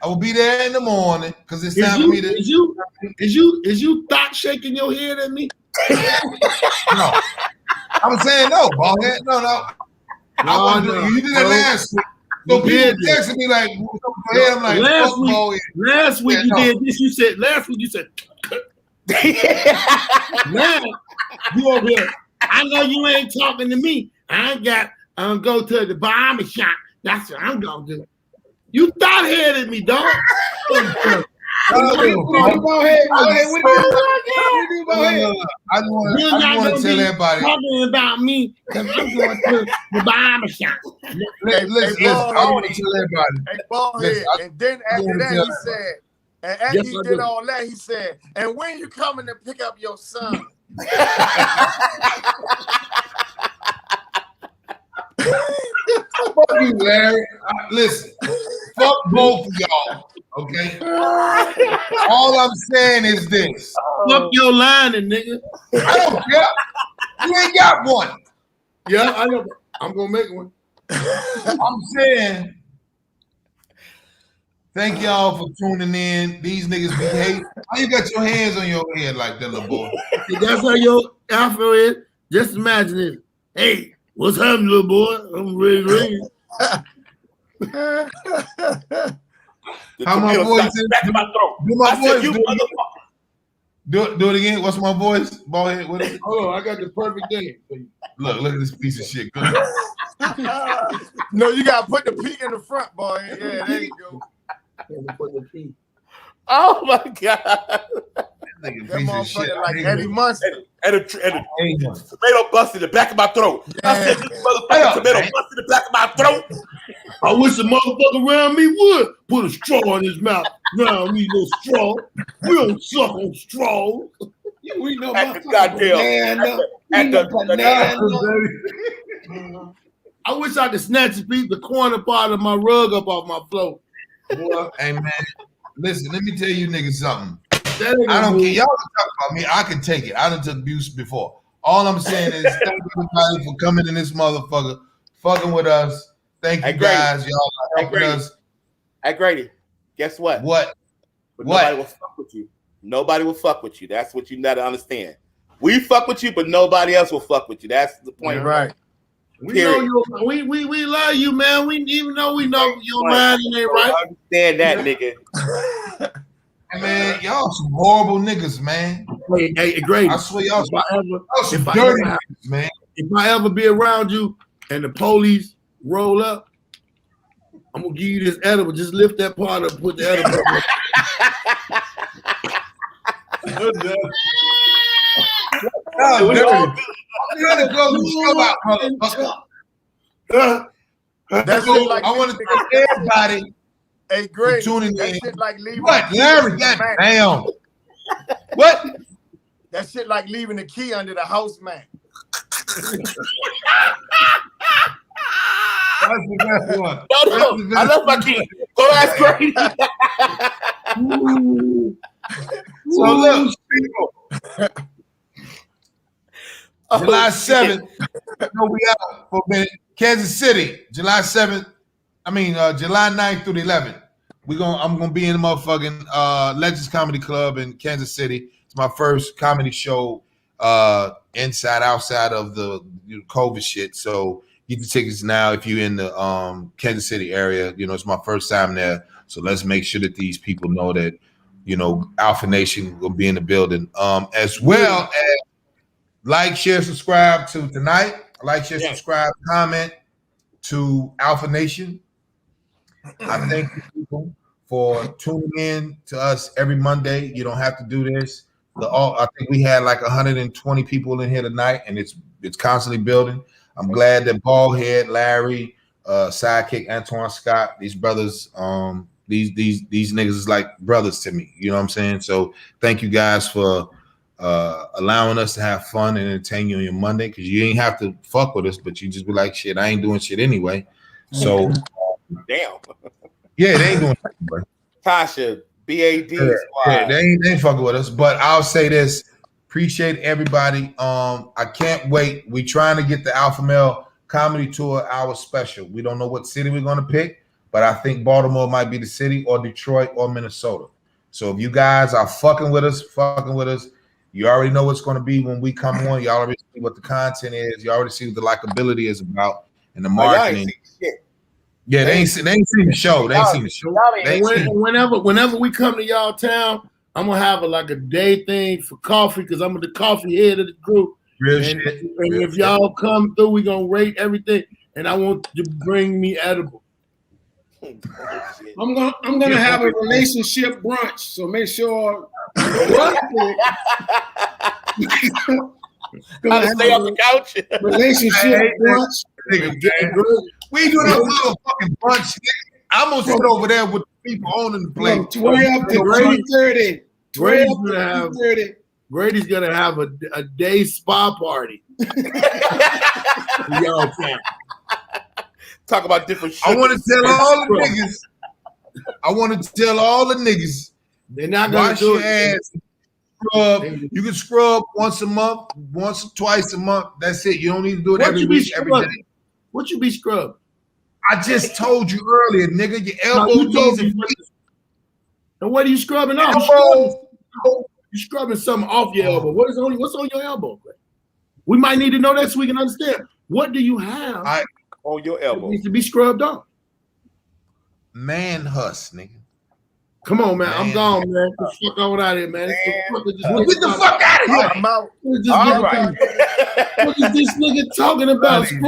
I will be there in the morning because it's time for me to. Is you thought shaking your head at me? No, I'm saying no, ballhead. No. You did that last week. So people texting me like, I'm like, last week you did this. You said last week you said. Now you over here. I know you ain't talking to me. I ain't got. I'm go to the barber shop. That's what I'm gonna do. You thought headed me, dog. I just want to tell everybody. Talking about me because I'm going to the barber shop. Listen, I want to tell everybody. Hey, ballhead. And then after that, he said, and after he did all that, he said, and when you coming to pick up your son? Fuck you, Larry. Listen, fuck both of y'all. Okay. All I'm saying is this. Fuck your lining, nigga. I don't care. You ain't got one. Yeah, I know. I'm gonna make one. I'm saying, thank y'all for tuning in. These niggas behave. How you got your hands on your head like that, little boy? That's how your alpha is. Just imagine it. Hey, what's happening, little boy? I'm ready. How my voice is? Back to my throat. Do my voice. Do it again. What's my voice? Ballhead. What is it? Oh, I got the perfect thing. Look at this piece of shit. No, you gotta put the peak in the front, boy. Yeah, there you go. Oh my god. That motherfucker like Eddie Munster. And a tomato bust in the back of my throat. Yeah. I said, this motherfucker tomato bust in the back of my throat. I wish the motherfucker around me would put a straw in his mouth. No, we no straw. We don't suck on straws. We know at the goddamn. I wish I could snatch the corner part of my rug up off my floor. Boy, hey man, listen, let me tell you niggas something. I don't care. Y'all can talk about me. I can take it. I done took abuse before. All I'm saying is thank everybody for coming in this motherfucker, fucking with us. Thank you guys. Y'all are helping us. Hey Grady, guess what? What? Nobody will fuck with you. Nobody will fuck with you. That's what you gotta understand. We fuck with you, but nobody else will fuck with you. That's the point. You're right. We know you. We love you, man. We even though we know your mind ain't right. I understand that, nigga. Man, y'all some horrible niggas, man. Hey, Grady. I swear y'all some dirty niggas, man. If I ever be around you and the police roll up, I'm gonna give you this edible. Just lift that part up, and put the edible up. That's it. Like I want to thank everybody. Hey, great. Tuning that in. shit like leaving. What, Larry? Damn. What? That shit like leaving the key under the house mat. That's the best one. No, I left my key. Go ask Grady. So look, people. July 7th, we out for a minute. Kansas City, July 7th. July 9th through the 11th. I'm gonna be in the motherfucking Legends Comedy Club in Kansas City. It's my first comedy show outside of the COVID shit. So get the tickets now if you're in the Kansas City area. It's my first time there. So let's make sure that these people know that, Alpha Nation will be in the building. As well as like, share, subscribe to tonight. Like, share, subscribe, comment to Alpha Nation. I thank you people for tuning in to us every Monday. You don't have to do this. I think we had like 120 people in here tonight, and it's constantly building. I'm glad that Baldhead, Larry, Sidekick, Antoine Scott, these brothers, these niggas is like brothers to me. You know what I'm saying? So thank you guys for allowing us to have fun and entertain you on your Monday, because you ain't have to fuck with us, but you just be like, shit, I ain't doing shit anyway. So damn. Yeah, they ain't doing shit anyway. Tasha, BAD yeah, they ain't fucking with us. But I'll say this. Appreciate everybody. I can't wait. We trying to get the Alpha Male Comedy Tour hour special. We don't know what city we're gonna pick, but I think Baltimore might be the city, or Detroit, or Minnesota. So if you guys are fucking with us, you already know what's going to be when we come on. You already see what the content is. You already see what the likability is about and the marketing. Yeah, they ain't seen the show. They ain't seen the show. Whenever we come to y'all town, I'm gonna have a day thing for coffee, because I'm the coffee head of the group. And if y'all come through, we're gonna rate everything. And I want you to bring me edible. I'm gonna have a relationship brunch, so make sure. Gotta stay on the couch. Relationship brunch. We doing a motherfucking brunch. I'm gonna sit over there with the people owning the place. From 12 to 3:30. 12 to 3:30. Brady's gonna have a day spa party. Y'all can talk about different shit. I want to tell all the niggas. They're not gonna do it. Scrub. You can scrub once a month, once or twice a month. That's it. You don't need to do it every week, every day. What you be scrubbed? I just told you earlier, nigga. Your elbow, knees, and feet. And what are you scrubbing off? You're scrubbing something off your elbow. What's on your elbow? We might need to know that so we can understand. What do you have on your elbow? Needs to be scrubbed off. Man husk, nigga. Come on, man. I'm gone, man. Get the fuck out of here, man. Get the fuck out of here. I'm out. What is this nigga talking about?